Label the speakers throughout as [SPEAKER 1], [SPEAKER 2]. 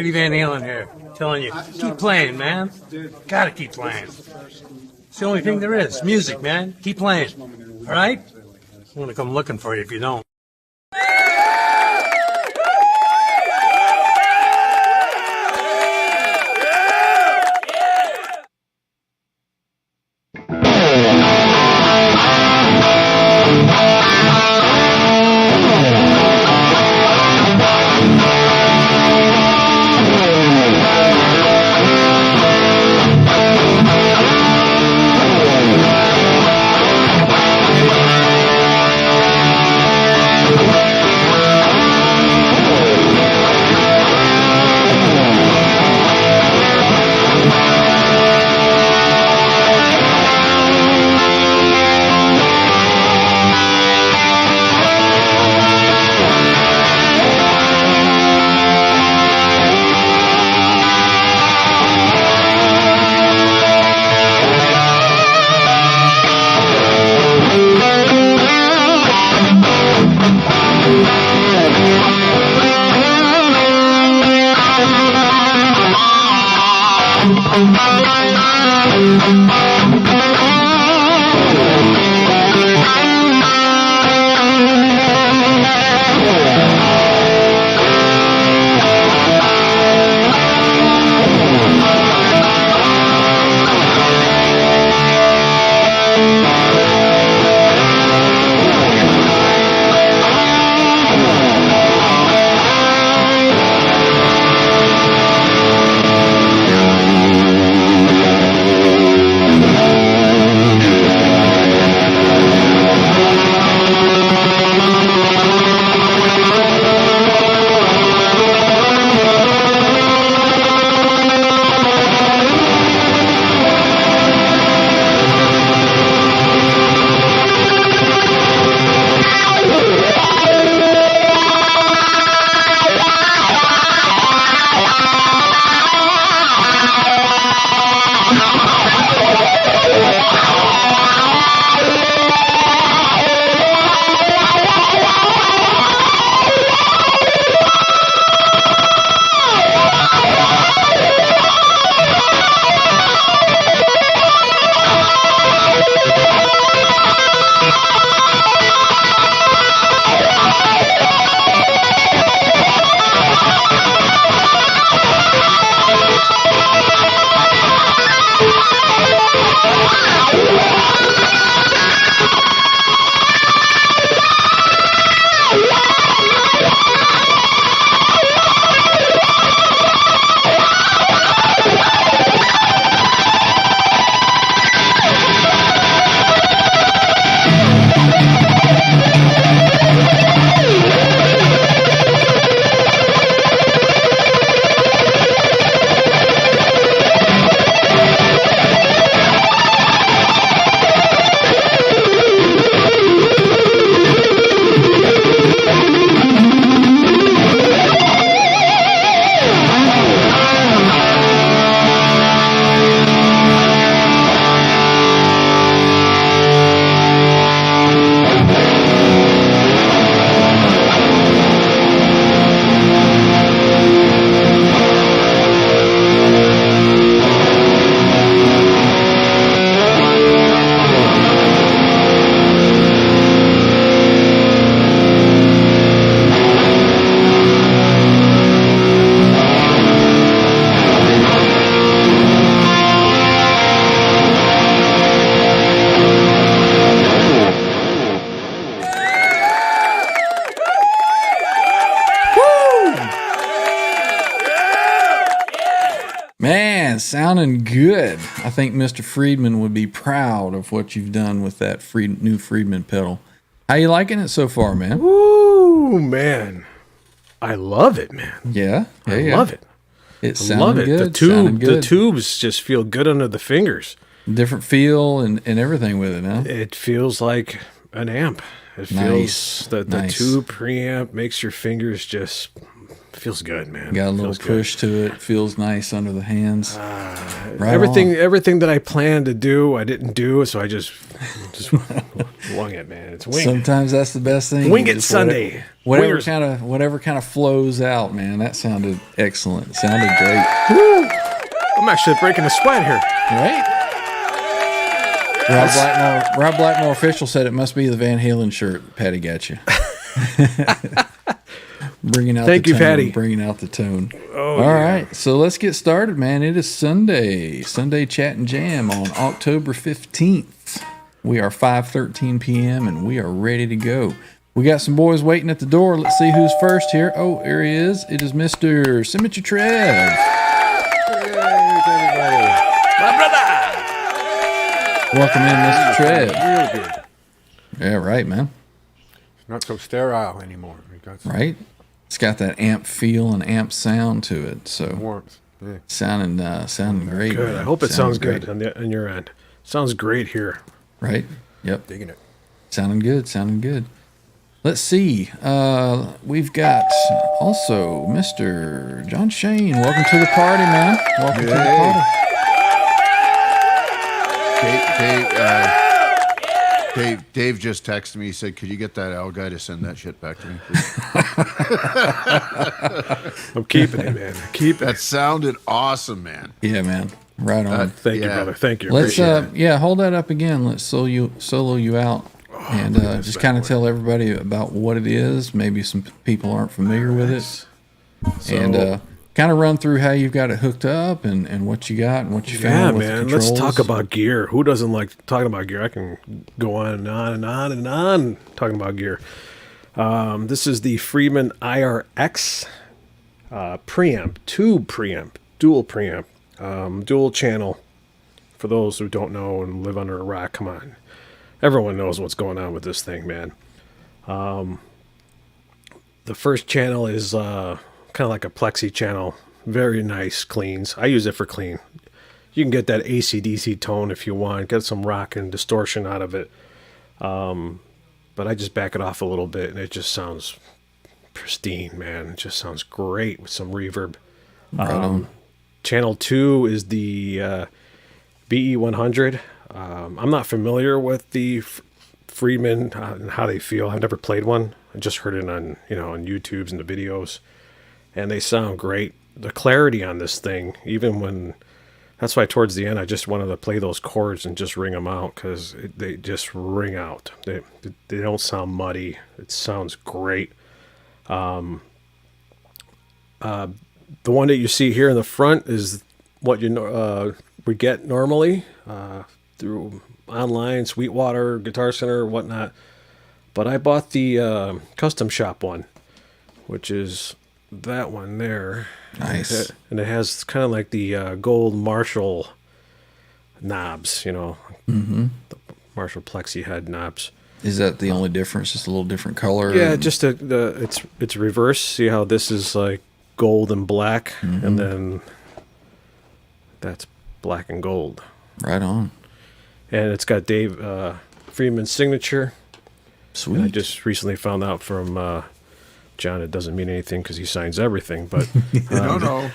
[SPEAKER 1] Eddie Van Halen here, telling you, keep playing, man. Gotta keep playing. It's the only thing there is. Music, man. Keep playing. All right? I'm gonna come looking for you if you don't.
[SPEAKER 2] Sounding good. I think Mr. Friedman would be proud of what you've done with that new Friedman pedal. How you liking it so far, man?
[SPEAKER 3] Ooh, man. I love it, man.
[SPEAKER 2] Yeah?
[SPEAKER 3] I love it.
[SPEAKER 2] It sounded good.
[SPEAKER 3] The tubes just feel good under the fingers.
[SPEAKER 2] Different feel and everything with it, huh?
[SPEAKER 3] It feels like an amp. It feels the tube preamp makes your fingers just Feels good, man.
[SPEAKER 2] Got a little
[SPEAKER 3] Feels good.
[SPEAKER 2] push to it. Feels nice under the hands. Right
[SPEAKER 3] Everything that I planned to do, I didn't do, so I just wung it, man. It's wing.
[SPEAKER 2] Sometimes that's the best thing.
[SPEAKER 3] Wing it
[SPEAKER 2] Just
[SPEAKER 3] Sunday.
[SPEAKER 2] Whatever
[SPEAKER 3] Wingers.
[SPEAKER 2] whatever kind of flows out, man. That sounded excellent. It sounded great.
[SPEAKER 3] I'm actually breaking a sweat here.
[SPEAKER 2] Right? Rob Blackmore official said it must be the Van Halen shirt Patty got you. Bringing out
[SPEAKER 3] Thank
[SPEAKER 2] the
[SPEAKER 3] you,
[SPEAKER 2] tone,
[SPEAKER 3] Patty.
[SPEAKER 2] Bringing out the tone.
[SPEAKER 3] Oh,
[SPEAKER 2] All
[SPEAKER 3] yeah.
[SPEAKER 2] right, so let's get started, man. It is Sunday Chat and Jam on October 15th. We are 5:13 p.m. and we are ready to go. We got some boys waiting at the door. Let's see who's first here. Oh, here he is. It is Mr. Symmetry Trev.
[SPEAKER 3] My brother.
[SPEAKER 2] Welcome in, Mr. Trev.
[SPEAKER 4] Real good.
[SPEAKER 2] Yeah, right, man.
[SPEAKER 4] Not so sterile anymore. We got some
[SPEAKER 2] Right? It's got that amp feel and amp sound to it. So
[SPEAKER 4] warmth. Yeah.
[SPEAKER 2] sounding great.
[SPEAKER 3] Good.
[SPEAKER 2] man.
[SPEAKER 3] I hope it sounds
[SPEAKER 2] great.
[SPEAKER 3] good on your end. Sounds great here.
[SPEAKER 2] Right? Yep.
[SPEAKER 4] Digging it.
[SPEAKER 2] Sounding good. Let's see. We've got also Mr. John Shane. Welcome to the party, man. Welcome to the party.
[SPEAKER 5] Dave just texted me. He said, "Could you get that Al guy to send that shit back to me, please?"
[SPEAKER 3] I'm keeping it, man. Keep it.
[SPEAKER 5] That sounded awesome, man.
[SPEAKER 2] Yeah, man. Right on.
[SPEAKER 3] Thank you,
[SPEAKER 5] Yeah.
[SPEAKER 3] brother. Thank you.
[SPEAKER 2] Let's
[SPEAKER 3] Appreciate it.
[SPEAKER 2] hold that up again. Let's solo you out. And
[SPEAKER 3] look at this
[SPEAKER 2] just
[SPEAKER 3] bad
[SPEAKER 2] kind of
[SPEAKER 3] boy.
[SPEAKER 2] tell everybody about what it is. Maybe some people aren't familiar with it.
[SPEAKER 3] So,
[SPEAKER 2] And kind of run through how you've got it hooked up and what you got and what you
[SPEAKER 3] yeah,
[SPEAKER 2] found with
[SPEAKER 3] man.
[SPEAKER 2] the
[SPEAKER 3] Let's
[SPEAKER 2] controls.
[SPEAKER 3] talk about gear. Who doesn't like talking about gear? I can go on and on and on and on talking about gear. This is the Friedman IRX preamp, tube preamp, dual preamp, dual channel. For those who don't know and live under a rock, come on. Everyone knows what's going on with this thing, man. The first channel is kind of like a plexi channel. Very nice, cleans. I use it for clean. You can get that AC/DC tone if you want. Get some rock and distortion out of it. But I just back it off a little bit, and it just sounds pristine, man. It just sounds great with some reverb.
[SPEAKER 2] Right on.
[SPEAKER 3] Channel 2 is the BE100. I'm not familiar with the Friedman and how they feel. I've never played one. I just heard it on YouTubes and the videos, and they sound great. The clarity on this thing, even when that's why towards the end I just wanted to play those chords and just ring them out because they just ring out. They don't sound muddy. It sounds great. The one that you see here in the front is what we get normally through online, Sweetwater, Guitar Center, whatnot. But I bought the custom shop one, which is that one there.
[SPEAKER 2] Nice.
[SPEAKER 3] And it has kind of like the gold Marshall knobs, the Marshall Plexi head knobs.
[SPEAKER 2] Is that the only difference? Just a little different color?
[SPEAKER 3] Yeah,
[SPEAKER 2] and-
[SPEAKER 3] just it's reverse. See how this is like gold and black, and then that's black and gold.
[SPEAKER 2] Right on.
[SPEAKER 3] And it's got Dave Friedman's signature.
[SPEAKER 2] Sweet.
[SPEAKER 3] And I just recently found out from John it doesn't mean anything because he signs everything, but
[SPEAKER 5] No.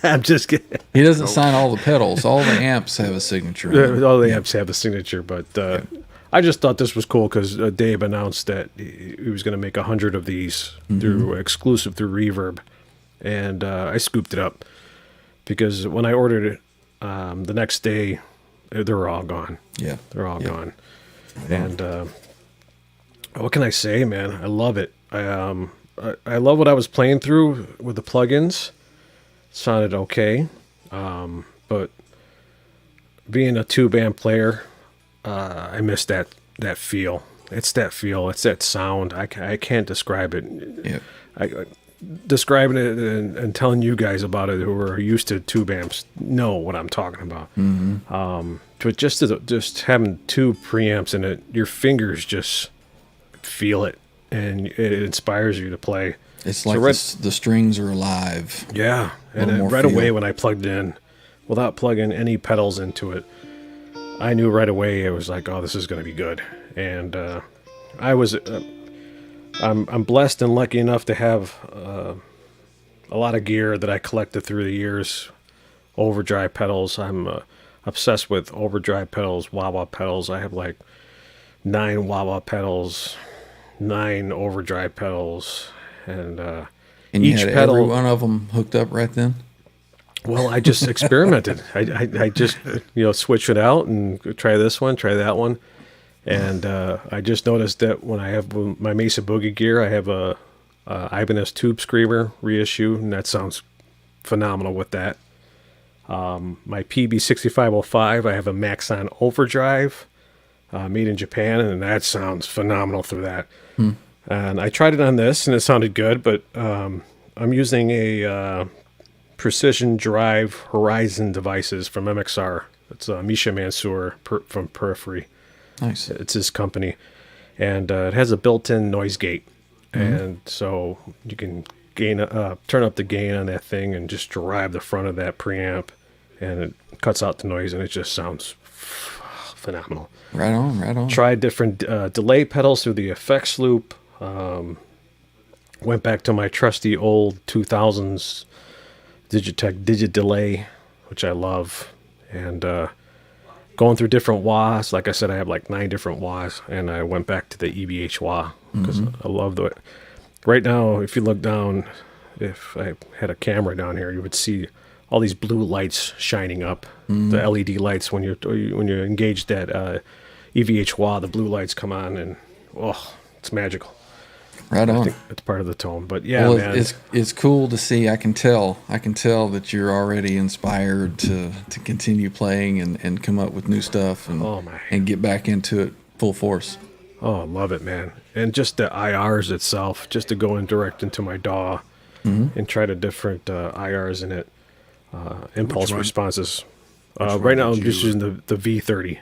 [SPEAKER 3] I'm just kidding.
[SPEAKER 2] He doesn't sign all the pedals. All the amps have a signature. on them.
[SPEAKER 3] All the amps have a signature, but I just thought this was cool because Dave announced that he was going to make 100 of these exclusive through Reverb, and I scooped it up because when I ordered it the next day, they were all gone.
[SPEAKER 2] Yeah.
[SPEAKER 3] They're all gone. And what can I say, man? I love it. I love what I was playing through with the plugins. It sounded okay, but being a two band player, I miss that feel. It's that feel. It's that sound. I can't describe it.
[SPEAKER 2] Yeah.
[SPEAKER 3] Describing it and telling you guys about it who are used to tube amps know what I'm talking about. But just having two preamps in it, your fingers just feel it, and it inspires you to play.
[SPEAKER 2] It's like the strings are alive.
[SPEAKER 3] Yeah, and
[SPEAKER 2] little
[SPEAKER 3] then
[SPEAKER 2] more
[SPEAKER 3] right
[SPEAKER 2] feel.
[SPEAKER 3] away when I plugged in, without plugging any pedals into it, I knew right away it was like, oh, this is going to be good. And I'm blessed and lucky enough to have a lot of gear that I collected through the years. Overdrive pedals. I'm obsessed with overdrive pedals, wah-wah pedals. I have like 9 wah-wah pedals, 9 overdrive pedals, and
[SPEAKER 2] And
[SPEAKER 3] each
[SPEAKER 2] you had
[SPEAKER 3] pedal.
[SPEAKER 2] every one of them hooked up right then?
[SPEAKER 3] Well, I just experimented. I just switch it out and try this one, try that one, and I just noticed that when I have my Mesa Boogie gear, I have a Ibanez Tube Screamer reissue, and that sounds phenomenal with that. My PB6505, I have a Maxon Overdrive, made in Japan, and that sounds phenomenal through that. And I tried it on this, and it sounded good, but I'm using a Precision Drive Horizon devices from MXR. It's Misha Mansour from Periphery.
[SPEAKER 2] Nice.
[SPEAKER 3] It's his company, and it has a built-in noise gate, and so you can turn up the gain on that thing and just drive the front of that preamp, and it cuts out the noise, and it just sounds phenomenal.
[SPEAKER 2] Right on, right on.
[SPEAKER 3] Tried different delay pedals through the effects loop. Went back to my trusty old 2000s Digitech Delay, which I love, and going through different wahs. Like I said, I have like 9 different wahs, and I went back to the EVH wah because I love the. Right now, if you look down, if I had a camera down here, you would see all these blue lights shining up. The LED lights when you engage that EVH wah, the blue lights come on, and it's magical.
[SPEAKER 2] Right
[SPEAKER 3] I
[SPEAKER 2] on.
[SPEAKER 3] think it's part of the tone, but yeah,
[SPEAKER 2] Well,
[SPEAKER 3] man.
[SPEAKER 2] it's cool to see. I can tell that you're already inspired to continue playing and come up with new stuff and get back into it full force.
[SPEAKER 3] Oh, I love it, man. And just the IRs itself, just to go in direct into my DAW and try to different IRs in it, impulse
[SPEAKER 5] one?
[SPEAKER 3] responses.
[SPEAKER 5] one
[SPEAKER 3] Right now, I'm
[SPEAKER 5] did
[SPEAKER 3] just
[SPEAKER 5] you-
[SPEAKER 3] using the V30.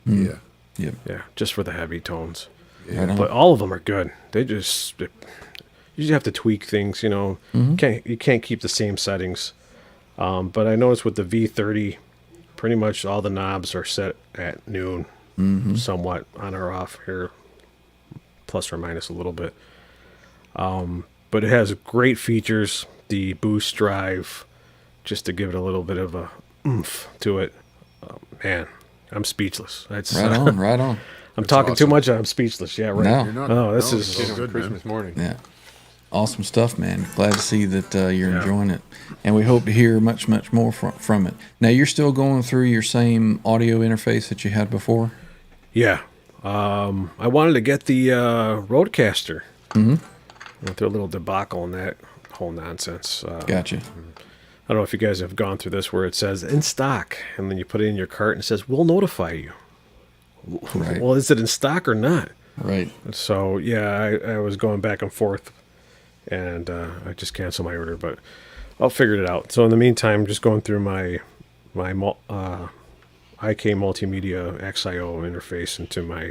[SPEAKER 5] Yeah.
[SPEAKER 2] Yep.
[SPEAKER 3] Yeah, just for the heavy tones.
[SPEAKER 2] Right on.
[SPEAKER 3] But all of them are good. You just have to tweak things, You can't keep the same settings. But I noticed with the V30, pretty much all the knobs are set at noon, somewhat on or off here, plus or minus a little bit. But it has great features. The boost drive, just to give it a little bit of a oomph to it. Man, I'm speechless. It's,
[SPEAKER 2] Right on, right on.
[SPEAKER 3] I'm talking too
[SPEAKER 5] awesome.
[SPEAKER 3] much. I'm speechless. Yeah, right.
[SPEAKER 2] No.
[SPEAKER 5] You're not.
[SPEAKER 3] Oh, this
[SPEAKER 5] no,
[SPEAKER 3] is
[SPEAKER 5] it's
[SPEAKER 4] Did
[SPEAKER 5] so
[SPEAKER 4] on
[SPEAKER 5] good,
[SPEAKER 4] Christmas
[SPEAKER 5] man.
[SPEAKER 4] morning.
[SPEAKER 2] Yeah. Awesome stuff, man. Glad to see that you're enjoying it. And we hope to hear much, much more from it. Now, you're still going through your same audio interface that you had before?
[SPEAKER 3] Yeah. I wanted to get the Rodecaster. Went through a little debacle in that whole nonsense.
[SPEAKER 2] Gotcha.
[SPEAKER 3] I don't know if you guys have gone through this where it says in stock, and then you put it in your cart and it says, we'll notify you.
[SPEAKER 2] Right.
[SPEAKER 3] Well, is it in stock or not?
[SPEAKER 2] Right.
[SPEAKER 3] So, yeah, I was going back and forth, and I just canceled my order, but I'll figure it out. So, in the meantime, just going through my IK Multimedia XIO interface into my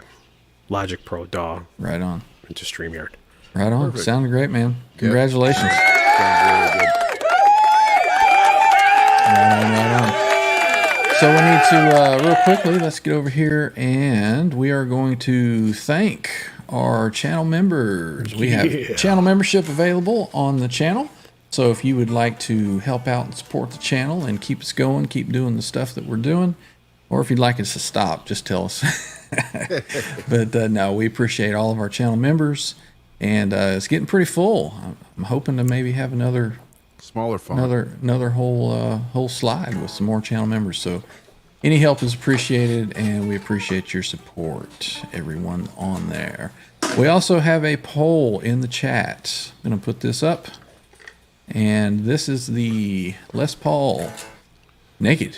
[SPEAKER 3] Logic Pro DAW
[SPEAKER 2] Right on.
[SPEAKER 3] into StreamYard.
[SPEAKER 2] Right on.
[SPEAKER 5] Perfect.
[SPEAKER 2] Sounded great, man. Congratulations.
[SPEAKER 5] Sounds really good.
[SPEAKER 2] Right on. So we need to, real quickly, let's get over here, and we are going to thank our channel members. We have channel membership available on the channel. So if you would like to help out and support the channel and keep us going, keep doing the stuff that we're doing, or if you'd like us to stop, just tell us. But no, we appreciate all of our channel members, and it's getting pretty full. I'm hoping to maybe have another
[SPEAKER 5] Smaller font.
[SPEAKER 2] another whole slide with some more channel members. So any help is appreciated, and we appreciate your support, everyone on there. We also have a poll in the chat. I'm gonna put this up, and this is the Les Paul Naked.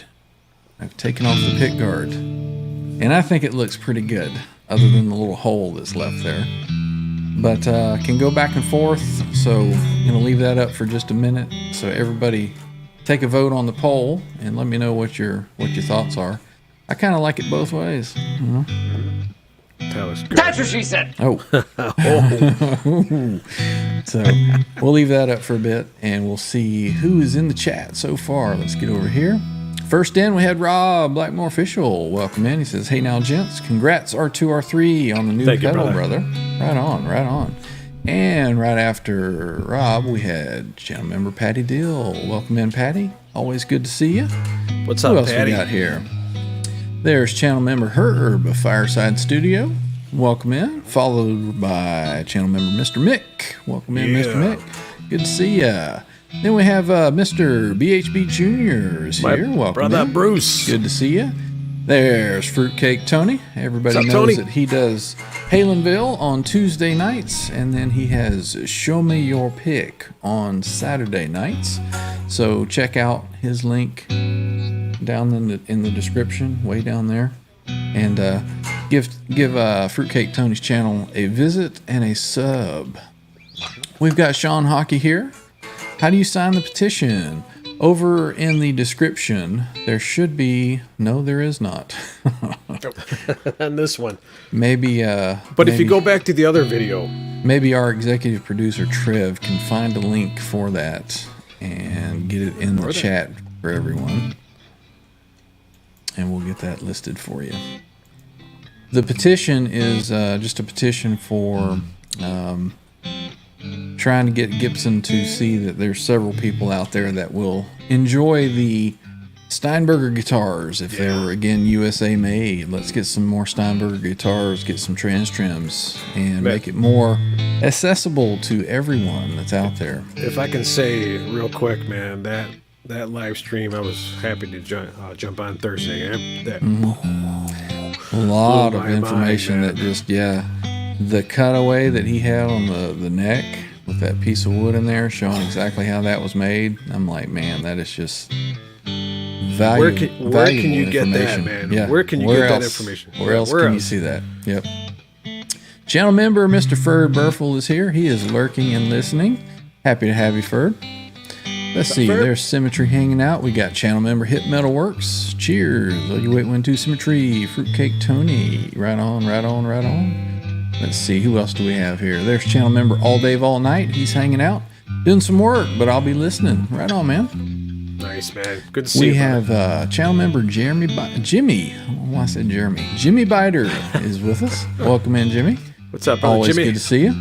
[SPEAKER 2] I've taken off the pick guard, and I think it looks pretty good, other than the little hole that's left there. But can go back and forth, so I'm gonna leave that up for just a minute. So everybody, take a vote on the poll and let me know what your thoughts are. I kind of like it both ways.
[SPEAKER 3] That was good.
[SPEAKER 6] That's what she said.
[SPEAKER 2] Oh, so we'll leave that up for a bit, and we'll see who is in the chat so far. Let's get over here. First in, we had Rob Blackmore Official. Welcome in. He says, "Hey now, gents, congrats R2 R3 on the new
[SPEAKER 3] Thank you,
[SPEAKER 2] pedal,
[SPEAKER 3] brother.
[SPEAKER 2] brother. Right on, right on." And right after Rob, we had channel member Patty Dill. Welcome in, Patty. Always good to see you.
[SPEAKER 3] What's
[SPEAKER 2] Who
[SPEAKER 3] up,
[SPEAKER 2] else
[SPEAKER 3] Patty?
[SPEAKER 2] we got here? There's channel member Herb of Fireside Studio. Welcome in. Followed by channel member Mr. Mick. Welcome in, Mr. Mick. Good to see ya. Then we have Mr. BHB Jr. is here. Welcome
[SPEAKER 3] brother
[SPEAKER 2] in.
[SPEAKER 3] Bruce.
[SPEAKER 2] Good to see ya. There's Fruitcake Tony. Everybody
[SPEAKER 3] What's up,
[SPEAKER 2] knows
[SPEAKER 3] Tony?
[SPEAKER 2] that he does Halenville on Tuesday nights, and then he has Show Me Your Pick on Saturday nights. So check out his link down in the description, way down there, and give Fruitcake Tony's channel a visit and a sub. We've got Sean Hockey here. How do you sign the petition? Over in the description, there should be. No, there is not.
[SPEAKER 3] And this one.
[SPEAKER 2] Maybe.
[SPEAKER 3] But if you go back to the other video,
[SPEAKER 2] maybe our executive producer Trev can find a link for that and get it in the chat for everyone, and we'll get that listed for you. The petition is just a petition for trying to get Gibson to see that there's several people out there that will enjoy the Steinberger guitars if they were, again, USA made. Let's get some more Steinberger guitars, get some trans trims, and make it more accessible to everyone that's out there.
[SPEAKER 3] if I can say real quick, man, that live stream, I was happy to jump on Thursday. That
[SPEAKER 2] A lot
[SPEAKER 3] blew
[SPEAKER 2] of
[SPEAKER 3] my
[SPEAKER 2] information
[SPEAKER 3] mind,
[SPEAKER 2] that just, the cutaway that he had on the neck with that piece of wood in there showing exactly how that was made. I'm like, man, that is just valuable.
[SPEAKER 3] Where can you get that, man?
[SPEAKER 2] Yeah.
[SPEAKER 3] Where can you get that information?
[SPEAKER 2] Where else can you see that? Yep. Channel member Mr. Ferd Burfel is here. He is lurking and listening. Happy to have you, Ferd. Let's see.
[SPEAKER 3] Ferd?
[SPEAKER 2] There's Symmetry hanging out. We got channel member Hip Metal Works. Cheers. Oh, you wait 1-2 Symmetry. Fruitcake Tony. Right on, right on, right on. Let's see. Who else do we have here? There's channel member All Dave All Night. He's hanging out. Doing some work, but I'll be listening. Right on, man.
[SPEAKER 3] Nice, man. Good to see you.
[SPEAKER 2] We have channel member Jimmy. Why I said Jeremy. Jimmy Biter is with us. Welcome in, Jimmy.
[SPEAKER 3] What's up, brother
[SPEAKER 2] Always
[SPEAKER 3] Jimmy?
[SPEAKER 2] good to see you.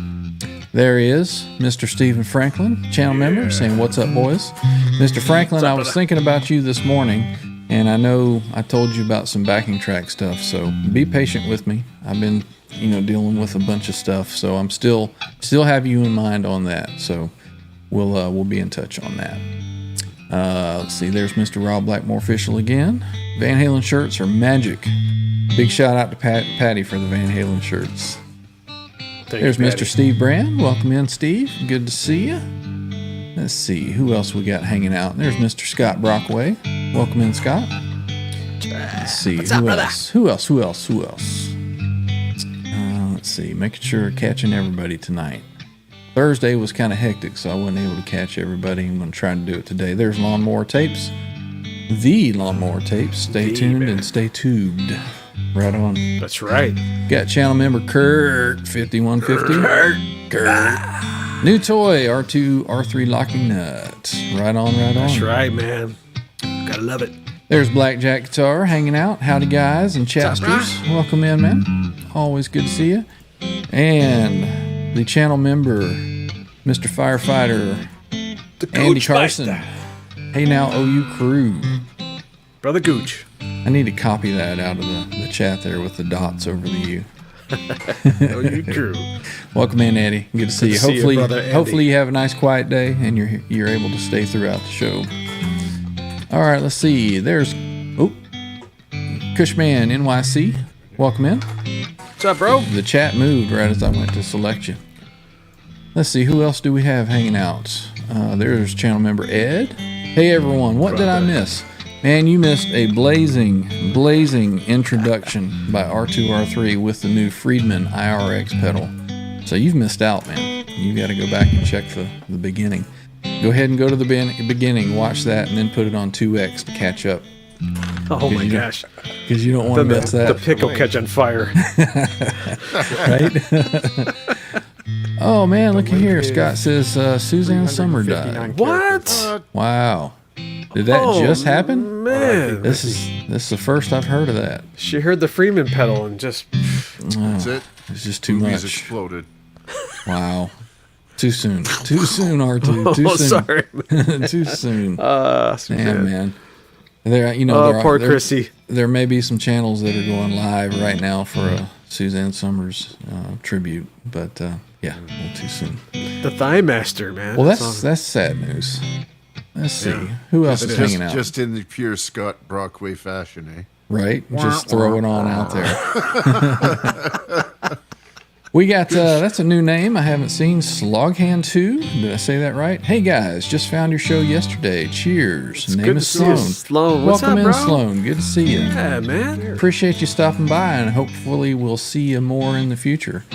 [SPEAKER 2] There he is, Mr. Stephen Franklin, channel member, saying, "What's up, boys?" Mr. Franklin, I was thinking about you this morning, and I know I told you about some backing track stuff, so be patient with me. I've been, dealing with a bunch of stuff, so I'm still have you in mind on that. So we'll be in touch on that. Let's see. There's Mr. Rob Blackmore official again. Van Halen shirts are magic. Big shout out to Patty for the Van Halen shirts. There's Mr. Steve Brand. Welcome in, Steve. Good to see you. Let's see. Who else we got hanging out? There's Mr. Scott Brockway. Welcome in, Scott. Let's see. Who else? Let's see. Making sure catching everybody tonight. Thursday was kind of hectic, so I wasn't able to catch everybody. I'm going to try to do it today. There's Lawnmower Tapes. The Lawnmower Tapes. Stay tuned and stay tubed. Right on.
[SPEAKER 3] That's right.
[SPEAKER 2] Got channel member Kurt 5150. Kurt. New toy R2 R3 locking nut. Right on, right on.
[SPEAKER 3] That's right, man. Gotta love it.
[SPEAKER 2] There's Blackjack Guitar hanging out. Howdy guys and chapsters. Welcome in, man. Always good to see you. And the channel member, Mr. Firefighter Andy Carson. Hey now, OU crew.
[SPEAKER 3] Brother Gooch.
[SPEAKER 2] I need to copy that out of the chat there with the dots over the U.
[SPEAKER 3] OU crew.
[SPEAKER 2] Welcome in, Eddie. Good to see you.
[SPEAKER 3] to see you, brother Andy.
[SPEAKER 2] Hopefully you have a nice quiet day and you're able to stay throughout the show. All right, let's see. There's Cushman NYC. Welcome in.
[SPEAKER 3] What's up, bro?
[SPEAKER 2] The chat moved right as I went to select you. Let's see, who else do we have hanging out? There's channel member Ed. Hey everyone, what did I miss? Man, you missed a blazing introduction by R2 R3 with the new Friedman IRX pedal. So you've missed out, man. You got to go back and check the beginning. Go ahead and go to the beginning, watch that, and then put it on 2X to catch up.
[SPEAKER 3] Oh my gosh.
[SPEAKER 2] Because you don't want to miss that.
[SPEAKER 3] The pick will catch on fire.
[SPEAKER 2] Right? Oh man, look at here. Scott says Suzanne Summer died.
[SPEAKER 3] What?
[SPEAKER 2] Wow. Did that just happen?
[SPEAKER 3] Man.
[SPEAKER 2] This is the first I've heard of that.
[SPEAKER 3] She heard the Freeman pedal and just...
[SPEAKER 5] That's it.
[SPEAKER 2] It's just too
[SPEAKER 5] Movies
[SPEAKER 2] much.
[SPEAKER 5] exploded.
[SPEAKER 2] Wow. Too soon. Too soon, R2. Too soon.
[SPEAKER 3] Sorry.
[SPEAKER 2] Too soon.
[SPEAKER 3] Damn,
[SPEAKER 2] Damn, man. There, you know,
[SPEAKER 3] poor Chrissy.
[SPEAKER 2] There may be some channels that are going live right now for a Suzanne Summers tribute, but yeah, a little too soon.
[SPEAKER 3] The Thigh Master, man.
[SPEAKER 2] Well, that's sad news. Let's see. Who else is hanging out?
[SPEAKER 5] Just in the pure Scott Brockway fashion, eh?
[SPEAKER 2] Right? Just throw it on out there. We got, that's a new name I haven't seen, Sloghand 2. Did I say that right? Hey guys, just found your show yesterday. Cheers. Name is Sloan.
[SPEAKER 3] Sloan. What's
[SPEAKER 2] Welcome
[SPEAKER 3] up,
[SPEAKER 2] in,
[SPEAKER 3] bro?
[SPEAKER 2] Sloan. Good to see you.
[SPEAKER 3] Yeah, man.
[SPEAKER 2] Appreciate you stopping by, and hopefully we'll see you more in the future.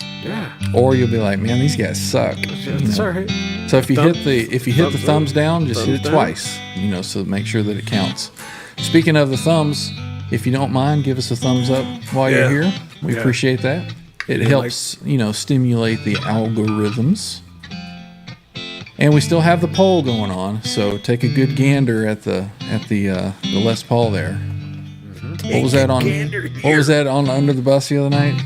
[SPEAKER 3] Yeah.
[SPEAKER 2] Or you'll be like, man, these guys suck.
[SPEAKER 3] That's all right.
[SPEAKER 2] So if you hit the thumbs down, just hit it
[SPEAKER 3] down.
[SPEAKER 2] twice. So make sure that it counts. Speaking of the thumbs, if you don't mind, give us a thumbs up while you're here. We appreciate that. It helps, stimulate the algorithms. And we still have the poll going on, so take a good gander at the Les Paul there. What was that on? What was that on Under the Bus the other night?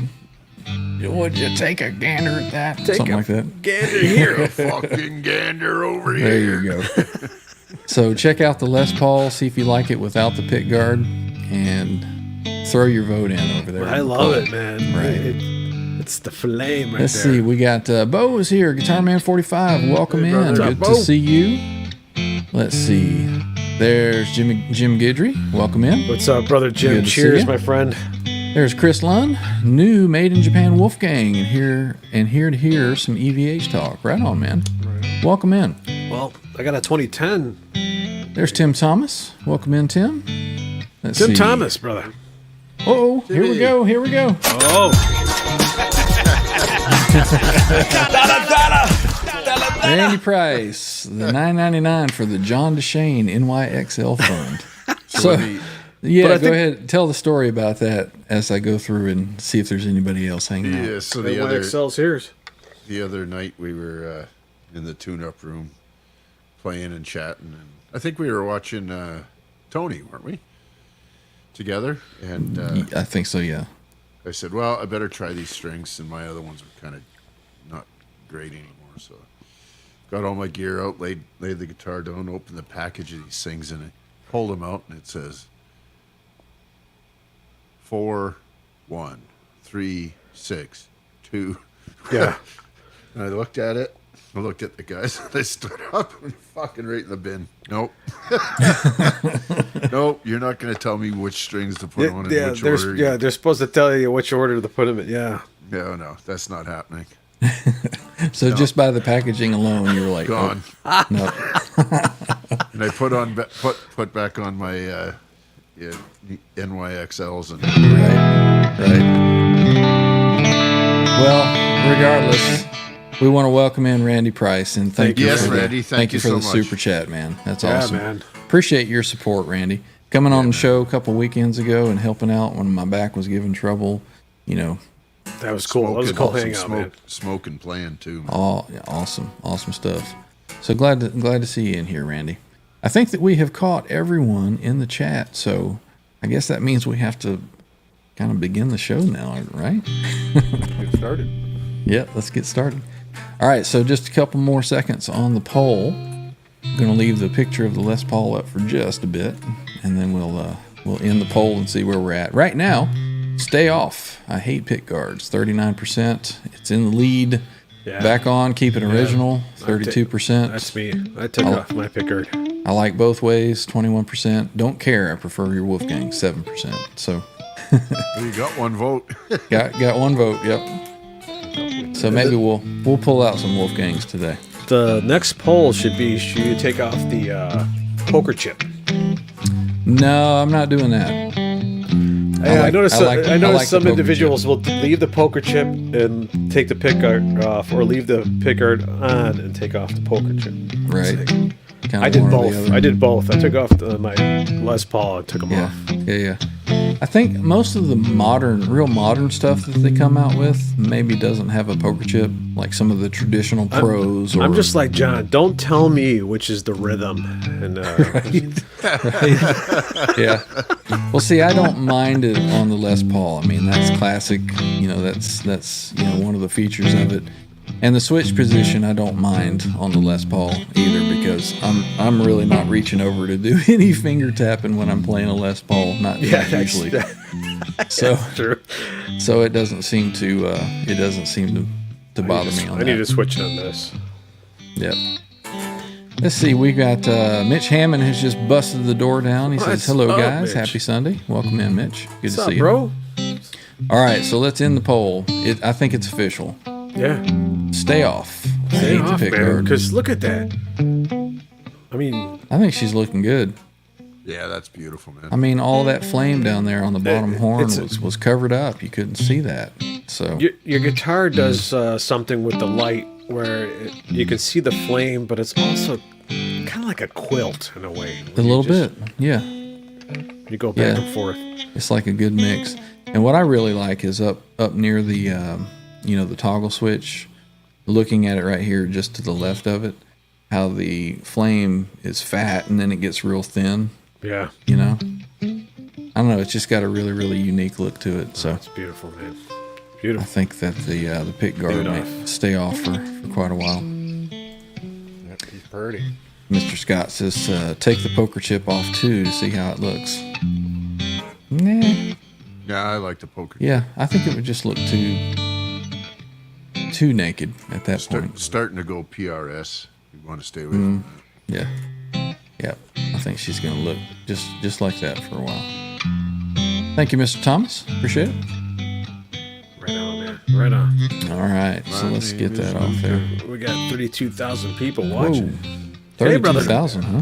[SPEAKER 2] Would you take a gander at that? Something like that.
[SPEAKER 3] Gander here.
[SPEAKER 5] Fucking gander over
[SPEAKER 2] There
[SPEAKER 5] here.
[SPEAKER 2] you go. So check out the Les Paul, see if you like it without the pick guard, and throw your vote in over there.
[SPEAKER 3] I love it, man.
[SPEAKER 2] Right.
[SPEAKER 3] It's the flame right
[SPEAKER 2] Let's
[SPEAKER 3] there.
[SPEAKER 2] see. We got Bo is here, Guitar Man 45. Welcome in.
[SPEAKER 3] brother.
[SPEAKER 2] Good to see you. Let's see. There's Jim Guidry. Welcome in.
[SPEAKER 3] What's up, brother Jim?
[SPEAKER 2] Good to see
[SPEAKER 3] Cheers,
[SPEAKER 2] ya.
[SPEAKER 3] my friend.
[SPEAKER 2] There's Chris Lund, new Made in Japan Wolfgang, and here to hear some EVH talk. Right on, man. Welcome in.
[SPEAKER 3] Well, I got a 2010.
[SPEAKER 2] There's Tim Thomas. Welcome in, Tim. Let's
[SPEAKER 3] Tim
[SPEAKER 2] see.
[SPEAKER 3] Thomas, brother.
[SPEAKER 2] Oh, here we go. Here we go.
[SPEAKER 3] Oh.
[SPEAKER 2] Randy Price, the $9.99 for the John DeShane NYXL fund. So, yeah,
[SPEAKER 3] But I
[SPEAKER 2] go ahead. Tell the story about that as I go through and see if there's anybody else hanging out.
[SPEAKER 5] Yeah, so
[SPEAKER 3] They
[SPEAKER 5] the
[SPEAKER 3] want
[SPEAKER 5] other
[SPEAKER 3] Excel's ears.
[SPEAKER 5] night we were in the tune-up room playing and chatting, and I think we were watching Tony, weren't we? Together, and
[SPEAKER 2] I think so, yeah.
[SPEAKER 5] I said, well, I better try these strings, and my other ones were kind of not great anymore, so got all my gear out, laid the guitar down, opened the package of these things, and I pulled them out, and it says 4, 1, 3, 6, 2.
[SPEAKER 3] Yeah.
[SPEAKER 5] And I looked at it. I looked at the guys. They stood up and fucking right in the bin. Nope. Nope. You're not going to tell me which strings to put on in which order.
[SPEAKER 3] They're supposed to tell you which order to put them in. Yeah.
[SPEAKER 5] No, that's not happening.
[SPEAKER 2] So just by the packaging alone, you were like,
[SPEAKER 5] Gone.
[SPEAKER 2] oh, no.
[SPEAKER 5] And I put back on my NYXLs and
[SPEAKER 2] Right. Well, regardless, we want to welcome in Randy Price and thank you.
[SPEAKER 5] Yes,
[SPEAKER 2] for
[SPEAKER 5] Randy,
[SPEAKER 2] thank you for
[SPEAKER 5] so
[SPEAKER 2] the
[SPEAKER 5] much.
[SPEAKER 2] super chat, man. That's
[SPEAKER 3] Yeah,
[SPEAKER 2] awesome.
[SPEAKER 3] man.
[SPEAKER 2] Appreciate your support, Randy. Coming on the show a couple weekends ago and helping out when my back was giving trouble.
[SPEAKER 3] That was cool. That was a cool hangout, man.
[SPEAKER 5] Smoke and playing too.
[SPEAKER 2] All awesome stuff. So glad to see you in here, Randy. I think that we have caught everyone in the chat, so I guess that means we have to kind of begin the show now, right?
[SPEAKER 4] Get started.
[SPEAKER 2] Yeah, let's get started. All right, so just a couple more seconds on the poll. I'm going to leave the picture of the Les Paul up for just a bit, and then we'll end the poll and see where we're at. Right now, stay off. I hate pick guards. 39%. It's in the lead.
[SPEAKER 3] Yeah.
[SPEAKER 2] Back on, keep it original. 32%.
[SPEAKER 3] That's me. I took off my picker.
[SPEAKER 2] I like both ways. 21%. Don't care. I prefer your Wolfgang. 7%. So
[SPEAKER 5] You got one vote.
[SPEAKER 2] got one vote. Yep. So maybe we'll pull out some Wolfgangs today.
[SPEAKER 3] The next poll should you take off the poker chip?
[SPEAKER 2] No, I'm not doing that.
[SPEAKER 3] I noticed
[SPEAKER 2] I like
[SPEAKER 3] some
[SPEAKER 2] the poker
[SPEAKER 3] individuals will leave the poker chip and take the pick guard off, or leave the pick guard on and take off the poker chip.
[SPEAKER 2] Right. Kinda
[SPEAKER 3] I did
[SPEAKER 2] one or the
[SPEAKER 3] both.
[SPEAKER 2] other.
[SPEAKER 3] I did both. I took off my Les Paul and took them
[SPEAKER 2] Yeah,
[SPEAKER 3] off.
[SPEAKER 2] yeah. I think most of the real modern stuff that they come out with maybe doesn't have a poker chip, like some of the traditional pros.
[SPEAKER 3] I'm just like John. Don't tell me which is the rhythm. And
[SPEAKER 2] yeah. Well, see, I don't mind it on the Les Paul. I mean, that's classic. That's one of the features of it. And the switch position, I don't mind on the Les Paul either, because I'm really not reaching over to do any finger tapping when I'm playing a Les Paul. Not usually. So
[SPEAKER 3] True.
[SPEAKER 2] So it doesn't seem to bother me on
[SPEAKER 3] I need
[SPEAKER 2] that.
[SPEAKER 3] to switch on this.
[SPEAKER 2] Yep. Let's see. We got Mitch Hammond has just busted the door down. He says,
[SPEAKER 3] What's
[SPEAKER 2] "Hello,
[SPEAKER 3] up,
[SPEAKER 2] guys.
[SPEAKER 3] Mitch?
[SPEAKER 2] Happy Sunday. Welcome in, Mitch. Good
[SPEAKER 3] What's
[SPEAKER 2] to
[SPEAKER 3] up,
[SPEAKER 2] see
[SPEAKER 3] bro?
[SPEAKER 2] you." All right, so let's end the poll. I think it's official.
[SPEAKER 3] Yeah.
[SPEAKER 2] Stay off. I
[SPEAKER 3] Stay
[SPEAKER 2] hate
[SPEAKER 3] off,
[SPEAKER 2] the pick
[SPEAKER 3] man.
[SPEAKER 2] guard.
[SPEAKER 3] Because look at that. I mean,
[SPEAKER 2] I think she's looking good.
[SPEAKER 5] Yeah, that's beautiful, man.
[SPEAKER 2] I mean, all that flame down there on the bottom horn
[SPEAKER 3] it's
[SPEAKER 2] was covered up. You couldn't see that. So
[SPEAKER 3] your guitar does something with the light where you can see the flame, but it's also kind of like a quilt in a way.
[SPEAKER 2] a little bit, yeah.
[SPEAKER 3] You go back
[SPEAKER 2] Yeah.
[SPEAKER 3] and forth.
[SPEAKER 2] It's like a good mix. And what I really like is up near the the toggle switch, looking at it right here just to the left of it, how the flame is fat and then it gets real thin,
[SPEAKER 3] Yeah.
[SPEAKER 2] you know? I don't know, it's just got a really, really unique look to it. So
[SPEAKER 3] It's beautiful, man.
[SPEAKER 2] I
[SPEAKER 3] Beautiful.
[SPEAKER 2] think that the pick guard
[SPEAKER 3] Leave it
[SPEAKER 2] may
[SPEAKER 3] off.
[SPEAKER 2] stay off for quite a while.
[SPEAKER 4] Yep, he's pretty.
[SPEAKER 2] Mr. Scott says, take the poker chip off too to see how it looks. Nah.
[SPEAKER 5] Yeah, I like the poker.
[SPEAKER 2] Yeah, I think it would just look too naked at that point.
[SPEAKER 5] Starting to go PRS. You want to stay away from that.
[SPEAKER 2] Yeah. Yep. I think she's going to look just like that for a while. Thank you, Mr. Thomas. Appreciate it.
[SPEAKER 3] Right on, man. Right on.
[SPEAKER 2] All right, so let's get that off there.
[SPEAKER 3] We got 32,000 people watching.
[SPEAKER 2] Whoa,
[SPEAKER 3] Hey, brother.
[SPEAKER 2] 32,000, huh?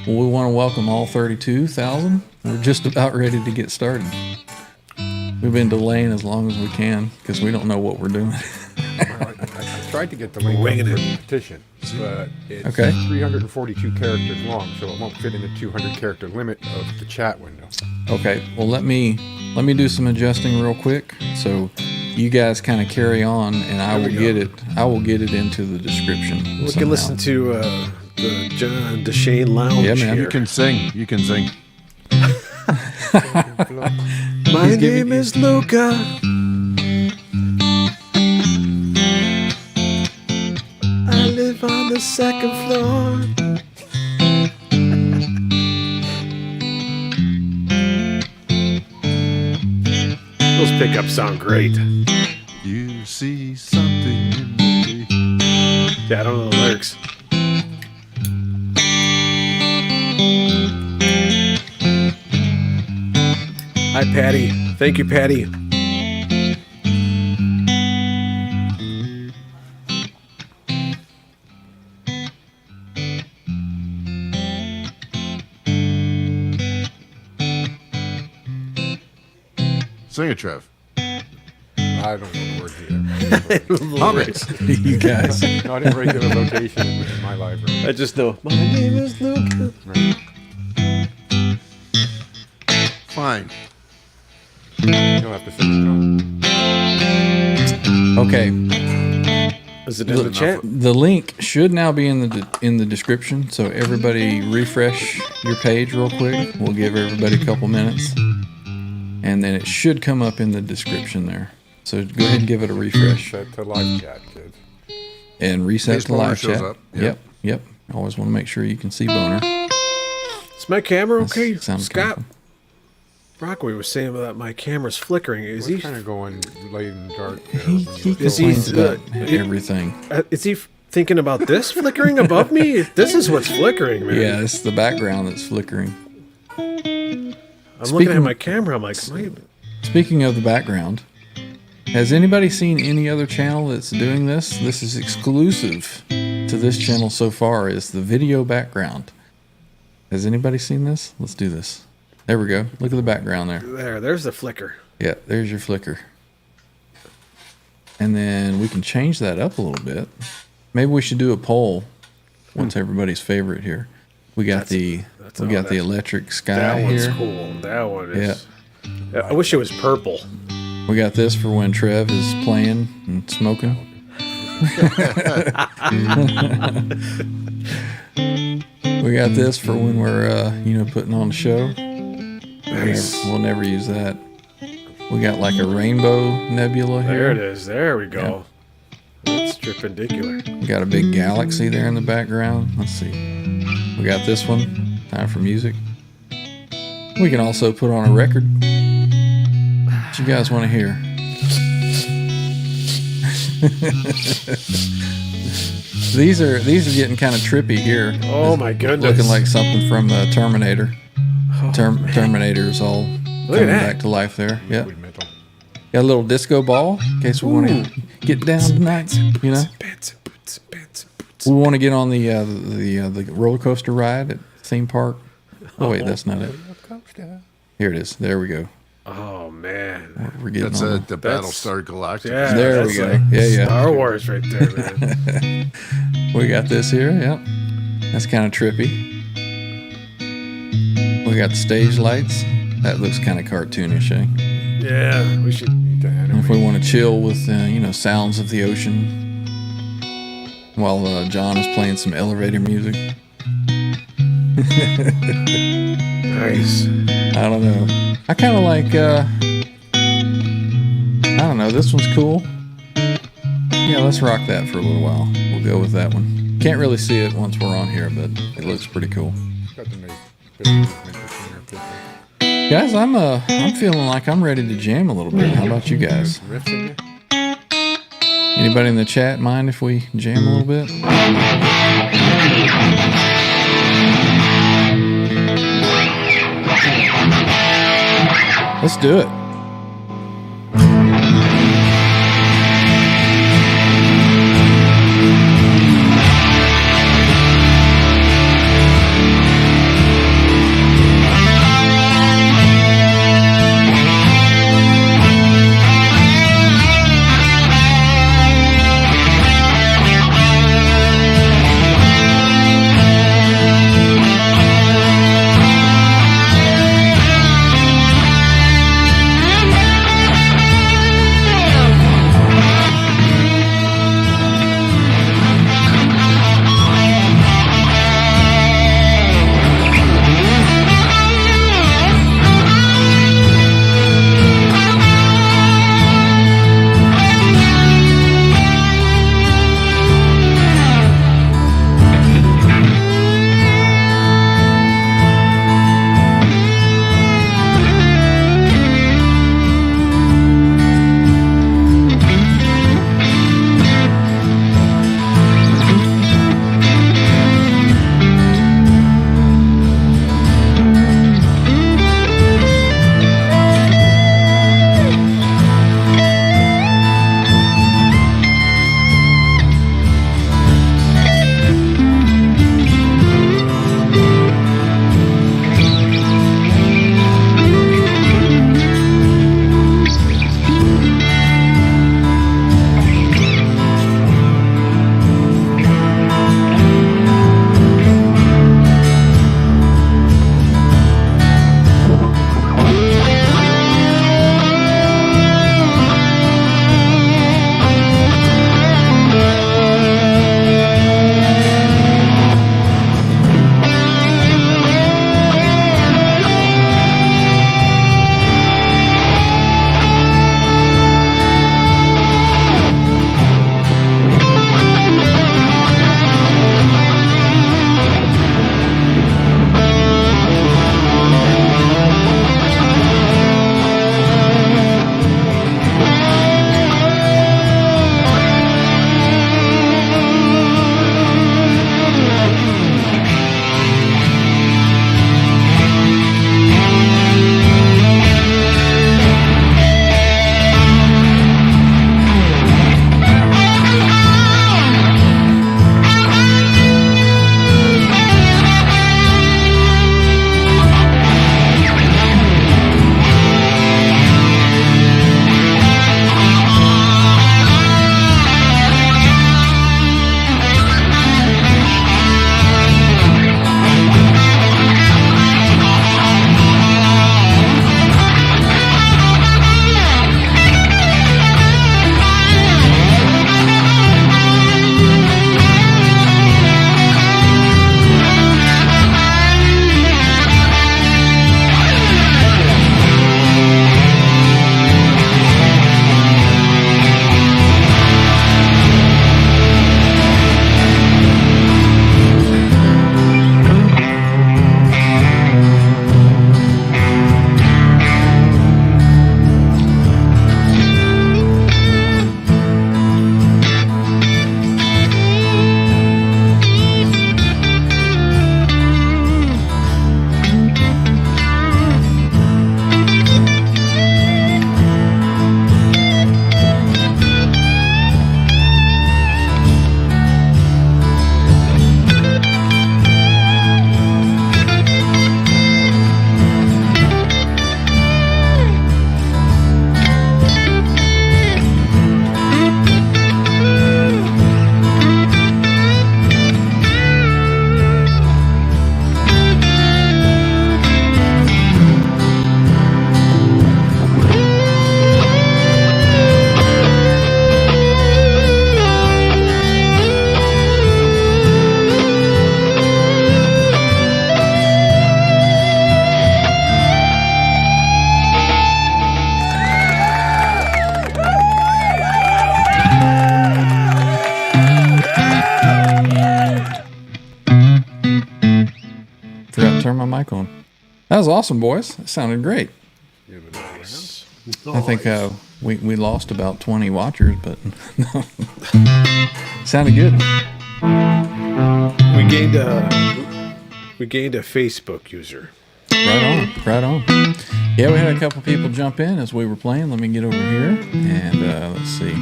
[SPEAKER 2] Well, we want to welcome all 32,000. We're just about ready to get started. We've been delaying as long as we can because we don't know what we're doing.
[SPEAKER 4] I tried to get the link
[SPEAKER 3] Winging
[SPEAKER 4] up for
[SPEAKER 3] it.
[SPEAKER 4] the petition, but it's
[SPEAKER 2] Okay.
[SPEAKER 4] 342 characters long, so it won't fit in the 200 character limit of the chat window.
[SPEAKER 2] Okay, well let me do some adjusting real quick. So you guys kind of carry on, and I will get it. I will get it into the description.
[SPEAKER 3] We
[SPEAKER 2] somehow.
[SPEAKER 3] can listen to the John DeShane Lounge.
[SPEAKER 2] Yeah, man.
[SPEAKER 3] here.
[SPEAKER 5] You can sing. You can sing.
[SPEAKER 3] My name is Luca. I live on the second floor. Those pickups sound great.
[SPEAKER 5] You see something in me.
[SPEAKER 3] Yeah, I don't know the lyrics. Hi, Patty. Thank you, Patty.
[SPEAKER 5] Sing it, Trev.
[SPEAKER 4] I don't know the words either.
[SPEAKER 5] Hum it.
[SPEAKER 2] You guys.
[SPEAKER 4] Not in regular rotation in my library.
[SPEAKER 3] I just know. My name is Luca.
[SPEAKER 5] Fine.
[SPEAKER 4] You'll have to sing it, John.
[SPEAKER 2] Okay,
[SPEAKER 3] Is it in the chat?
[SPEAKER 2] the link should now be in the description. So everybody refresh your page real quick. We'll give everybody a couple minutes, and then it should come up in the description there. So go ahead and give it a refresh
[SPEAKER 4] Set to live chat, kids.
[SPEAKER 2] and reset
[SPEAKER 5] Case
[SPEAKER 2] the live
[SPEAKER 5] Boner shows
[SPEAKER 2] chat.
[SPEAKER 5] up. Yep.
[SPEAKER 2] Yep. Always want to make sure you can see Boner.
[SPEAKER 3] Is my camera
[SPEAKER 2] That's-
[SPEAKER 3] okay?
[SPEAKER 2] sounds
[SPEAKER 3] Scott
[SPEAKER 2] good.
[SPEAKER 3] Brockway was saying that my camera's flickering. Is
[SPEAKER 4] We're
[SPEAKER 3] he?
[SPEAKER 4] kind of going late and dark.
[SPEAKER 2] He
[SPEAKER 3] Is he-
[SPEAKER 2] complains about everything.
[SPEAKER 3] Is he thinking about this flickering above me? This is what's flickering, man.
[SPEAKER 2] Yeah, it's the background that's flickering.
[SPEAKER 3] I'm looking
[SPEAKER 2] Speaking-
[SPEAKER 3] at my camera. I'm like,
[SPEAKER 2] Speaking of the background, has anybody seen any other channel that's doing this? This is exclusive to this channel so far, is the video background. Has anybody seen this? Let's do this. There we go. Look at the background there.
[SPEAKER 3] there's the flicker.
[SPEAKER 2] Yeah, there's your flicker. And then we can change that up a little bit. Maybe we should do a poll. What's everybody's favorite here? We got the
[SPEAKER 3] that's
[SPEAKER 2] we
[SPEAKER 3] all
[SPEAKER 2] got the
[SPEAKER 3] that-
[SPEAKER 2] electric sky
[SPEAKER 3] That one's
[SPEAKER 2] here.
[SPEAKER 3] cool. That one is. Yeah, I wish it was purple.
[SPEAKER 2] We got this for when Trev is playing and smoking. We got this for when we're putting on a show.
[SPEAKER 3] Nice.
[SPEAKER 2] We'll never use that. We got like a rainbow nebula
[SPEAKER 3] There it
[SPEAKER 2] here.
[SPEAKER 3] is. There we go. Perpendicular.
[SPEAKER 2] We got a big galaxy there in the background. Let's see. We got this one. Time for music. We can also put on a record. What you guys want to hear? These are getting kind of trippy here.
[SPEAKER 3] Oh my goodness.
[SPEAKER 2] Looking like something from Terminator. Terminator's all coming back to life there. Yeah. Got a little disco ball in case we want to get down tonight. You know, we want to get on the roller coaster ride at theme park. Oh wait, that's not it. Here it is. There we go.
[SPEAKER 3] Oh man,
[SPEAKER 2] We're getting
[SPEAKER 5] That's
[SPEAKER 2] on.
[SPEAKER 5] the Battlestar Galactica.
[SPEAKER 3] Yeah,
[SPEAKER 2] There we
[SPEAKER 3] that's
[SPEAKER 2] go.
[SPEAKER 3] like
[SPEAKER 2] Yeah.
[SPEAKER 3] Star Wars right there, man.
[SPEAKER 2] We got this here. Yep. That's kind of trippy. We got the stage lights. That looks kind of cartoonish, eh?
[SPEAKER 3] Yeah, we should.
[SPEAKER 2] And if we want to chill with, sounds of the ocean while John is playing some elevator music.
[SPEAKER 3] Nice.
[SPEAKER 2] I don't know. I kind of like, I don't know, this one's cool. Yeah, let's rock that for a little while. We'll go with that one. Can't really see it once we're on here, but it looks pretty cool. Guys, I'm feeling like I'm ready to jam a little bit. How about you guys? Anybody in the chat mind if we jam a little bit? Let's do it. turn my mic on. That was awesome, boys. That sounded great. I think we lost about 20 watchers, but no. Sounded good.
[SPEAKER 3] We gained a Facebook user.
[SPEAKER 2] Right on. Yeah, we had a couple people jump in as we were playing. Let me get over here and let's see.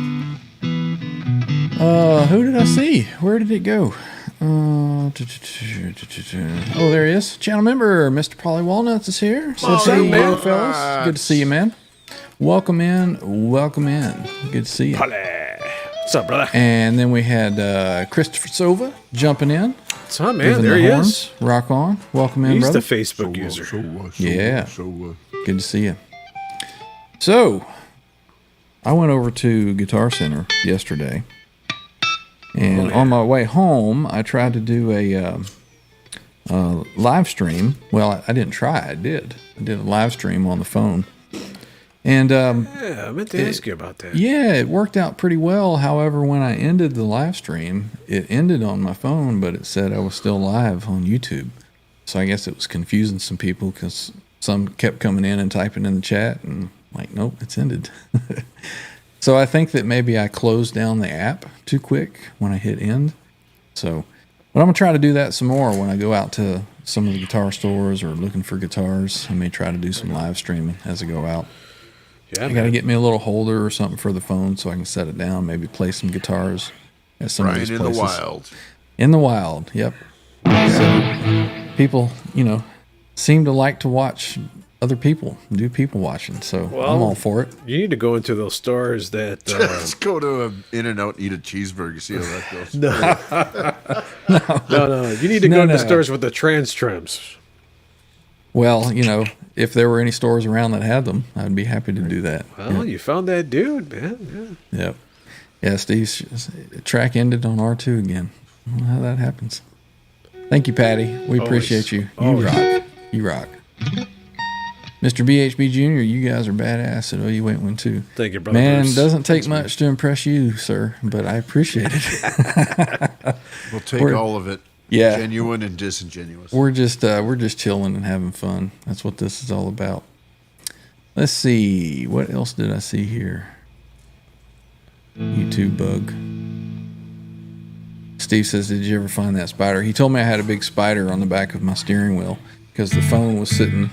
[SPEAKER 2] Who did I see? Where did it go? Oh, there he is. Channel member, Mr. Polly Walnuts is here. So see you, fellas. Good to see you, man. Welcome in. Good to see you.
[SPEAKER 3] Polly. What's up, brother?
[SPEAKER 2] And then we had Christopher Sova jumping in.
[SPEAKER 3] What's up, man? There he is.
[SPEAKER 2] Rock on. Welcome in,
[SPEAKER 3] He's
[SPEAKER 2] brother.
[SPEAKER 3] the Facebook user.
[SPEAKER 2] Good to see you. So, I went over to Guitar Center yesterday. And on my way home, I tried to do a live stream. Well, I didn't try. I did. I did a live stream on the phone. And
[SPEAKER 3] Yeah, I meant to ask you about that.
[SPEAKER 2] yeah, it worked out pretty well. However, when I ended the live stream, it ended on my phone, but it said I was still live on YouTube. So I guess it was confusing some people because some kept coming in and typing in the chat and like, nope, it's ended. So I think that maybe I closed down the app too quick when I hit end. So, but I'm going to try to do that some more when I go out to some of the guitar stores or looking for guitars. I may try to do some live streaming as I go out.
[SPEAKER 3] Yeah,
[SPEAKER 2] I got to get me a little holder or something for the phone so I can set it down, maybe play some guitars at some of
[SPEAKER 5] Brian
[SPEAKER 2] these
[SPEAKER 5] in
[SPEAKER 2] places.
[SPEAKER 5] the wild.
[SPEAKER 2] In the wild, yep. So people, seem to like to watch other people, do people watching. So I'm all for it.
[SPEAKER 3] You need to go into those stores that.
[SPEAKER 5] Let's go to In-N-Out and eat a cheeseburger. See how that goes.
[SPEAKER 3] No. You need to go to the stores with the trans trims.
[SPEAKER 2] Well, if there were any stores around that had them, I'd be happy to do that.
[SPEAKER 3] Well, you found that dude, man. Yeah.
[SPEAKER 2] Yep. Yeah, Steve's track ended on R2 again. I don't know how that happens. Thank you, Patty. We appreciate you. You rock. Mr. BHB Jr., you guys are badass at OU Went One too.
[SPEAKER 3] Thank you, brother.
[SPEAKER 2] Man,
[SPEAKER 3] Bruce.
[SPEAKER 2] doesn't take much to impress you, sir, but I appreciate it.
[SPEAKER 5] We'll take all of it.
[SPEAKER 2] Yeah.
[SPEAKER 5] Genuine and disingenuous.
[SPEAKER 2] We're just chilling and having fun. That's what this is all about. Let's see. What else did I see here? YouTube bug. Steve says, did you ever find that spider? He told me I had a big spider on the back of my steering wheel because the phone was sitting,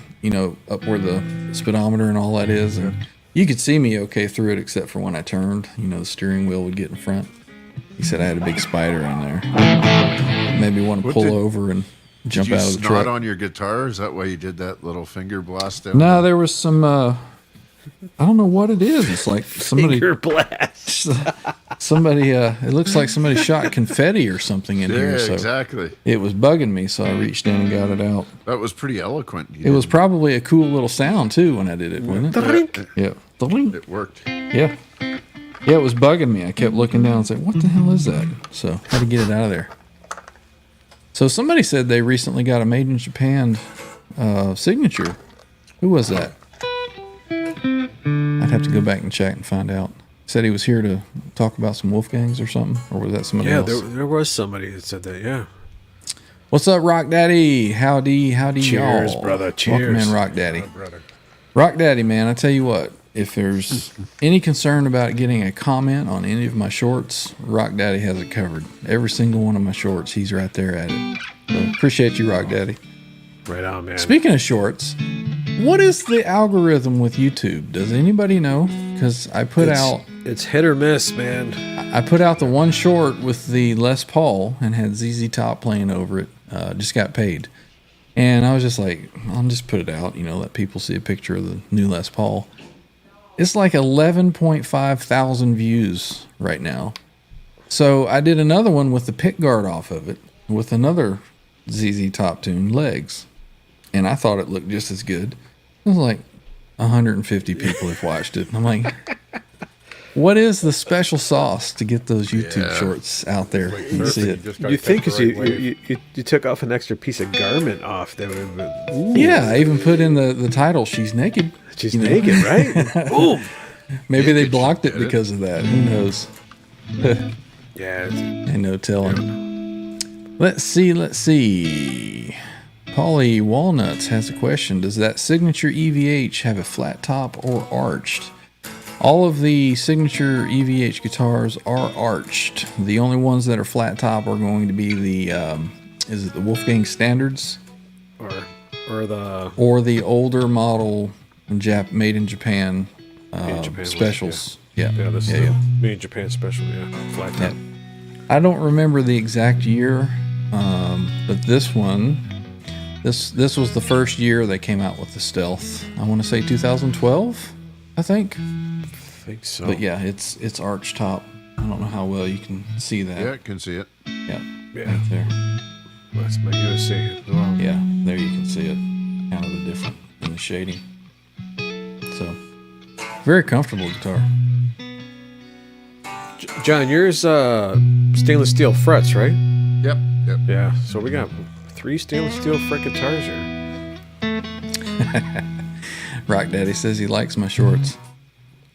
[SPEAKER 2] up where the speedometer and all that is. And you could see me okay through it except for when I turned, the steering wheel would get in front. He said I had a big spider in there. Made me want to pull over and jump out of the truck.
[SPEAKER 5] Did you snot on your guitar? Is that why you did that little finger blast down?
[SPEAKER 2] No, there was some, I don't know what it is. It's like somebody,
[SPEAKER 3] Finger blast.
[SPEAKER 2] it looks like somebody shot confetti or something in here. So
[SPEAKER 5] exactly.
[SPEAKER 2] it was bugging me, so I reached in and got it out.
[SPEAKER 5] That was pretty eloquent.
[SPEAKER 2] It was probably a cool little sound too when I did it, wasn't it? Yeah.
[SPEAKER 5] It worked.
[SPEAKER 2] Yeah. Yeah, it was bugging me. I kept looking down and saying, what the hell is that? So I had to get it out of there. So somebody said they recently got a Made in Japan signature. Who was that? I'd have to go back and check and find out. Said he was here to talk about some Wolfgangs or something, or was that somebody else?
[SPEAKER 3] Yeah, there was somebody that said that, yeah.
[SPEAKER 2] What's up, Rock Daddy? Howdy,
[SPEAKER 3] Cheers,
[SPEAKER 2] y'all.
[SPEAKER 3] brother, cheers.
[SPEAKER 2] Welcome in, Rock Daddy. Rock Daddy, man, I tell you what, if there's any concern about getting a comment on any of my shorts, Rock Daddy has it covered. Every single one of my shorts, he's right there at it. So appreciate you, Rock Daddy.
[SPEAKER 3] Right on, man.
[SPEAKER 2] Speaking of shorts, what is the algorithm with YouTube? Does anybody know? Because I put out...
[SPEAKER 3] It's hit or miss, man.
[SPEAKER 2] I put out the one short with the Les Paul and had ZZ Top playing over it. Just got paid. And I was just like, I'll just put it out, let people see a picture of the new Les Paul. It's like 11.5 thousand views right now. So I did another one with the pick guard off of it with another ZZ Top tune, Legs. And I thought it looked just as good. It was like 150 people have watched it. I'm like, what is the special sauce to get those YouTube shorts out there? You see it.
[SPEAKER 3] You think because you took off an extra piece of garment off that would have been...
[SPEAKER 2] Yeah, I even put in the title, She's Naked.
[SPEAKER 3] She's naked, right? Boom.
[SPEAKER 2] Maybe they blocked it because of that. Who knows?
[SPEAKER 3] Yeah.
[SPEAKER 2] Ain't no telling. Let's see. Paulie Walnuts has a question. Does that signature EVH have a flat top or arched? All of the signature EVH guitars are arched. The only ones that are flat top are going to be the, is it the Wolfgang Standards?
[SPEAKER 3] Or the
[SPEAKER 2] older model made in Japan, specials. Yeah.
[SPEAKER 3] Yeah, this is the made in Japan special, flat top.
[SPEAKER 2] Yeah. I don't remember the exact year, but this one, this was the first year they came out with the Stealth. I want to say 2012, I think.
[SPEAKER 3] I think so.
[SPEAKER 2] But yeah, it's arch top. I don't know how well you can see that.
[SPEAKER 5] Yeah, I can see it.
[SPEAKER 2] Yeah.
[SPEAKER 3] Yeah.
[SPEAKER 2] Right there.
[SPEAKER 3] That's my USA as well.
[SPEAKER 2] Yeah, there you can see it. Kind of the different in the shading. So, very comfortable guitar.
[SPEAKER 3] John, yours stainless steel frets, right?
[SPEAKER 5] Yep.
[SPEAKER 3] Yeah. So we got 3 stainless steel fret guitars here.
[SPEAKER 2] Rock Daddy says he likes my shorts.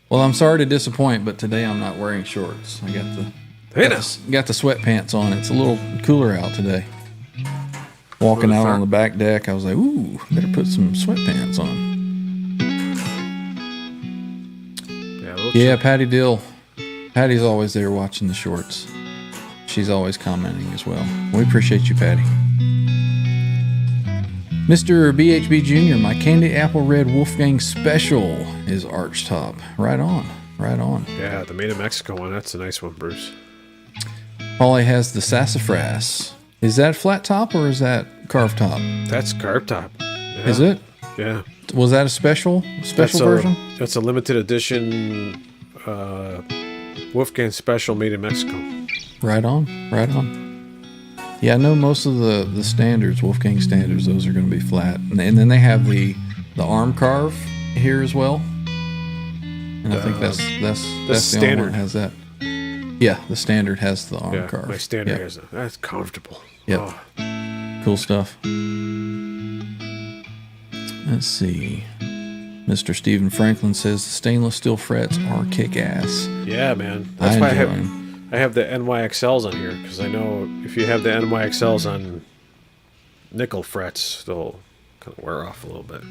[SPEAKER 2] Well, I'm sorry to disappoint, but today I'm not wearing shorts. I got the sweatpants on. It's a little cooler out today. Walking out on the back deck, I was like, ooh, better put some sweatpants on. Yeah, Patty Dill. Patty's always there watching the shorts. She's always commenting as well. We appreciate you, Patty. Mr. BHB Jr., my Candy Apple Red Wolfgang Special is arch top. Right on.
[SPEAKER 3] Yeah, the Made in Mexico one. That's a nice one, Bruce.
[SPEAKER 2] Paulie has the Sassafras. Is that flat top or is that carved top?
[SPEAKER 3] That's carved top. Yeah.
[SPEAKER 2] Is it?
[SPEAKER 3] Yeah.
[SPEAKER 2] Was that a special version?
[SPEAKER 3] That's a limited edition Wolfgang Special Made in Mexico.
[SPEAKER 2] Right on. Yeah, I know most of the standards, Wolfgang standards, those are going to be flat. And then they have the arm carve here as well. And I think that's the
[SPEAKER 3] standard.
[SPEAKER 2] only one that has that. Yeah, the standard has the arm carve.
[SPEAKER 3] My standard has that. That's comfortable.
[SPEAKER 2] Yep.
[SPEAKER 3] Oh.
[SPEAKER 2] Cool stuff. Let's see. Mr. Stephen Franklin says the stainless steel frets are kick-ass.
[SPEAKER 3] Yeah, man. That's why
[SPEAKER 2] enjoy 'em.
[SPEAKER 3] I have the NYXLs on here, because I know if you have the NYXLs on nickel frets, they'll kind of wear off a little bit.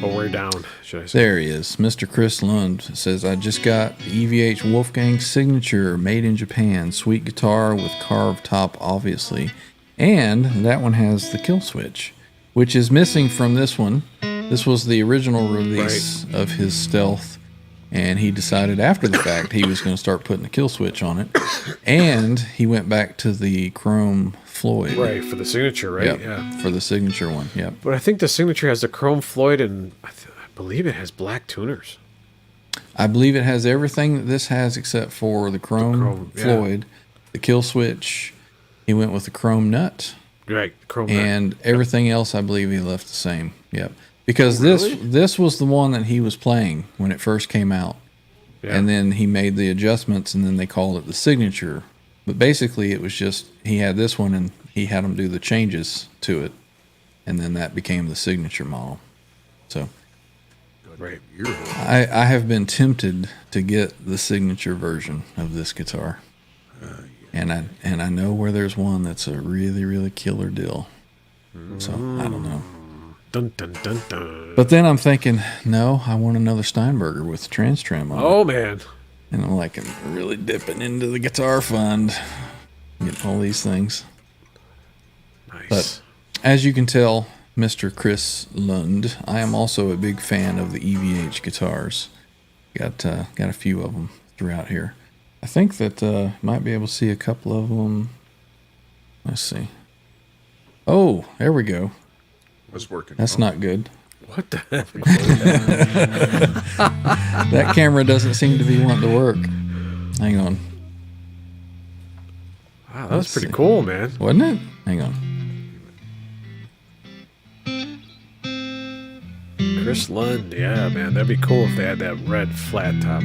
[SPEAKER 3] Or wear down, should I say.
[SPEAKER 2] There he is. Mr. Chris Lund says, I just got the EVH Wolfgang Signature made in Japan. Sweet guitar with carved top, obviously. And that one has the kill switch, which is missing from this one. This was the original release of his Stealth, and he decided after the fact he was going to start putting the kill switch on it. And he went back to the Chrome Floyd.
[SPEAKER 3] Right, for the signature, right?
[SPEAKER 2] Yep,
[SPEAKER 3] Yeah.
[SPEAKER 2] for the signature one, yep.
[SPEAKER 3] But I think the signature has the Chrome Floyd, and I believe it has black tuners.
[SPEAKER 2] I believe it has everything that this has except for the Chrome Floyd, the kill switch. He went with the Chrome nut.
[SPEAKER 3] Right, Chrome
[SPEAKER 2] and
[SPEAKER 3] nut.
[SPEAKER 2] Everything else I believe he left the same. Yep. Because this was the one that he was playing when it first came out. Yeah. And then he made the adjustments, and then they called it the signature. But basically it was just he had this one and he had them do the changes to it, and then that became the signature model. So
[SPEAKER 3] right.
[SPEAKER 2] I have been tempted to get the signature version of this guitar. And I know where there's one that's a really, really killer deal. So I don't know.
[SPEAKER 3] Dun, dun, dun, dun.
[SPEAKER 2] But then I'm thinking, no, I want another Steinberger with the trans trim on it.
[SPEAKER 3] Oh, man.
[SPEAKER 2] And I'm like, I'm really dipping into the guitar fund, getting all these things.
[SPEAKER 3] Nice.
[SPEAKER 2] But as you can tell, Mr. Chris Lund, I am also a big fan of the EVH guitars. Got a few of them throughout here. I think that might be able to see a couple of them. Let's see. Oh, there we go.
[SPEAKER 5] It's working.
[SPEAKER 2] That's not good.
[SPEAKER 3] What the heck?
[SPEAKER 2] That camera doesn't seem to be wanting to work. Hang on.
[SPEAKER 3] Wow, that was pretty cool, man.
[SPEAKER 2] Wasn't it? Hang on.
[SPEAKER 3] Chris Lund, yeah, man. That'd be cool if they had that red flat top.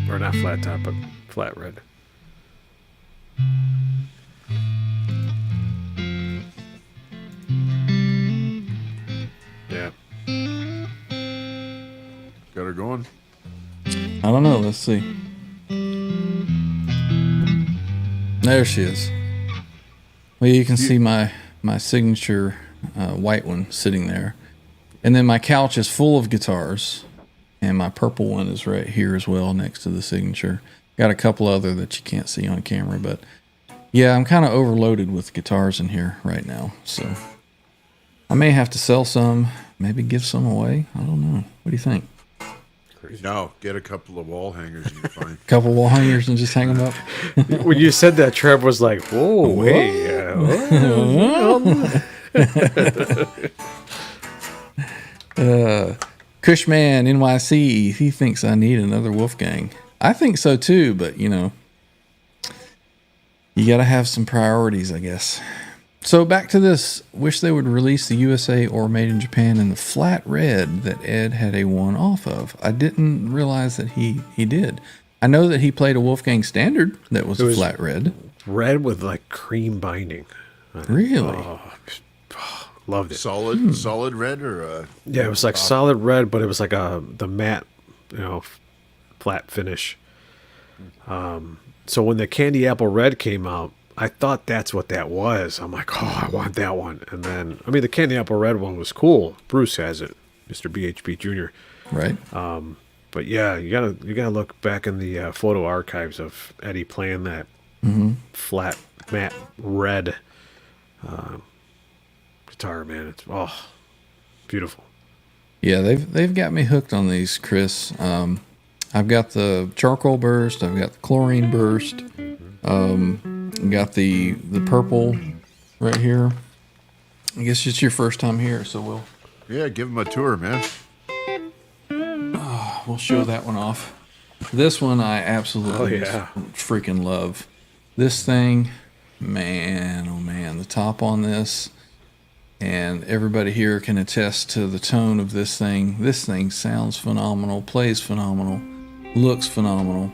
[SPEAKER 3] Or not flat top, but flat red. Yeah.
[SPEAKER 5] Got her going?
[SPEAKER 2] I don't know. Let's see. There she is. Well, you can see my signature white one sitting there. And then my couch is full of guitars, and my purple one is right here as well next to the signature. Got a couple other that you can't see on camera, but yeah, I'm kind of overloaded with guitars in here right now. So I may have to sell some, maybe give some away. I don't know. What do you think?
[SPEAKER 5] No, get a couple of wall hangers and you're fine.
[SPEAKER 2] Couple wall hangers and just hang them up.
[SPEAKER 3] When you said that, Trev was like, "Whoa, wait,
[SPEAKER 2] Cushman NYC, he thinks I need another Wolfgang. I think so too, but you know, you got to have some priorities, I guess. So back to this. Wish they would release the USA or Made in Japan in the flat red that Ed had a one off of. I didn't realize that he did. I know that he played a Wolfgang Standard that was a flat red.
[SPEAKER 3] red with like cream binding."
[SPEAKER 2] Really?
[SPEAKER 3] Loved it.
[SPEAKER 5] Solid red or
[SPEAKER 3] Yeah, it was like solid red, but it was like the matte, flat finish. So when the candy apple red came out, I thought that's what that was. I'm like, oh, I want that one. And then, I mean, the candy apple red one was cool. Bruce has it, Mr. BHB Jr.
[SPEAKER 2] Right.
[SPEAKER 3] But yeah, you gotta look back in the photo archives of Eddie playing that flat matte red guitar. Man, it's beautiful.
[SPEAKER 2] Yeah, they've got me hooked on these, Chris. I've got the charcoal burst. I've got the chlorine burst. Got the purple right here. I guess it's your first time here, so
[SPEAKER 5] yeah, give them a tour, man.
[SPEAKER 2] we'll show that one off. This one I absolutely freaking love. This thing, man, oh man, the top on this, and everybody here can attest to the tone of this thing. This thing sounds phenomenal, plays phenomenal, looks phenomenal.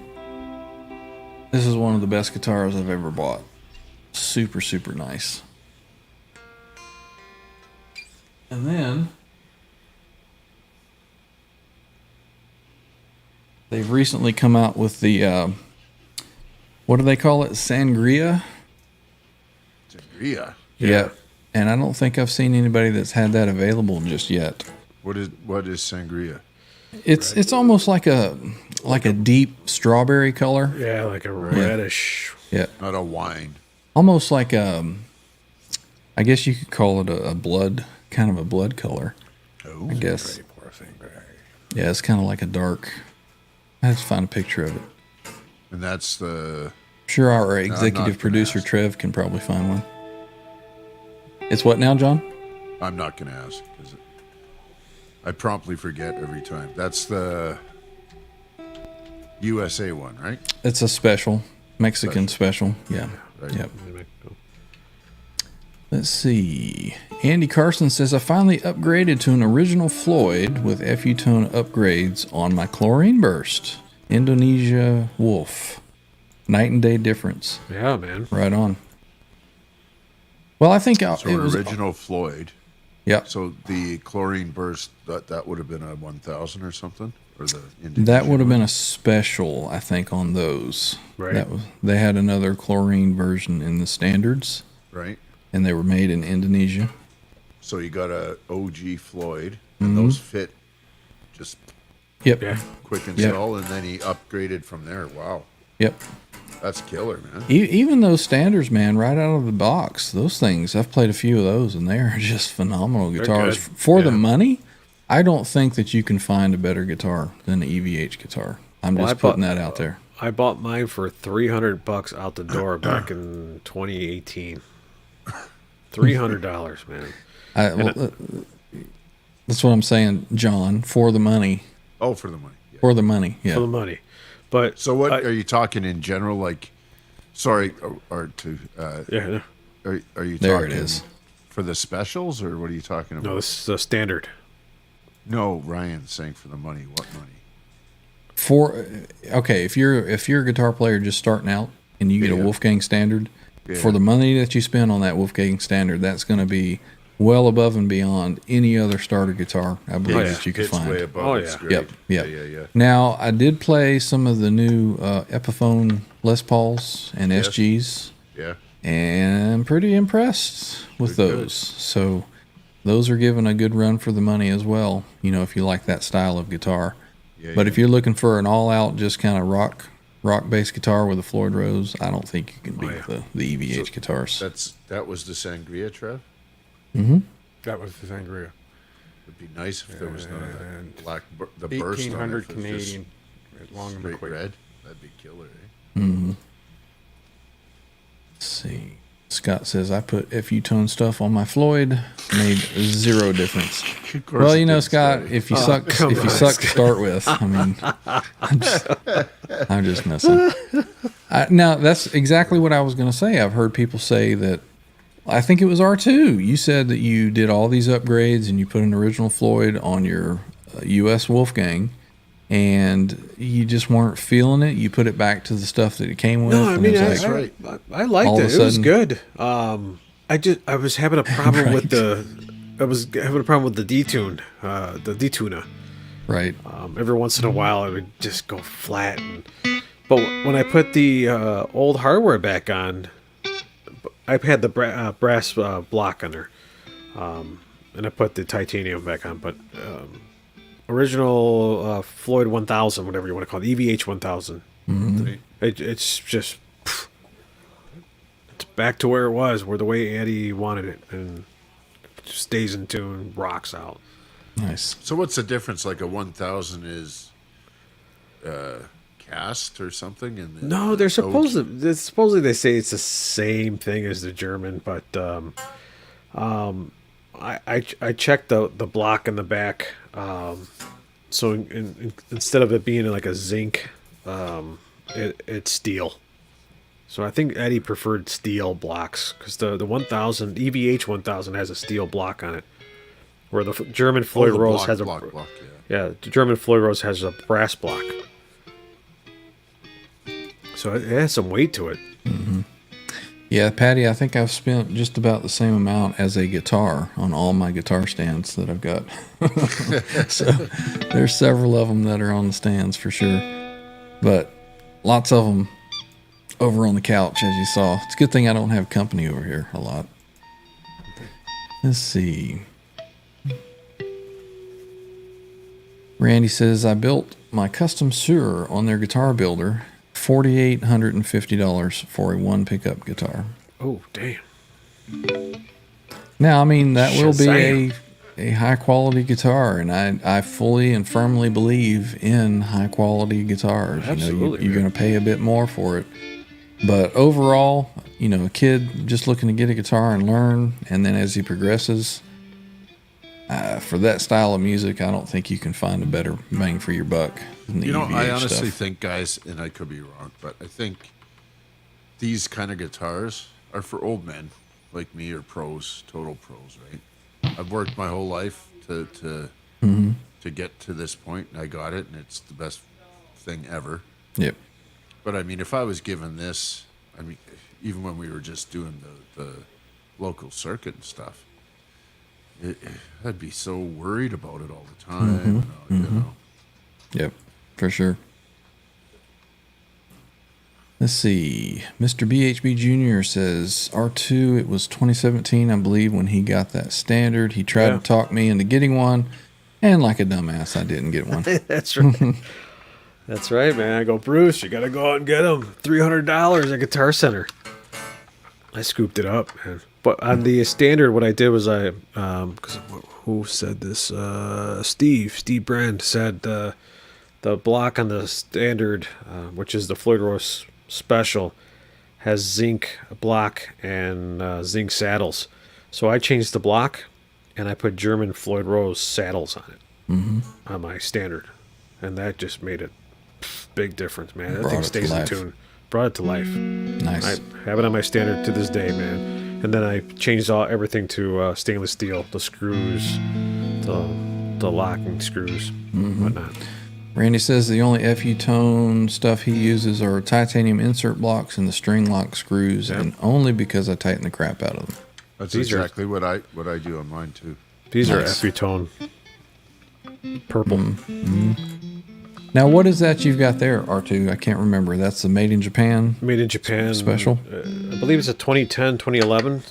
[SPEAKER 2] This is one of the best guitars I've ever bought. Super, super nice. And then they've recently come out with the, what do they call it? Sangria?
[SPEAKER 5] Sangria.
[SPEAKER 2] Yeah. And I don't think I've seen anybody that's had that available just yet.
[SPEAKER 5] What is sangria?
[SPEAKER 2] It's almost like a deep strawberry color.
[SPEAKER 3] Yeah, like a reddish.
[SPEAKER 2] Yeah.
[SPEAKER 5] Not a wine.
[SPEAKER 2] Almost like I guess you could call it a blood, kind of a blood color.
[SPEAKER 5] Oh,
[SPEAKER 2] I guess. Yeah, it's kind of like a dark. I have to find a picture of it.
[SPEAKER 5] And that's the.
[SPEAKER 2] Sure, our executive producer Trev can probably find one. It's what now, John?
[SPEAKER 5] I'm not going to ask because I promptly forget every time. That's the USA one, right?
[SPEAKER 2] It's a special Mexican special. Yeah.
[SPEAKER 5] Right.
[SPEAKER 2] Yep. Let's see. Andy Carson says, I finally upgraded to an original Floyd with FU tone upgrades on my chlorine burst. Indonesia Wolf. Night and day difference.
[SPEAKER 3] Yeah, man.
[SPEAKER 2] Right on. Well, I think
[SPEAKER 5] So
[SPEAKER 2] it was
[SPEAKER 5] original Floyd.
[SPEAKER 2] Yeah.
[SPEAKER 5] So the chlorine burst that would have been a 1000 or something, or the
[SPEAKER 2] That would have been a special, I think, on those.
[SPEAKER 3] Right.
[SPEAKER 2] They had another chlorine version in the standards,
[SPEAKER 5] right.
[SPEAKER 2] and they were made in Indonesia.
[SPEAKER 5] So you got a OG Floyd, and those fit just
[SPEAKER 2] Yep.
[SPEAKER 3] Yeah.
[SPEAKER 5] quick install, and then he upgraded from there. Wow,
[SPEAKER 2] Yep.
[SPEAKER 5] that's killer, man.
[SPEAKER 2] Even those standards, man, right out of the box, those things, I've played a few of those, and they're just phenomenal guitars.
[SPEAKER 3] good.
[SPEAKER 2] For the money, I don't think that you can find a better guitar than the EVH guitar. I'm just putting that out there.
[SPEAKER 3] I bought mine for $300 out the door back in 2018. $300, man.
[SPEAKER 2] That's what I'm saying, John, for the money.
[SPEAKER 5] Oh, for the money. Yeah.
[SPEAKER 2] For the money, yeah.
[SPEAKER 3] For the money. But
[SPEAKER 5] So what are you talking in general? Like, sorry, or to
[SPEAKER 3] yeah,
[SPEAKER 5] are you
[SPEAKER 2] There
[SPEAKER 5] talking
[SPEAKER 2] it is.
[SPEAKER 5] for the specials, or what are you talking about?
[SPEAKER 3] no, this is a standard.
[SPEAKER 5] No, Ryan's saying for the money. What money?
[SPEAKER 2] If you're a guitar player just starting out and you get a
[SPEAKER 5] Yeah.
[SPEAKER 2] Wolfgang Standard,
[SPEAKER 5] Yeah.
[SPEAKER 2] for the money that you spend on that Wolfgang Standard, that's going to be well above and beyond any other starter guitar I believe that you could
[SPEAKER 5] It's
[SPEAKER 2] find.
[SPEAKER 5] way above.
[SPEAKER 3] Oh,
[SPEAKER 5] It's
[SPEAKER 3] yeah.
[SPEAKER 5] great.
[SPEAKER 2] Yep.
[SPEAKER 5] Yeah.
[SPEAKER 2] Now I did play some of the new Epiphone Les Pauls and SGs,
[SPEAKER 5] Yeah.
[SPEAKER 2] and I'm pretty impressed with
[SPEAKER 5] They're good.
[SPEAKER 2] those. So those are given a good run for the money as well. You know, if you like that style of guitar.
[SPEAKER 5] Yeah,
[SPEAKER 2] But if you're looking for an all-out, just kind of rock based guitar with a Floyd Rose, I don't think you can beat the EVH guitars.
[SPEAKER 5] that was the Sangria, Trev.
[SPEAKER 4] That was the Sangria.
[SPEAKER 5] It'd be nice if there was none of that
[SPEAKER 4] And
[SPEAKER 5] black, the burst on it.
[SPEAKER 4] 1800
[SPEAKER 5] If it was just
[SPEAKER 4] Canadian at Long and
[SPEAKER 5] straight
[SPEAKER 4] McQuaid.
[SPEAKER 5] red. That'd be killer, eh?
[SPEAKER 2] Let's see. Scott says, I put FU tone stuff on my Floyd, made zero difference.
[SPEAKER 5] Of course
[SPEAKER 2] Well,
[SPEAKER 5] it
[SPEAKER 2] you know,
[SPEAKER 5] did,
[SPEAKER 2] Scott,
[SPEAKER 5] Scotty.
[SPEAKER 2] if you suck to start with, I mean, I'm just messing. Now, that's exactly what I was going to say. I've heard people say that, I think it was R2. You said that you did all these upgrades and you put an original Floyd on your US Wolfgang, and you just weren't feeling it. You put it back to the stuff that it came with.
[SPEAKER 3] No, I
[SPEAKER 2] and
[SPEAKER 3] mean,
[SPEAKER 2] it was
[SPEAKER 3] I liked
[SPEAKER 2] all of
[SPEAKER 3] it.
[SPEAKER 2] a
[SPEAKER 3] It was
[SPEAKER 2] sudden-
[SPEAKER 3] good. I was having a problem with the detune, the detuna.
[SPEAKER 2] right.
[SPEAKER 3] Every once in a while, it would just go flat. But when I put the old hardware back on, I had the brass block on there, and I put the titanium back on. But original Floyd 1000, whatever you want to call it, EVH 1000. It's just it's back to where it was, where the way Eddie wanted it, and it just stays in tune, rocks out.
[SPEAKER 2] Nice.
[SPEAKER 5] So what's the difference? Like a 1000 is cast or something? And the,
[SPEAKER 3] No, they're supposedly they say it's the same thing as the German, but I checked the block in the back. So instead of it being like a zinc, it's steel. So I think Eddie preferred steel blocks because the 1000 EVH 1000 has a steel block on it, where the German Floyd
[SPEAKER 5] the
[SPEAKER 3] Rose
[SPEAKER 5] block,
[SPEAKER 3] has a
[SPEAKER 5] block,
[SPEAKER 3] yeah, the German Floyd Rose has a brass block. So it has some weight to it.
[SPEAKER 2] Yeah, Patty, I think I've spent just about the same amount as a guitar on all my guitar stands that I've got. So there's several of them that are on the stands for sure. But lots of them over on the couch, as you saw. It's a good thing I don't have company over here a lot. Let's see. Randy says, I built my custom sewer on their guitar builder. $4,850 for a one pickup guitar.
[SPEAKER 3] Oh, damn.
[SPEAKER 2] Now, I mean, that will be
[SPEAKER 3] Shazam.
[SPEAKER 2] a high quality guitar, and I fully and firmly believe in high quality guitars.
[SPEAKER 3] Absolutely,
[SPEAKER 2] You're going to pay a bit more for it. But overall, you know, a kid just looking to get a guitar and learn, and then as he progresses, for that style of music, I don't think you can find a better bang for your buck than the
[SPEAKER 5] You know, I
[SPEAKER 2] EVH
[SPEAKER 5] honestly
[SPEAKER 2] stuff.
[SPEAKER 5] think, guys, and I could be wrong, but I think these kind of guitars are for old men like me or pros, total pros, right? I've worked my whole life to get to this point, and I got it, and it's the best thing ever.
[SPEAKER 2] Yep.
[SPEAKER 5] But I mean, if I was given this, I mean, even when we were just doing the local circuit and stuff, I'd be so worried about it all the time. You know.
[SPEAKER 2] Yep, for sure. Let's see. Mr. BHB Jr. says R2, it was 2017, I believe, when he got that standard. He tried to talk me into getting one, and like a dumbass, I didn't get one.
[SPEAKER 3] That's right. That's right, man. I go, Bruce, you got to go out and get them. $300 at Guitar Center. I scooped it up, man. But on the standard, what I did was because who said this? Steve Brand said the block on the standard, which is the Floyd Rose Special, has zinc block and zinc saddles. So I changed the block, and I put German Floyd Rose saddles on it on my standard, and that just made a big difference, man. That
[SPEAKER 2] Brought
[SPEAKER 3] thing
[SPEAKER 2] it to
[SPEAKER 3] stays in
[SPEAKER 2] life.
[SPEAKER 3] tune. Brought it to life.
[SPEAKER 2] Nice.
[SPEAKER 3] I have it on my standard to this day, man. And then I changed everything to stainless steel, the screws, the locking screws, whatnot.
[SPEAKER 2] Randy says the only FU tone stuff he uses are titanium insert blocks and the string lock screws, and only because I tighten the crap out of them.
[SPEAKER 5] That's
[SPEAKER 3] These are-
[SPEAKER 5] exactly what I do on mine too.
[SPEAKER 3] These
[SPEAKER 2] Nice.
[SPEAKER 3] are FU tone purple.
[SPEAKER 2] Now, what is that you've got there, R2? I can't remember. That's the Made in Japan.
[SPEAKER 3] Made in Japan.
[SPEAKER 2] Special?
[SPEAKER 3] I believe it's a 2010, 2011.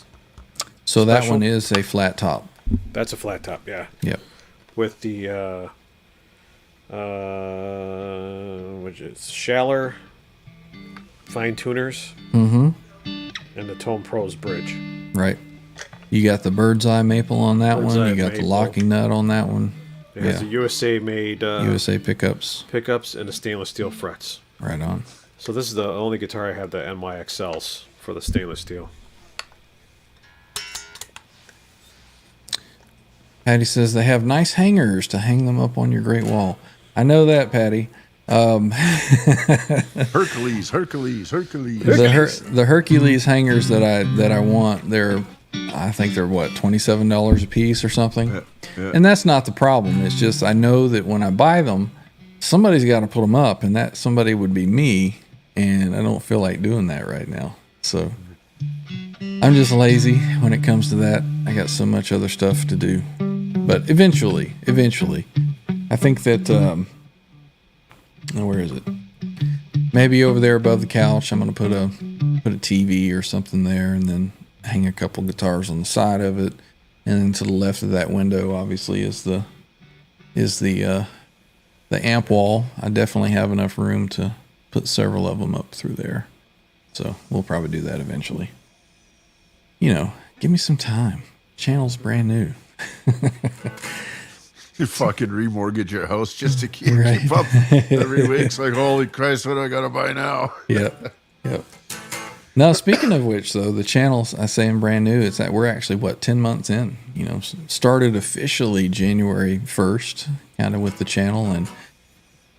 [SPEAKER 2] So that
[SPEAKER 3] Special?
[SPEAKER 2] one is a flat top.
[SPEAKER 3] That's a flat top, yeah.
[SPEAKER 2] Yep.
[SPEAKER 3] With the which is Schaller fine tuners.
[SPEAKER 2] Mm-hmm.
[SPEAKER 3] And the Tone Pros bridge.
[SPEAKER 2] Right. You got the bird's eye maple on that
[SPEAKER 3] Bird's
[SPEAKER 2] one.
[SPEAKER 3] eye
[SPEAKER 2] You got the
[SPEAKER 3] maple.
[SPEAKER 2] locking nut on that one.
[SPEAKER 3] It has a USA made
[SPEAKER 2] USA pickups.
[SPEAKER 3] pickups and the stainless steel frets.
[SPEAKER 2] Right on.
[SPEAKER 3] So this is the only guitar I have the NYXLs for the stainless steel.
[SPEAKER 2] Patty says they have nice hangers to hang them up on your Great Wall. I know that, Patty.
[SPEAKER 5] Hercules.
[SPEAKER 2] The Hercules hangers that I want, I think they're what, $27 a piece or something.
[SPEAKER 5] Yeah.
[SPEAKER 2] And that's not the problem. It's just I know that when I buy them, somebody's got to put them up, and that somebody would be me, and I don't feel like doing that right now. So I'm just lazy when it comes to that. I got so much other stuff to do. But eventually, I think that where is it? Maybe over there above the couch, I'm gonna put a TV or something there, and then hang a couple guitars on the side of it. And then to the left of that window, obviously, is the amp wall. I definitely have enough room to put several of them up through there. So we'll probably do that eventually. You know, give me some time. Channel's brand new.
[SPEAKER 5] You fucking remortgage your house just to keep
[SPEAKER 2] Right.
[SPEAKER 5] up every week. It's like, holy Christ, what do I got to buy now?
[SPEAKER 2] Yep. Now, speaking of which, though, the channel's, I say, brand new. It's that we're actually 10 months in. You know, started officially January 1st, kind of with the channel, and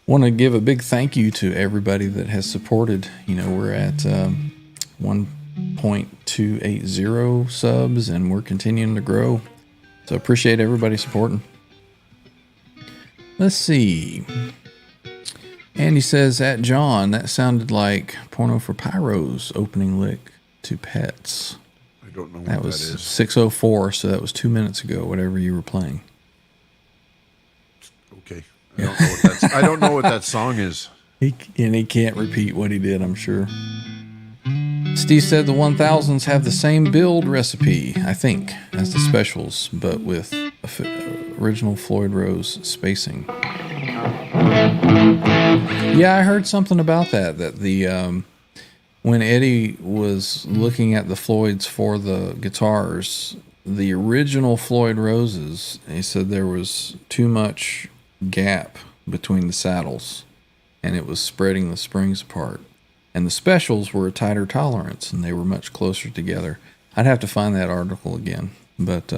[SPEAKER 2] want to give a big thank you to everybody that has supported. You know, we're at 1.280 subs, and we're continuing to grow. So appreciate everybody supporting. Let's see. Andy says, at John, that sounded like Porno for Pyro's opening lick to Pets.
[SPEAKER 5] I don't know what
[SPEAKER 2] That was
[SPEAKER 5] that is.
[SPEAKER 2] 6:04, so that was 2 minutes ago, whatever you were playing.
[SPEAKER 5] Okay. I don't know what that song is.
[SPEAKER 2] He can't repeat what he did, I'm sure. Steve said the 1000s have the same build recipe, I think, as the specials, but with original Floyd Rose spacing. Yeah, I heard something about that the when Eddie was looking at the Floyds for the guitars, the original Floyd Roses, he said there was too much gap between the saddles, and it was spreading the springs apart. And the specials were a tighter tolerance, and they were much closer together. I'd have to find that article again, but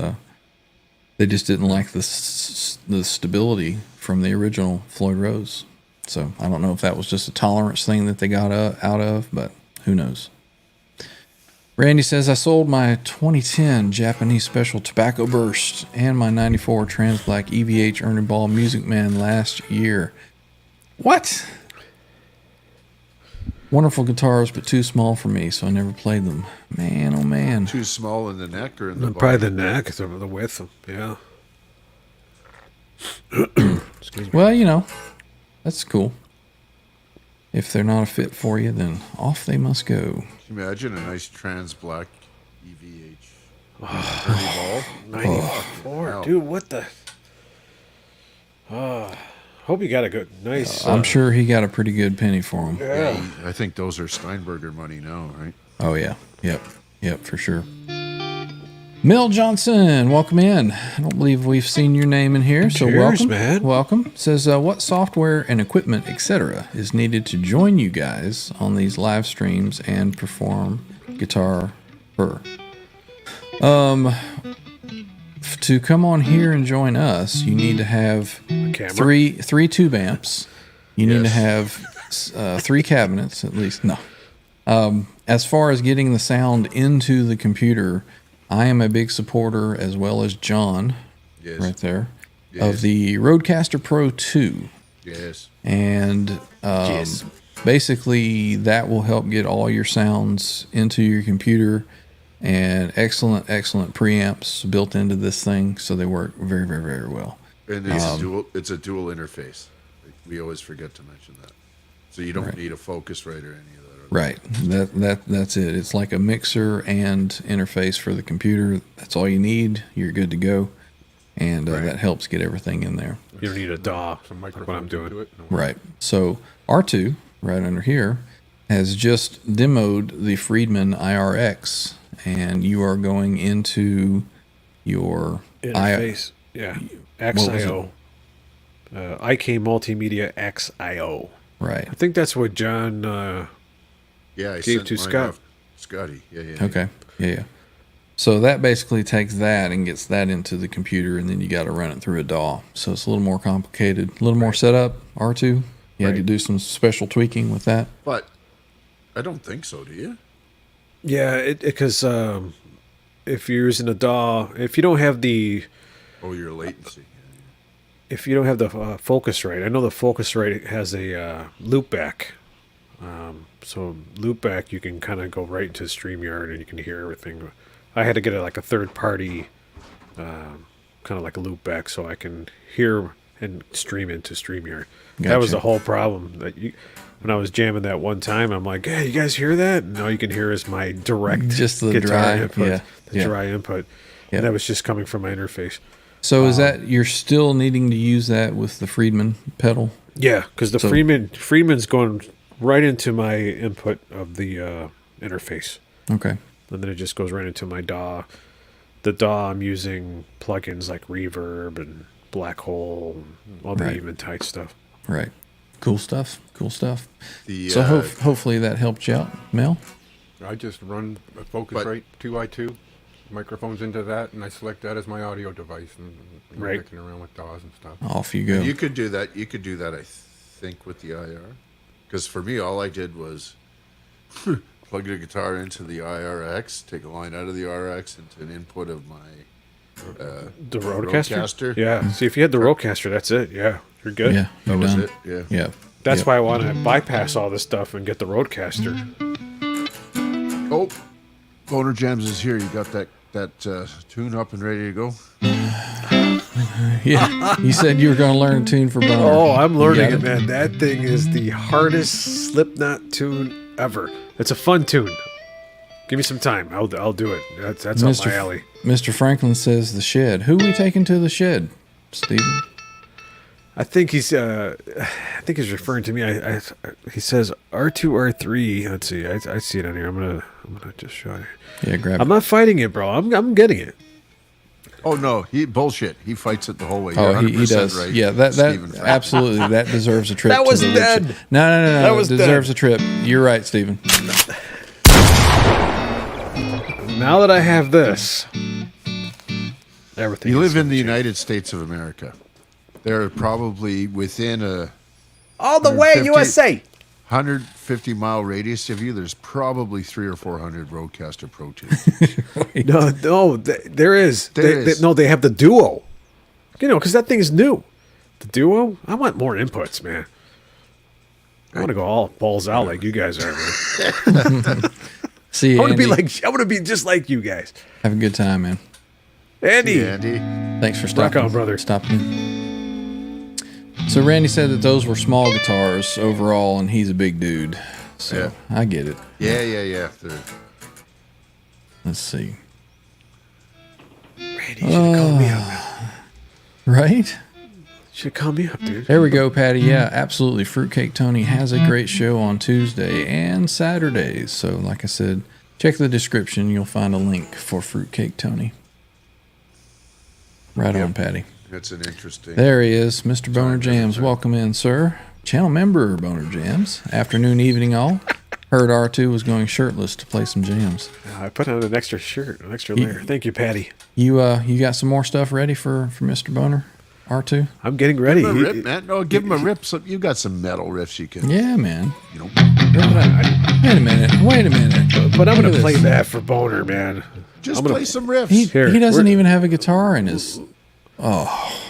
[SPEAKER 2] they just didn't like the stability from the original Floyd Rose. So I don't know if that was just a tolerance thing that they got out of, but who knows. Randy says, I sold my 2010 Japanese Special Tobacco Burst and my 94 Trans Black EVH Ernie Ball Music Man last year. What? Wonderful guitars, but too small for me, so I never played them. Man, oh man.
[SPEAKER 5] Too small in the neck or in the
[SPEAKER 3] Probably
[SPEAKER 5] body?
[SPEAKER 3] the neck, the width. Yeah. Excuse me.
[SPEAKER 2] Well, you know, that's cool. If they're not a fit for you, then off they must go.
[SPEAKER 5] Can you imagine a nice trans black EVH Ernie Ball?
[SPEAKER 3] 94,
[SPEAKER 5] Wow.
[SPEAKER 3] dude. What the? Hope you got a good, nice.
[SPEAKER 2] I'm sure he got a pretty good penny for them.
[SPEAKER 3] Yeah.
[SPEAKER 5] I think those are Steinberger money now, right?
[SPEAKER 2] Oh, yeah. Yep, for sure. Mel Johnson, welcome in. I don't believe we've seen your name in here, so
[SPEAKER 3] Cheers,
[SPEAKER 2] welcome.
[SPEAKER 3] man.
[SPEAKER 2] Welcome. Says, what software and equipment, etc., is needed to join you guys on these live streams and perform Guitar Her? To come on here and join us, you need to have
[SPEAKER 3] camera?
[SPEAKER 2] three tube amps. You need to
[SPEAKER 5] Yes.
[SPEAKER 2] have 3 cabinets at least. No. As far as getting the sound into the computer, I am a big supporter, as well as John,
[SPEAKER 5] Yes.
[SPEAKER 2] right there,
[SPEAKER 5] Yes.
[SPEAKER 2] of the Rodecaster Pro 2.
[SPEAKER 5] Yes.
[SPEAKER 2] And basically that will help get all your sounds into your computer, and excellent preamps built into this thing, so they work very, very, very well.
[SPEAKER 5] And it's a dual interface. We always forget to mention that. So you don't need a Focusrite or any of that.
[SPEAKER 2] Right. That's it. It's like a mixer and interface for the computer. That's all you need. You're good to go. and that helps get everything in there.
[SPEAKER 3] You don't need a DAW.
[SPEAKER 4] Some
[SPEAKER 3] Like
[SPEAKER 4] microphones
[SPEAKER 3] what I'm doing.
[SPEAKER 4] into it.
[SPEAKER 2] Right. So R2, right under here, has just demoed the Friedman IRX, and you are going into your
[SPEAKER 3] Interface. Yeah.
[SPEAKER 2] What was
[SPEAKER 3] XIO. IK Multimedia XIO.
[SPEAKER 2] Right.
[SPEAKER 3] I think that's what John.
[SPEAKER 5] Yeah, I
[SPEAKER 3] Gave
[SPEAKER 5] sent
[SPEAKER 3] to
[SPEAKER 5] mine
[SPEAKER 3] Scott.
[SPEAKER 5] off. Scotty. Yeah.
[SPEAKER 2] Okay. Yeah. So that basically takes that and gets that into the computer, and then you got to run it through a DAW. So it's a little more complicated, a little more setup. R2, you had to
[SPEAKER 3] Right.
[SPEAKER 2] do some special tweaking with that.
[SPEAKER 5] But I don't think so, do you?
[SPEAKER 3] Yeah, because if you're using a DAW, if you don't have the
[SPEAKER 5] Oh, your latency.
[SPEAKER 3] Focusrite, I know the Focusrite has a loopback. So loopback, you can kind of go right into StreamYard and you can hear everything. I had to get like a third party, kind of like a loopback, so I can hear and stream into StreamYard. That was
[SPEAKER 2] Gotcha.
[SPEAKER 3] the whole problem. When I was jamming that one time, I'm like, "Hey, you guys hear that?" And all you can hear is my direct,
[SPEAKER 2] Just the
[SPEAKER 3] guitar
[SPEAKER 2] dry,
[SPEAKER 3] input,
[SPEAKER 2] yeah,
[SPEAKER 3] the
[SPEAKER 2] yeah.
[SPEAKER 3] dry input,
[SPEAKER 2] Yeah.
[SPEAKER 3] and that was just coming from my interface.
[SPEAKER 2] So is that you're still needing to use that with the Friedman pedal?
[SPEAKER 3] Yeah, because the
[SPEAKER 2] So-
[SPEAKER 3] Freeman's going right into my input of the interface,
[SPEAKER 2] Okay.
[SPEAKER 3] and then it just goes right into my DAW. The DAW, I'm using plugins like Reverb and Black Hole, and all the
[SPEAKER 2] Right.
[SPEAKER 3] Eventide stuff.
[SPEAKER 2] Right. Cool stuff. Cool stuff.
[SPEAKER 5] The
[SPEAKER 2] So hopefully that helped you out, Mel.
[SPEAKER 4] I just run a Focusrite 2i2 microphones into that, and I select that as my audio device, and
[SPEAKER 3] Right.
[SPEAKER 4] mixing around with DAWs and stuff.
[SPEAKER 2] Off you go.
[SPEAKER 5] You could do that. You could do that, I think, with the IR. Because for me, all I did was plug the guitar into the IRX, take a line out of the RX into an input of my
[SPEAKER 3] The Rodecaster?
[SPEAKER 5] Rodecaster?
[SPEAKER 3] Yeah. See, if you had the Rodecaster, that's it. Yeah, you're good.
[SPEAKER 2] Yeah.
[SPEAKER 5] That
[SPEAKER 2] You're
[SPEAKER 5] was
[SPEAKER 2] done.
[SPEAKER 5] it. Yeah.
[SPEAKER 2] Yeah.
[SPEAKER 3] That's
[SPEAKER 2] Yep.
[SPEAKER 3] why I want to bypass all this stuff and get the Rodecaster.
[SPEAKER 5] Oh, Boner Jams is here. You got that tune up and ready to go?
[SPEAKER 2] Yeah. You said you were going to learn a tune for Boner.
[SPEAKER 3] Oh, I'm learning
[SPEAKER 2] You
[SPEAKER 3] it,
[SPEAKER 2] got
[SPEAKER 3] man. That thing is the hardest Slipknot tune ever. It's a fun tune. Give me some time. I'll do it. That's up
[SPEAKER 2] Mr.
[SPEAKER 3] my alley.
[SPEAKER 2] Mr. Franklin says the shed. Who we taking to the shed, Steven?
[SPEAKER 3] I think he's referring to me. He says R2 R3. Let's see. I see it on here. I'm gonna just show you.
[SPEAKER 2] Yeah, grab
[SPEAKER 3] I'm
[SPEAKER 2] it.
[SPEAKER 3] not fighting it, bro. I'm getting it.
[SPEAKER 5] Oh no, he bullshit. He fights it the whole way.
[SPEAKER 2] Oh,
[SPEAKER 5] You're
[SPEAKER 2] he
[SPEAKER 5] 100%
[SPEAKER 2] does.
[SPEAKER 5] Right,
[SPEAKER 2] Yeah, that
[SPEAKER 5] Stephen Frank.
[SPEAKER 2] absolutely that deserves a trip.
[SPEAKER 3] That was
[SPEAKER 2] to the
[SPEAKER 3] dead.
[SPEAKER 2] woodshed. No.
[SPEAKER 3] That was
[SPEAKER 2] it deserves
[SPEAKER 3] dead.
[SPEAKER 2] a trip. You're right, Steven.
[SPEAKER 3] Now that I have this, everything.
[SPEAKER 5] You
[SPEAKER 3] is
[SPEAKER 5] live in
[SPEAKER 3] gonna
[SPEAKER 5] the
[SPEAKER 3] change.
[SPEAKER 5] United States of America. They're probably within a
[SPEAKER 3] All the way
[SPEAKER 5] 150
[SPEAKER 3] USA.
[SPEAKER 5] 150-mile radius of you. There's probably 300 or 400 Rodecaster Pro tunes.
[SPEAKER 3] No, there is.
[SPEAKER 5] There is.
[SPEAKER 3] They have the Duo. You know, because that thing's new. The Duo. I want more inputs, man. I want to go all balls out like you guys are, man.
[SPEAKER 2] See,
[SPEAKER 3] I want to
[SPEAKER 2] Andy,
[SPEAKER 3] be I want to be just like you guys.
[SPEAKER 2] have a good time, man.
[SPEAKER 3] Andy.
[SPEAKER 5] Yeah, Andy.
[SPEAKER 2] Thanks for stopping.
[SPEAKER 3] on, brother.
[SPEAKER 2] Stopping in. So Randy said that those were small guitars overall, and he's a big dude. So
[SPEAKER 5] Yeah.
[SPEAKER 2] I get it.
[SPEAKER 5] Yeah. They're-
[SPEAKER 2] Let's see.
[SPEAKER 3] Randy, you should have called me up, man.
[SPEAKER 2] Right?
[SPEAKER 3] Should have called me up, dude.
[SPEAKER 2] There we go, Patty. Yeah, absolutely. Fruitcake Tony has a great show on Tuesday and Saturdays. So, like I said, check the description. You'll find a link for Fruitcake Tony. Right on, Patty.
[SPEAKER 5] That's an interesting.
[SPEAKER 2] There he is, Mr. Boner Jams. Welcome in, sir. Channel member, Boner Jams. Afternoon, evening, all. Heard R2 was going shirtless to play some jams.
[SPEAKER 3] I put on an extra shirt, an extra layer. Thank you, Patty.
[SPEAKER 2] You got some more stuff ready for Mr. Boner, R2?
[SPEAKER 3] I'm getting ready.
[SPEAKER 5] Give him a rip, man. No, give him a rip. So you got some metal riffs you can.
[SPEAKER 2] Yeah, man.
[SPEAKER 5] You know,
[SPEAKER 2] Wait a minute.
[SPEAKER 3] But I'm
[SPEAKER 2] Look
[SPEAKER 3] going
[SPEAKER 2] at
[SPEAKER 3] to play
[SPEAKER 2] this.
[SPEAKER 3] that for Boner, man.
[SPEAKER 5] just
[SPEAKER 3] I'm gonna-
[SPEAKER 5] play some riffs.
[SPEAKER 2] He
[SPEAKER 3] Here,
[SPEAKER 2] doesn't
[SPEAKER 3] we're-
[SPEAKER 2] even have a guitar in his. Oh.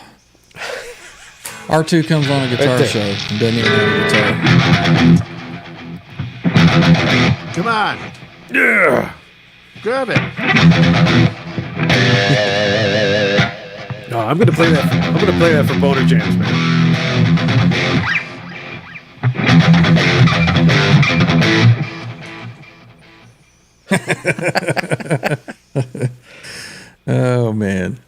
[SPEAKER 2] R2 comes on a guitar
[SPEAKER 3] there.
[SPEAKER 2] show and doesn't even have a guitar.
[SPEAKER 5] Come on,
[SPEAKER 3] Yeah.
[SPEAKER 5] grab it.
[SPEAKER 3] No, I'm going to play that. I'm going to play that for Boner Jams, man.
[SPEAKER 2] Oh man.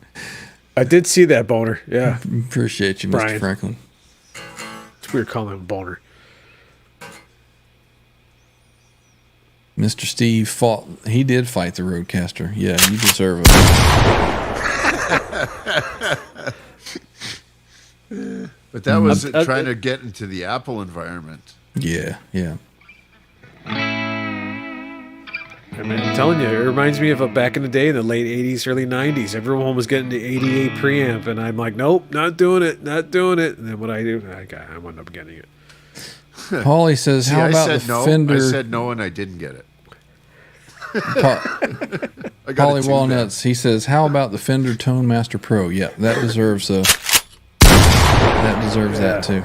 [SPEAKER 3] I did see that boner. Yeah.
[SPEAKER 2] Appreciate you, Mr.
[SPEAKER 3] Brian.
[SPEAKER 2] Franklin.
[SPEAKER 3] It's weird calling him boner.
[SPEAKER 2] Mr. Steve fought. He did fight the Roadcaster. Yeah, you deserve it.
[SPEAKER 5] But that was trying to get into the Apple environment.
[SPEAKER 2] Yeah, yeah.
[SPEAKER 3] I mean, I'm telling you, it reminds me of back in the day, the late 80s, early 90s. Everyone was getting the 88 preamp, and I'm like, nope, not doing it. And then what I do, I wound up getting it.
[SPEAKER 2] Paulie says,
[SPEAKER 5] See,
[SPEAKER 2] how
[SPEAKER 5] I
[SPEAKER 2] about
[SPEAKER 5] said
[SPEAKER 2] the
[SPEAKER 5] no.
[SPEAKER 2] Fender?
[SPEAKER 5] I said no, and I didn't get it. I got
[SPEAKER 2] Paulie
[SPEAKER 5] it too,
[SPEAKER 2] Walnuts, he says, how about the Fender Tone Master Pro? Yeah, that deserves that too.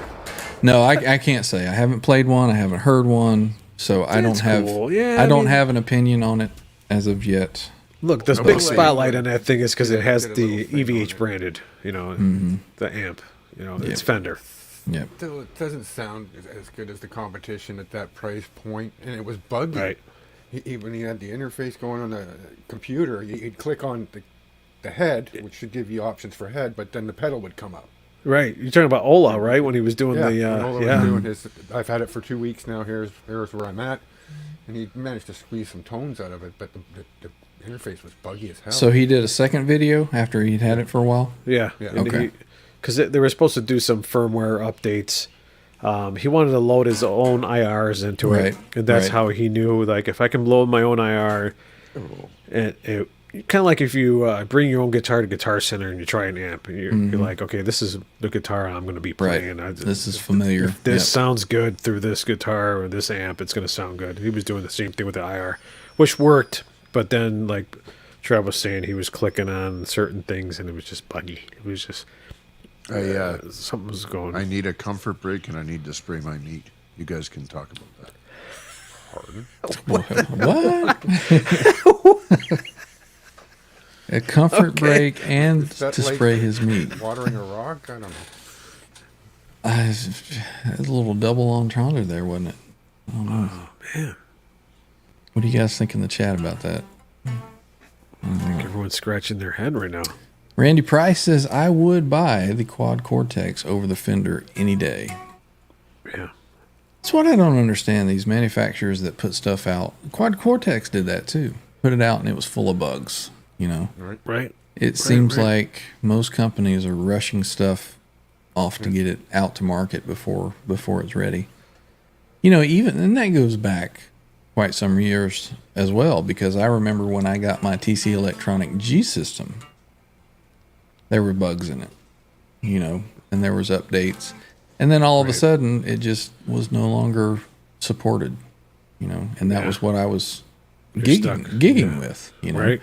[SPEAKER 2] No, I can't say. I haven't played one. I haven't heard one. So I don't have
[SPEAKER 3] cool. Yeah,
[SPEAKER 2] I don't
[SPEAKER 3] mean,
[SPEAKER 2] have an opinion on it as of yet.
[SPEAKER 3] Look, the
[SPEAKER 5] No,
[SPEAKER 3] big
[SPEAKER 5] but-
[SPEAKER 3] spotlight on that thing is because it has
[SPEAKER 4] Get a
[SPEAKER 3] the
[SPEAKER 4] little thing on
[SPEAKER 3] EVH
[SPEAKER 4] it.
[SPEAKER 3] branded, the amp. It's Fender.
[SPEAKER 2] Yep.
[SPEAKER 4] Still, it doesn't sound as good as the competition at that price point, and it was buggy.
[SPEAKER 3] Right.
[SPEAKER 4] When he had the interface going on the computer, he'd click on the head, which should give you options for head, but then the pedal would come up.
[SPEAKER 3] Right. You're talking about Ola, right? When he was doing
[SPEAKER 4] When Ola was
[SPEAKER 3] yeah.
[SPEAKER 4] doing his, I've had it for 2 weeks now. Here's where I'm at, and he managed to squeeze some tones out of it, but the interface was buggy as hell.
[SPEAKER 2] So he did a second video after he'd had it for a while.
[SPEAKER 3] Yeah.
[SPEAKER 4] Yeah.
[SPEAKER 2] Okay.
[SPEAKER 3] Because they were supposed to do some firmware updates. He wanted to load his own IRs into it,
[SPEAKER 2] Right,
[SPEAKER 3] and that's
[SPEAKER 2] right.
[SPEAKER 3] how he knew. Like, if I can load my own IR, and it kind of like if you bring your own guitar to Guitar Center and you try an amp, and you're like, okay, this is the guitar I'm going to be
[SPEAKER 2] Right.
[SPEAKER 3] playing.
[SPEAKER 2] This is familiar.
[SPEAKER 3] If this
[SPEAKER 2] Yep.
[SPEAKER 3] sounds good through this guitar or this amp, it's going to sound good. He was doing the same thing with the IR, which worked, but then, like Trev was saying, he was clicking on certain things and it was just buggy. It was just something was going.
[SPEAKER 5] I need a comfort break, and I need to spray my meat. You guys can talk about that.
[SPEAKER 2] What? A comfort break and
[SPEAKER 4] Is that
[SPEAKER 2] to
[SPEAKER 4] like
[SPEAKER 2] spray his meat.
[SPEAKER 4] watering a rock? I don't know.
[SPEAKER 2] It was a little double entendre there, wasn't it? I don't know.
[SPEAKER 3] Oh, man.
[SPEAKER 2] What do you guys think in the chat about that?
[SPEAKER 3] I think everyone's scratching their head right now.
[SPEAKER 2] Randy Price says, I would buy the Quad Cortex over the Fender any day.
[SPEAKER 3] Yeah.
[SPEAKER 2] That's what I don't understand, these manufacturers that put stuff out. Quad Cortex did that too. Put it out and it was full of bugs,
[SPEAKER 3] Right.
[SPEAKER 2] It seems like most companies are rushing stuff off to get it out to market before it's ready. And that goes back quite some years as well, because I remember when I got my TC Electronic G system, there were bugs in it, and there was updates. And then all of a sudden it just was no longer supported, and that was what I was gigging with,
[SPEAKER 3] Right.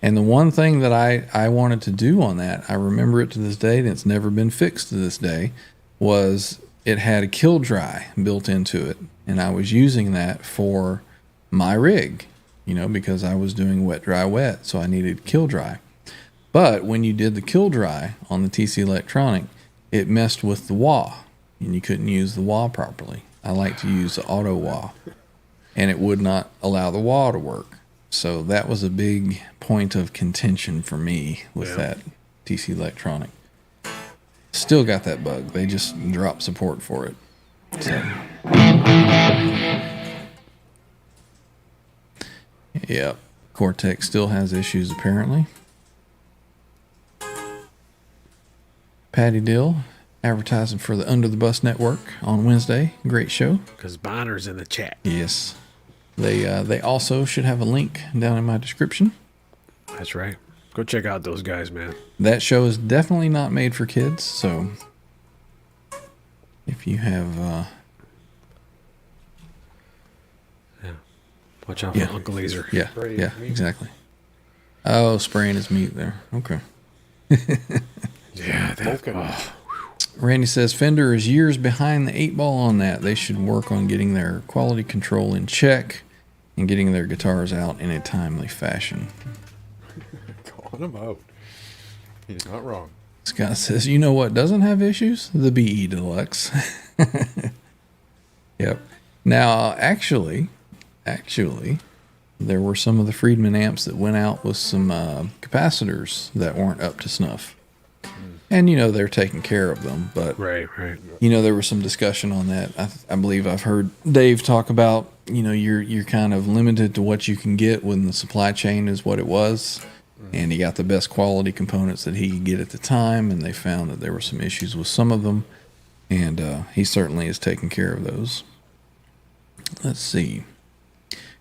[SPEAKER 2] And the one thing that I wanted to do on that, I remember it to this day, and it's never been fixed to this day, was it had a kill dry built into it. And I was using that for my rig, because I was doing wet, dry, wet. So I needed kill dry. But when you did the kill dry on the TC Electronic, it messed with the wah, and you couldn't use the wah properly. I like to use the auto wah, and it would not allow the wah to work. So that was a big point of contention for me with that TC Electronic. Still got that bug. They just dropped support for it. So. Yep. Cortex still has issues apparently. Patty Dill advertising for the Under the Bus Network on Wednesday. Great show.
[SPEAKER 3] Because Bonner's in the chat.
[SPEAKER 2] Yes. They also should have a link down in my description.
[SPEAKER 3] That's right. Go check out those guys, man.
[SPEAKER 2] That show is definitely not made for kids, so if you have
[SPEAKER 3] Watch out for Uncle Laser.
[SPEAKER 2] yeah, exactly. Oh, spraying his meat there. Okay.
[SPEAKER 3] Yeah,
[SPEAKER 2] Randy says Fender is years behind the 8-ball on that. They should work on getting their quality control in check and getting their guitars out in a timely fashion.
[SPEAKER 4] Calling him out. He's not wrong.
[SPEAKER 2] Scott says, you know what doesn't have issues? The BE Deluxe. Yep. Now, actually, there were some of the Friedman amps that went out with some capacitors that weren't up to snuff. And, they're taking care of them. But,
[SPEAKER 3] Right.
[SPEAKER 2] there was some discussion on that. I believe I've heard Dave talk about, you're kind of limited to what you can get when the supply chain is what it was. And he got the best quality components that he could get at the time. And they found that there were some issues with some of them. And he certainly is taking care of those. Let's see.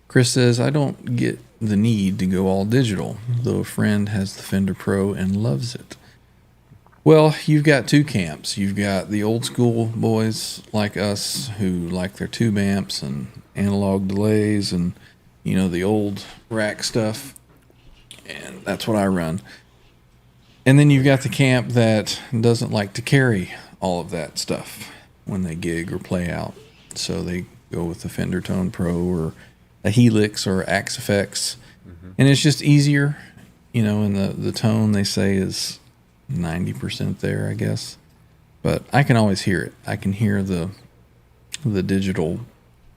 [SPEAKER 2] Chris says, I don't get the need to go all digital, though a friend has the Fender Pro and loves it. Well, you've got two camps. You've got the old school boys like us who like their tube amps and analog delays and, the old rack stuff. And that's what I run. And then you've got the camp that doesn't like to carry all of that stuff when they gig or play out. So they go with the Fender Tone Pro or a Helix or Axe Effects. And it's just easier, and the tone they say is 90% there, I guess. But I can always hear it. I can hear the digital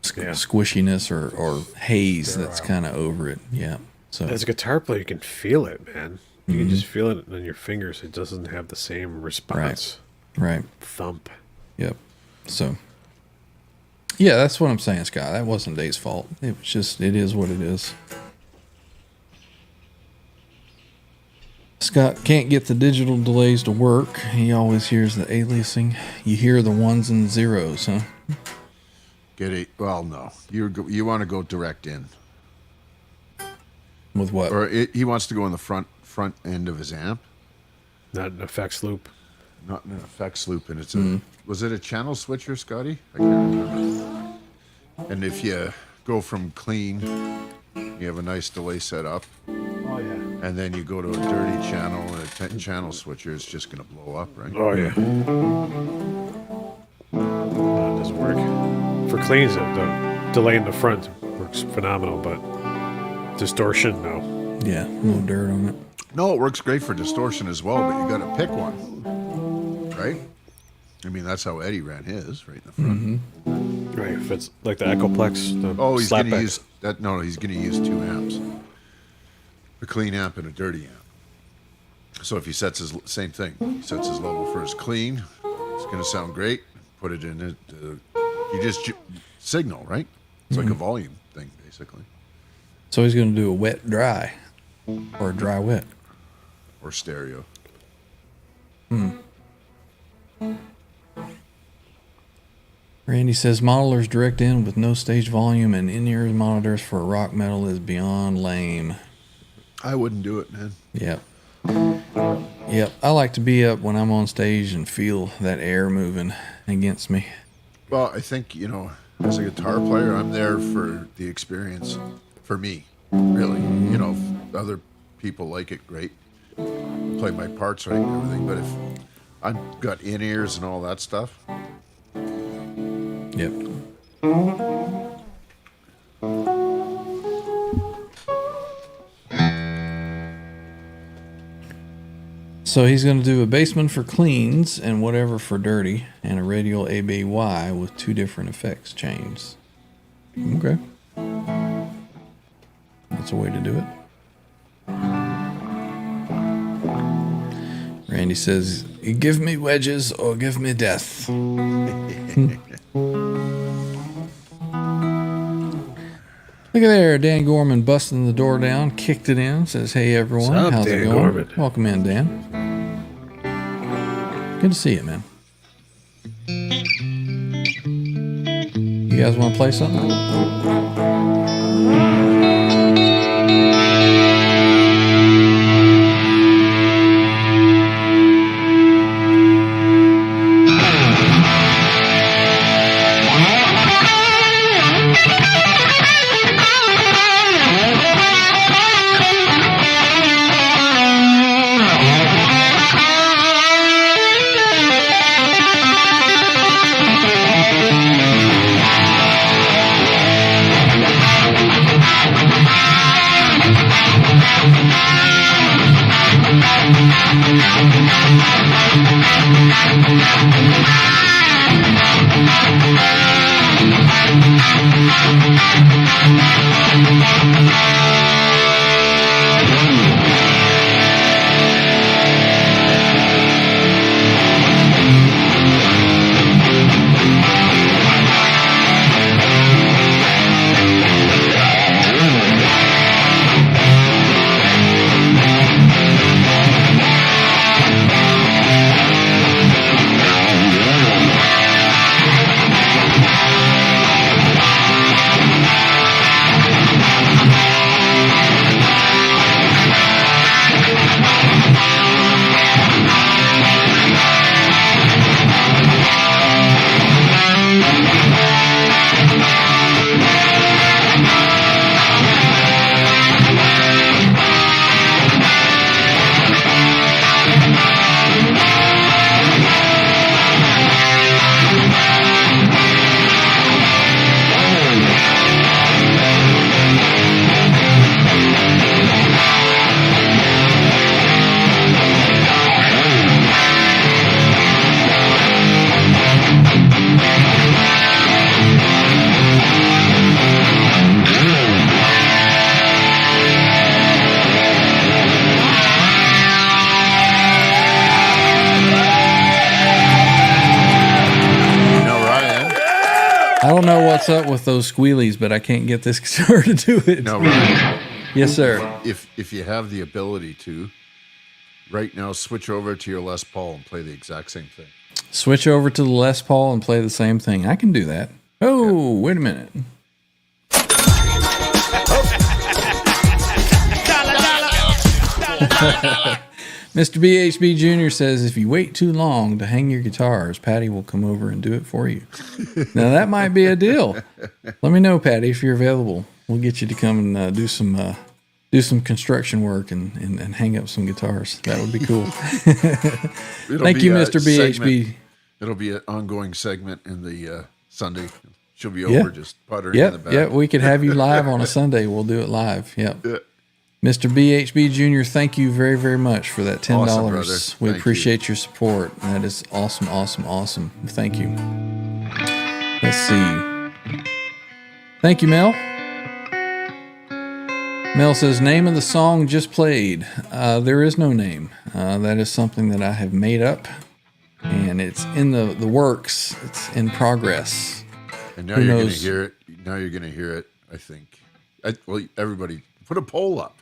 [SPEAKER 2] squishiness or haze that's kind of over it. Yeah. So
[SPEAKER 3] as a guitar player, you can feel it, man. You can just feel it on your fingers. It doesn't have the same response.
[SPEAKER 2] Right.
[SPEAKER 3] Thump.
[SPEAKER 2] Yep. So, yeah, that's what I'm saying, Scott. That wasn't Dave's fault. It was just, it is what it is. Scott can't get the digital delays to work. He always hears the aliasing. You hear the ones and zeros, huh?
[SPEAKER 5] Well, no. You want to go direct in.
[SPEAKER 2] With what?
[SPEAKER 5] Or he wants to go in the front end of his amp.
[SPEAKER 3] Not an effects loop.
[SPEAKER 5] Not an effects loop, and it's was it a channel switcher, Scotty? I can't remember. And if you go from clean, you have a nice delay set up.
[SPEAKER 3] Oh yeah.
[SPEAKER 5] And then you go to a dirty channel, and a 10-channel switcher is just going to blow up, right?
[SPEAKER 3] Oh yeah. No, it doesn't work. For cleans, the delay in the front works phenomenal, but distortion, no.
[SPEAKER 2] Yeah, no dirt on it.
[SPEAKER 5] No, it works great for distortion as well, but you got to pick one, right? I mean, that's how Eddie ran his, right in the front.
[SPEAKER 3] Right, if it's like the Echoplex,
[SPEAKER 5] He's going to use that. No, he's going to use two amps, a clean amp and a dirty amp. So if he sets his same thing, he sets his level for his clean, it's going to sound great. Put it in it. You just signal, right? It's like a volume thing, basically.
[SPEAKER 2] So he's going to do a wet dry or a dry wet.
[SPEAKER 5] Or stereo.
[SPEAKER 2] Randy says modelers direct in with no stage volume and in-ear monitors for rock metal is beyond lame.
[SPEAKER 5] I wouldn't do it, man.
[SPEAKER 2] Yep. I like to be up when I'm on stage and feel that air moving against me.
[SPEAKER 5] Well, I think, as a guitar player, I'm there for the experience. For me, really. If other people like it, great. Play my parts right and everything. But if I've got in-ears and all that stuff.
[SPEAKER 2] Yep. So he's going to do a bassman for cleans and whatever for dirty, and a radial ABY with two different effects chains. Okay. That's a way to do it. Randy says, give me wedges or give me death. Look at there, Dan Gorman busting the door down, kicked it in, says, hey everyone,
[SPEAKER 3] What's up,
[SPEAKER 2] how's
[SPEAKER 3] Dan
[SPEAKER 2] it going?
[SPEAKER 3] Gorman?
[SPEAKER 2] Welcome in, Dan. Good to see you, man. You guys want to play something? what's up with those squealies, but I can't get this guitar to do it.
[SPEAKER 5] No, Ryan,
[SPEAKER 2] Yes, sir.
[SPEAKER 5] if you have the ability to, right now, switch over to your Les Paul and play the exact same thing.
[SPEAKER 2] Switch over to the Les Paul and play the same thing. I can do that. Oh, wait a minute. Mr. BHB Jr. says if you wait too long to hang your guitars, Patty will come over and do it for you. Now that might be a deal. Let me know, Patty, if you're available. We'll get you to come and do some construction work and hang up some guitars. That would be cool. Thank you, Mr. BHB.
[SPEAKER 5] It'll be an ongoing segment in the Sunday. She'll be over just puttering in the back.
[SPEAKER 2] Yeah, we could have you live on a Sunday. We'll do it live. Yep.
[SPEAKER 5] Yeah.
[SPEAKER 2] Mr. BHB Jr., thank you very, very much for that $10.
[SPEAKER 5] Awesome, brother.
[SPEAKER 2] We
[SPEAKER 5] Thank
[SPEAKER 2] appreciate your support. That is awesome, awesome, awesome. Thank you. Let's see. Thank you, Mel. Mel says, name of the song just played. There is no name. That is something that I have made up, and it's in the works. It's in progress.
[SPEAKER 5] And now
[SPEAKER 2] Who
[SPEAKER 5] you're going to
[SPEAKER 2] knows?
[SPEAKER 5] hear it. Now you're going to hear it, I think. Well, everybody, put a poll up.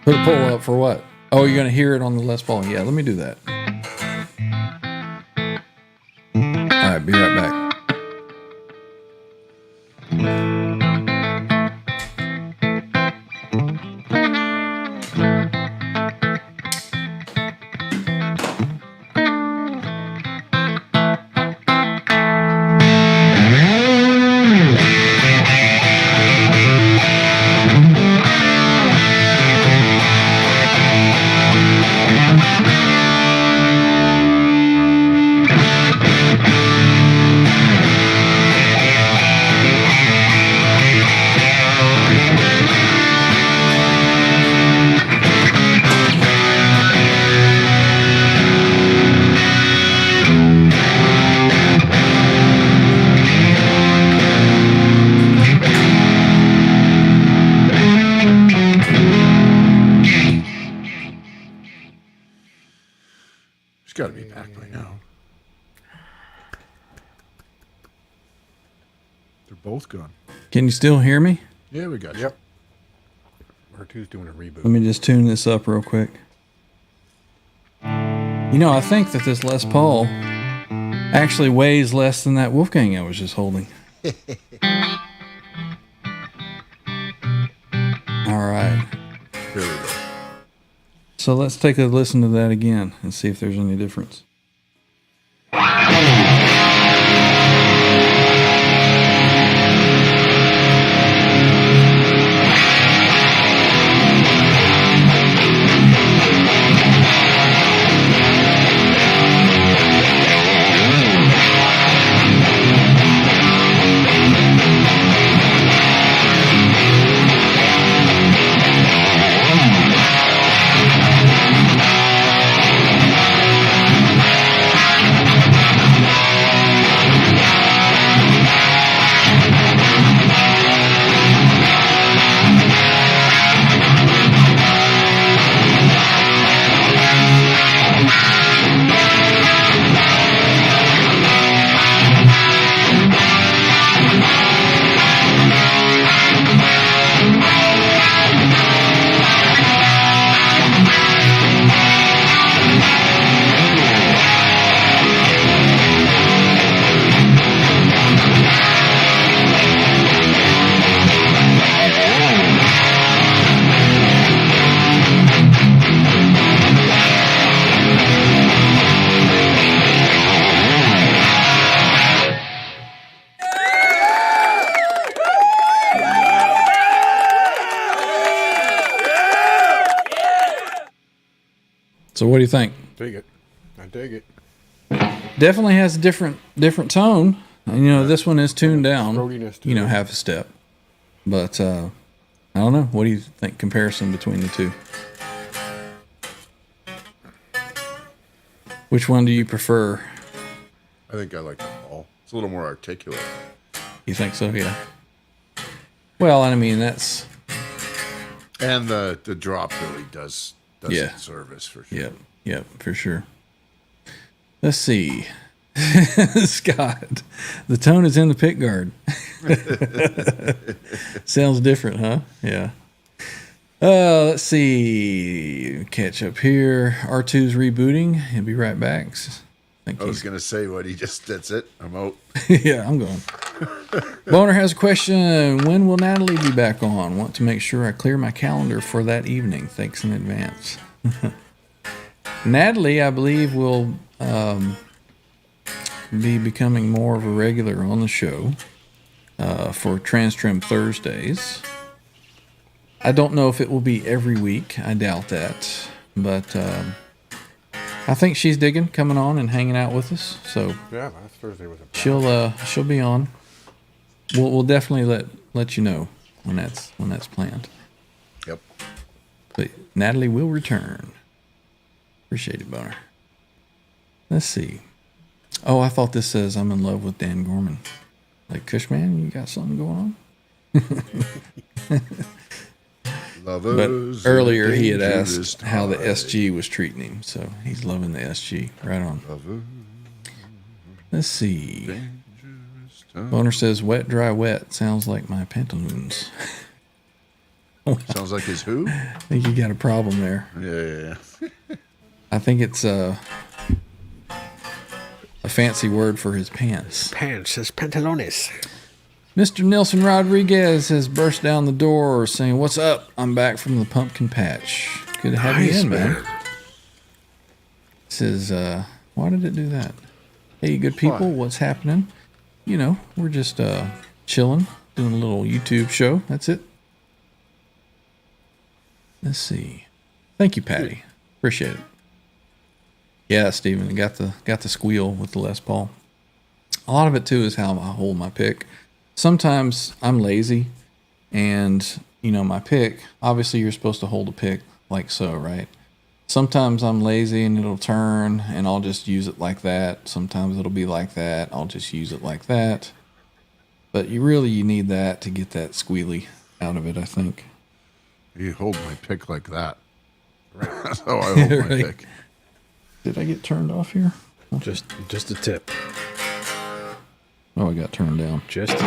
[SPEAKER 2] Put a poll up for what? Oh, you're going to hear it on the Les Paul. Yeah, let me do that. All right, be right back.
[SPEAKER 5] She's got to be back by now. They're both gone.
[SPEAKER 2] Can you still hear me?
[SPEAKER 5] Yeah, we got you.
[SPEAKER 4] Yep. R2's doing a reboot.
[SPEAKER 2] Let me just tune this up real quick. You know, I think that this Les Paul actually weighs less than that Wolfgang I was just holding. All right.
[SPEAKER 5] Here we go.
[SPEAKER 2] So let's take a listen to that again and see if there's any difference. So what do you think?
[SPEAKER 4] Dig it. I dig it.
[SPEAKER 2] Definitely has a different tone. And, you know, this one is tuned down,
[SPEAKER 4] Throatiness to
[SPEAKER 2] you know,
[SPEAKER 4] it.
[SPEAKER 2] half a step. But I don't know. What do you think comparison between the two? Which one do you prefer?
[SPEAKER 5] I think I like the ball. It's a little more articulate.
[SPEAKER 2] You think so? Yeah. Well, I mean, that's...
[SPEAKER 5] And the drop really does
[SPEAKER 2] Yeah.
[SPEAKER 5] it service for sure.
[SPEAKER 2] Yep, for sure. Let's see. Scott, the tone is in the pick guard. Sounds different, huh? Yeah. Let's see. Catch up here. R2's rebooting. He'll be right back.
[SPEAKER 5] I was going to say that's it. I'm out.
[SPEAKER 2] Yeah, I'm going. Boner has a question. When will Natalie be back on? Want to make sure I clear my calendar for that evening. Thanks in advance. Natalie, I believe, will be becoming more of a regular on the show for Transtrim Thursdays. I don't know if it will be every week. I doubt that. But I think she's digging coming on and hanging out with us. So
[SPEAKER 4] Yeah, last Thursday was a
[SPEAKER 2] she'll be on. We'll definitely let you know when that's planned.
[SPEAKER 5] Yep.
[SPEAKER 2] But Natalie will return. Appreciate it, Boner. Let's see. Oh, I thought this says I'm in love with Dan Gorman. Like, Cushman, you got something going on? But earlier he had asked how the SG was treating him, so he's loving the SG. Right on. Let's see. Boner says, wet, dry, wet. Sounds like my pantaloons.
[SPEAKER 5] Sounds like his who?
[SPEAKER 2] I think you got a problem there.
[SPEAKER 5] Yeah.
[SPEAKER 2] I think it's a fancy word for his pants.
[SPEAKER 3] Pants, his pantalones.
[SPEAKER 2] Mr. Nelson Rodriguez has burst down the door saying, "What's up? I'm back from the pumpkin patch. Good to have you in, man." Says, why did it do that? Hey, good people, what's happening? You know, we're just chilling, doing a little YouTube show. That's it. Let's see. Thank you, Patty. Appreciate it. Yeah, Steven, got the squeal with the Les Paul. A lot of it too is how I hold my pick. Sometimes I'm lazy, and my pick. Obviously, you're supposed to hold a pick like so, right? Sometimes I'm lazy and it'll turn, and I'll just use it like that. Sometimes it'll be like that. I'll just use it like that. But you need that to get that squealy out of it, I think.
[SPEAKER 5] You hold my pick like that. Right. That's how I hold my pick.
[SPEAKER 2] Did I get turned off here?
[SPEAKER 3] Just a tip.
[SPEAKER 2] Oh, I got turned down.
[SPEAKER 3] Just a tip.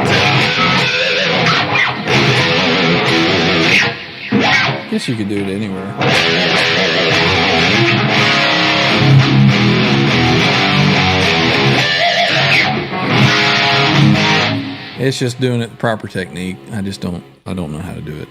[SPEAKER 2] Guess you could do it anywhere. It's just doing it the proper technique. I don't know how to do it.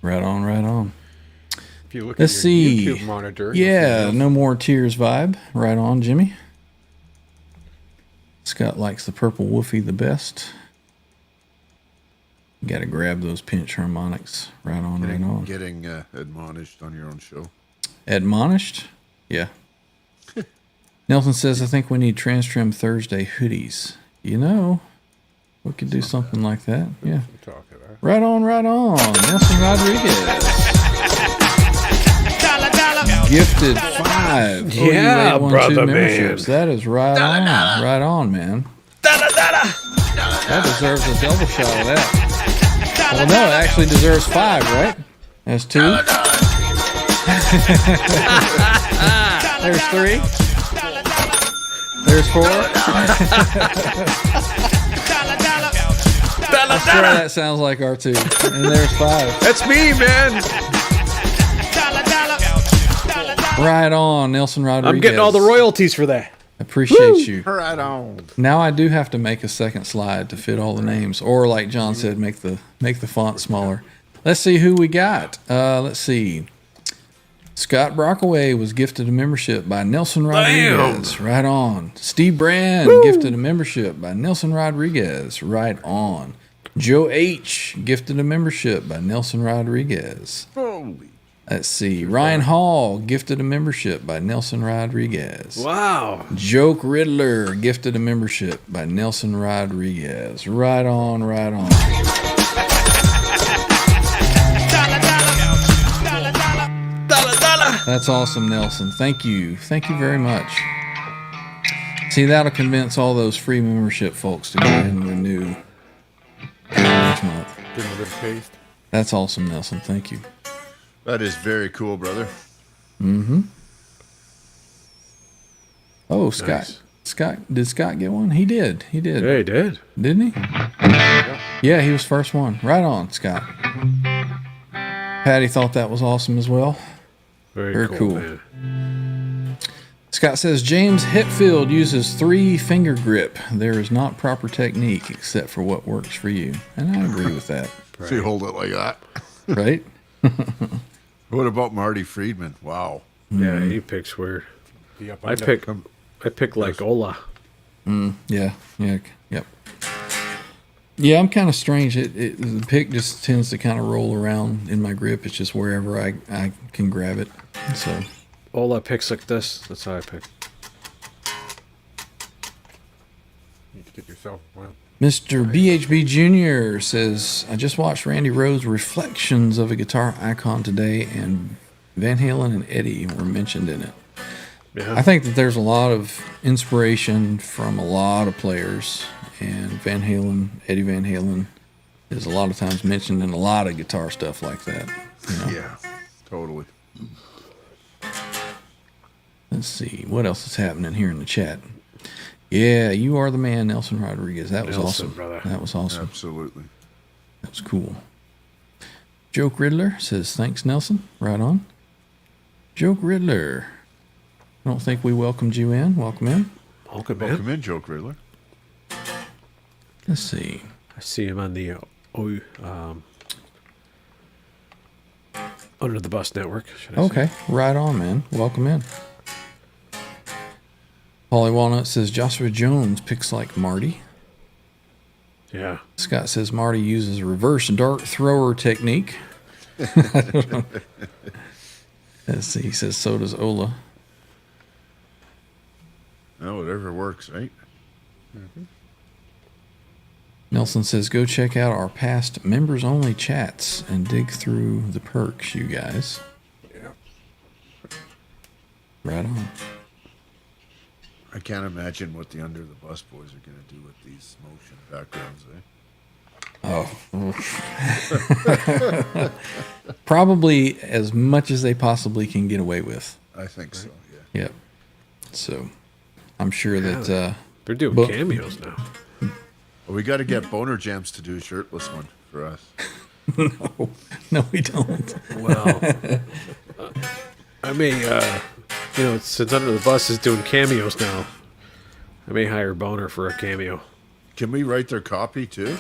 [SPEAKER 2] Right on.
[SPEAKER 4] If you look
[SPEAKER 2] Let's
[SPEAKER 4] at your
[SPEAKER 2] see.
[SPEAKER 4] YouTube monitor,
[SPEAKER 2] Yeah, no more tears vibe. Right on, Jimmy. Scott likes the purple woofie the best. You got to grab those pinch harmonics. Right on.
[SPEAKER 5] Getting admonished on your own show.
[SPEAKER 2] Admonished? Yeah. Nelson says, I think we need Transtrim Thursday hoodies. We could do something like that. Yeah.
[SPEAKER 4] talk of that.
[SPEAKER 2] Right on. Nelson Rodriguez. Gifted 5.
[SPEAKER 3] Yeah, brother,
[SPEAKER 2] memberships.
[SPEAKER 3] man.
[SPEAKER 2] That is right on. Right on, man. That deserves a double shot of that. Well, no, it actually deserves 5, right? That's 2. There's 3. There's 4. I swear that sounds like R2. And there's 5.
[SPEAKER 3] That's me, man.
[SPEAKER 2] Right on, Nelson Rodriguez.
[SPEAKER 3] I'm getting all the royalties for that.
[SPEAKER 2] Appreciate you.
[SPEAKER 5] Right on.
[SPEAKER 2] Now I do have to make a second slide to fit all the names, or like John said, make the font smaller. Let's see who we got. Let's see. Scott Brockaway was gifted a membership by Nelson Rodriguez. Damn. Right on. Steve Brand gifted a membership by Nelson Rodriguez. Right on. Joe H gifted a membership by Nelson Rodriguez.
[SPEAKER 5] Holy.
[SPEAKER 2] Let's see. Ryan Hall gifted a membership by Nelson Rodriguez.
[SPEAKER 3] Wow.
[SPEAKER 2] Joke Riddler gifted a membership by Nelson Rodriguez. Right on. That's awesome, Nelson. Thank you very much. See, that'll convince all those free membership folks to go ahead and renew each month.
[SPEAKER 4] Give them a little taste.
[SPEAKER 2] That's awesome, Nelson. Thank you.
[SPEAKER 5] That is very cool, brother.
[SPEAKER 2] Oh, Scott.
[SPEAKER 3] Nice.
[SPEAKER 2] Did Scott get one? He did. He did.
[SPEAKER 3] Yeah, he did.
[SPEAKER 2] Didn't he? Yeah, he was first one. Right on, Scott. Patty thought that was awesome as well. Very cool.
[SPEAKER 3] Man.
[SPEAKER 2] Scott says James Hetfield uses 3-finger grip. There is not proper technique except for what works for you. And I agree with that.
[SPEAKER 5] So you hold it like that.
[SPEAKER 2] Right?
[SPEAKER 5] What about Marty Friedman? Wow.
[SPEAKER 3] Yeah, he picks weird.
[SPEAKER 4] The up
[SPEAKER 3] I
[SPEAKER 4] under.
[SPEAKER 3] pick like Ola.
[SPEAKER 2] Yeah. Yep. Yeah, I'm kind of strange. The pick just tends to kind of roll around in my grip. It's just wherever I can grab it. So
[SPEAKER 3] Ola picks like this. That's how I pick.
[SPEAKER 4] You need to get yourself one.
[SPEAKER 2] Mr. BHB Jr. says, I just watched Randy Rhoads' Reflections of a Guitar Icon today, and Van Halen and Eddie were mentioned in it.
[SPEAKER 3] Yeah.
[SPEAKER 2] I think that there's a lot of inspiration from a lot of players, and Eddie Van Halen is a lot of times mentioned in a lot of guitar stuff like that. You know?
[SPEAKER 5] Yeah, totally.
[SPEAKER 2] Let's see, what else is happening here in the chat? Yeah, you are the man, Nelson Rodriguez. That was
[SPEAKER 3] Nelson,
[SPEAKER 2] awesome.
[SPEAKER 3] brother.
[SPEAKER 2] That was awesome.
[SPEAKER 5] Absolutely.
[SPEAKER 2] That was cool. Joke Riddler says, thanks, Nelson. Right on. Joke Riddler. I don't think we welcomed you in. Welcome in.
[SPEAKER 3] Welcome, man.
[SPEAKER 5] Welcome in, Joke Riddler.
[SPEAKER 2] Let's see.
[SPEAKER 3] I see him on the Under the Bus Network. Should I say.
[SPEAKER 2] Okay, right on, man. Welcome in. Polly Walnut says, Joshua Jones picks like Marty.
[SPEAKER 3] Yeah.
[SPEAKER 2] Scott says Marty uses a reverse dart thrower technique. Let's see. He says so does Ola.
[SPEAKER 5] No, whatever works, right?
[SPEAKER 2] Nelson says go check out our past members only chats and dig through the perks, you guys.
[SPEAKER 4] Yeah.
[SPEAKER 2] Right on.
[SPEAKER 5] I can't imagine what the Under the Bus boys are going to do with these motion backgrounds, eh?
[SPEAKER 2] Oh. Probably as much as they possibly can get away with.
[SPEAKER 5] I think so, yeah.
[SPEAKER 2] Yep. So I'm sure that
[SPEAKER 3] They're doing
[SPEAKER 2] But-
[SPEAKER 3] cameos now.
[SPEAKER 5] Well, we got to get Boner Jams to do a shirtless one for us.
[SPEAKER 2] no, we don't.
[SPEAKER 3] Well, I may, since Under the Bus is doing cameos now, I may hire Boner for a cameo.
[SPEAKER 5] Can we write their copy too?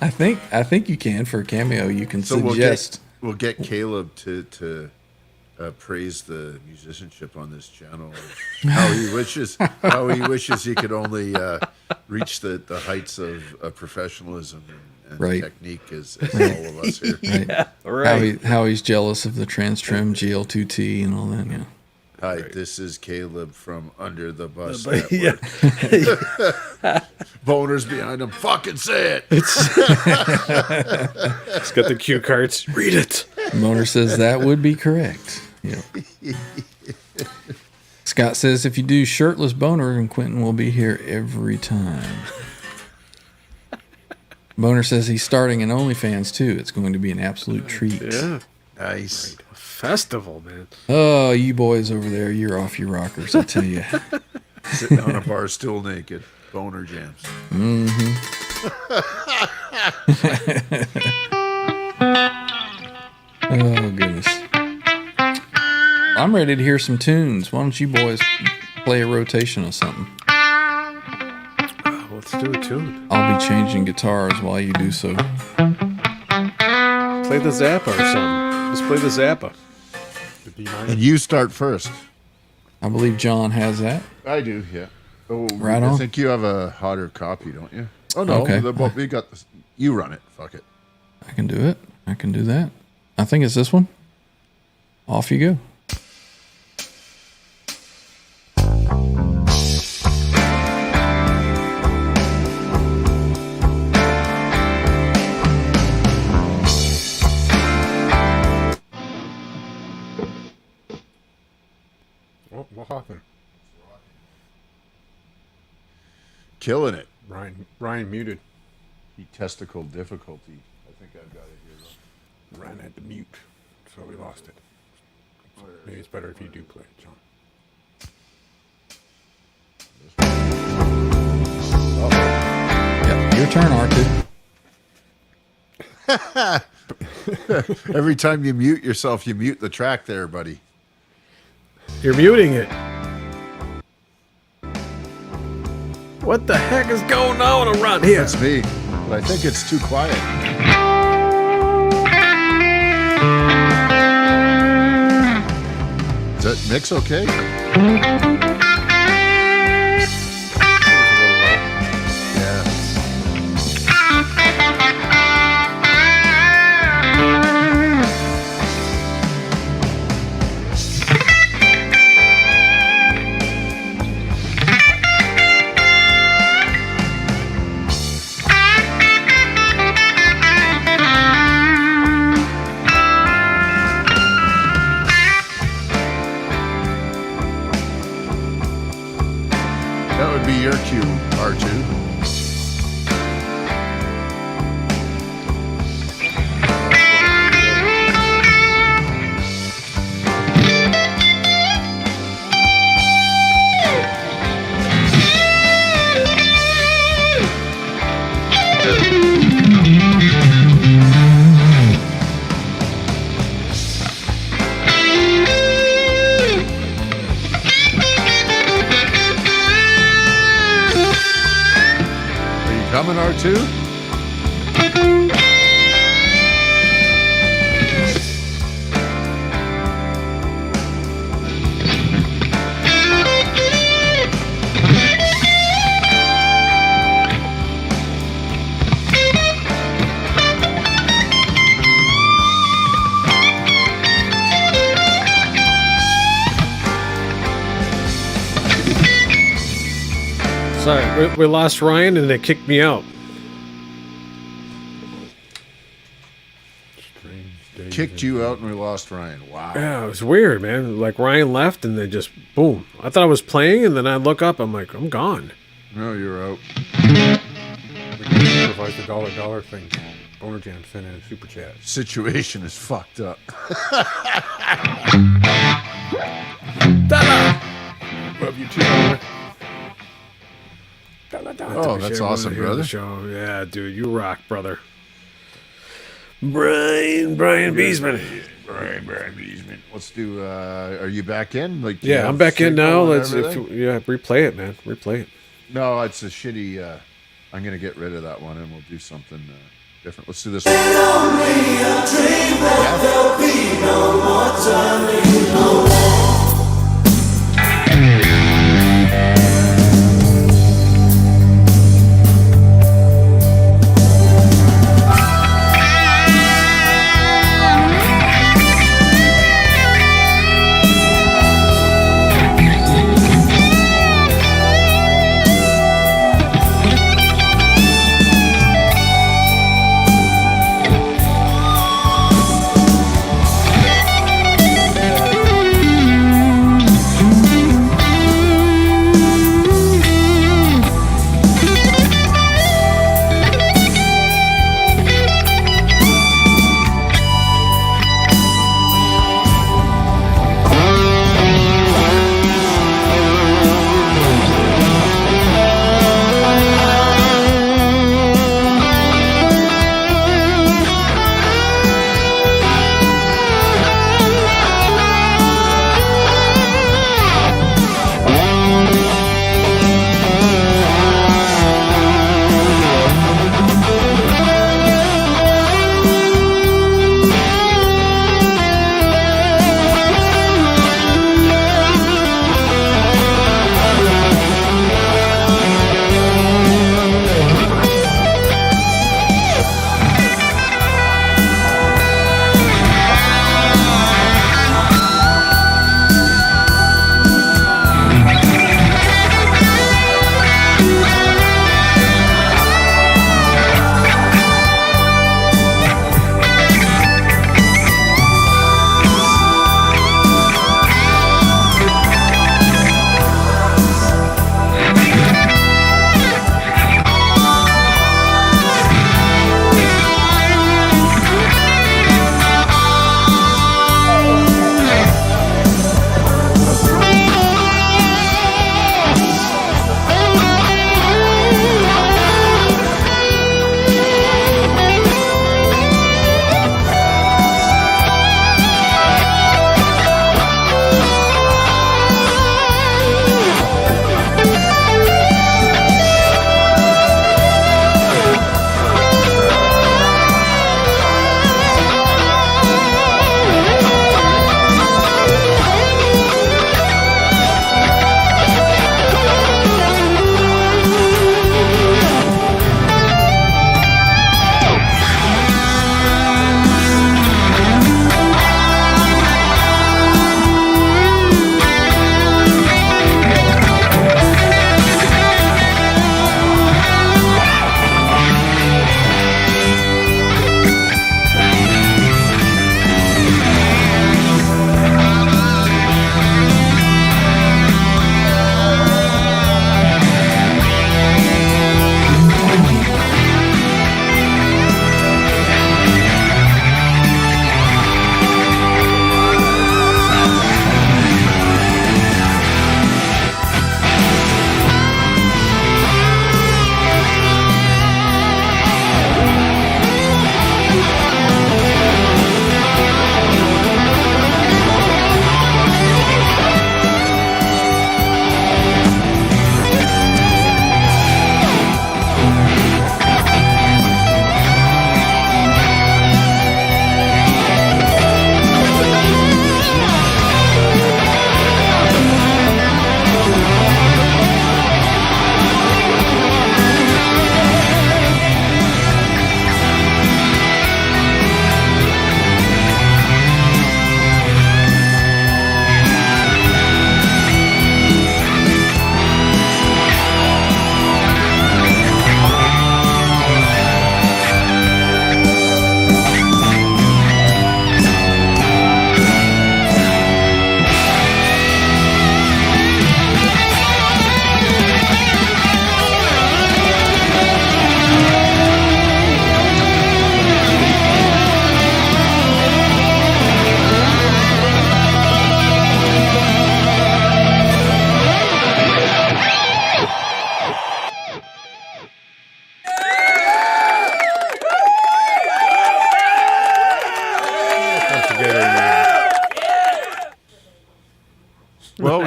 [SPEAKER 2] I think you can for a cameo. You can
[SPEAKER 5] So
[SPEAKER 2] suggest.
[SPEAKER 5] we'll get Caleb to praise the musicianship on this channel. How he wishes he could only reach the heights of professionalism and
[SPEAKER 2] Right.
[SPEAKER 5] technique as all of us here.
[SPEAKER 2] Right. How he's jealous of the trans trim GL2T and all that. Yeah.
[SPEAKER 5] Hi, this is Caleb from Under the Bus.
[SPEAKER 3] Yeah.
[SPEAKER 5] Boners behind him. Fucking say it.
[SPEAKER 3] It's got the cue cards. Read it.
[SPEAKER 2] Motor says that would be correct. Yep. Scott says if you do shirtless Boner, and Quentin will be here every time. Boner says he's starting an OnlyFans too. It's going to be an absolute treat.
[SPEAKER 3] Yeah.
[SPEAKER 5] Nice.
[SPEAKER 3] Festival, man.
[SPEAKER 2] Oh, you boys over there, you're off your rockers, I tell you.
[SPEAKER 5] Sitting on a bar still naked. Boner Jams.
[SPEAKER 2] Oh, goodness. I'm ready to hear some tunes. Why don't you boys play a rotation of something?
[SPEAKER 3] Let's do a tune.
[SPEAKER 2] I'll be changing guitars while you do so.
[SPEAKER 3] Play the Zappa or something. Let's play the Zappa.
[SPEAKER 4] The D minor.
[SPEAKER 5] And you start first.
[SPEAKER 2] I believe John has that.
[SPEAKER 5] I do, yeah. Oh,
[SPEAKER 2] Right
[SPEAKER 5] I
[SPEAKER 2] on.
[SPEAKER 5] think you have a hotter copy, don't you? Oh no,
[SPEAKER 2] Okay.
[SPEAKER 5] we got this. You run it. Fuck it.
[SPEAKER 2] I can do it. I can do that. I think it's this one. Off you go.
[SPEAKER 4] What happened?
[SPEAKER 5] killing it.
[SPEAKER 4] Ryan muted.
[SPEAKER 5] Testicle difficulty. I think I've got it here.
[SPEAKER 4] Ryan had to mute, so we lost it. So maybe it's better if you do play it, John.
[SPEAKER 2] Yep, your turn, R2.
[SPEAKER 5] Every time you mute yourself, you mute the track there, buddy.
[SPEAKER 3] You're muting it. What the heck is going on around here?
[SPEAKER 5] That's me, but I think it's too quiet. Is that mix okay? Yeah. That would be your cue, R2. Coming, R2?
[SPEAKER 3] Sorry, we lost Ryan and they kicked me out.
[SPEAKER 5] Kicked you out and we lost Ryan. Wow.
[SPEAKER 3] Yeah, it was weird, man. Like Ryan left and then just boom. I thought I was playing and then I look up, I'm like, I'm gone.
[SPEAKER 5] No, you're out.
[SPEAKER 4] We can improvise the dollar thing. Boner Jam sent in a super chat.
[SPEAKER 5] Situation is fucked up.
[SPEAKER 4] Love you too, brother.
[SPEAKER 5] Oh, that's awesome, brother.
[SPEAKER 3] Show. Yeah, dude, you rock, brother. Brian Beesman.
[SPEAKER 5] Brian Beesman. Let's do. Are you back in? Like,
[SPEAKER 3] Yeah, I'm back in now. Let's replay it, man. Replay it.
[SPEAKER 5] No, it's a shitty. I'm gonna get rid of that one, and we'll do something different. Let's do this one.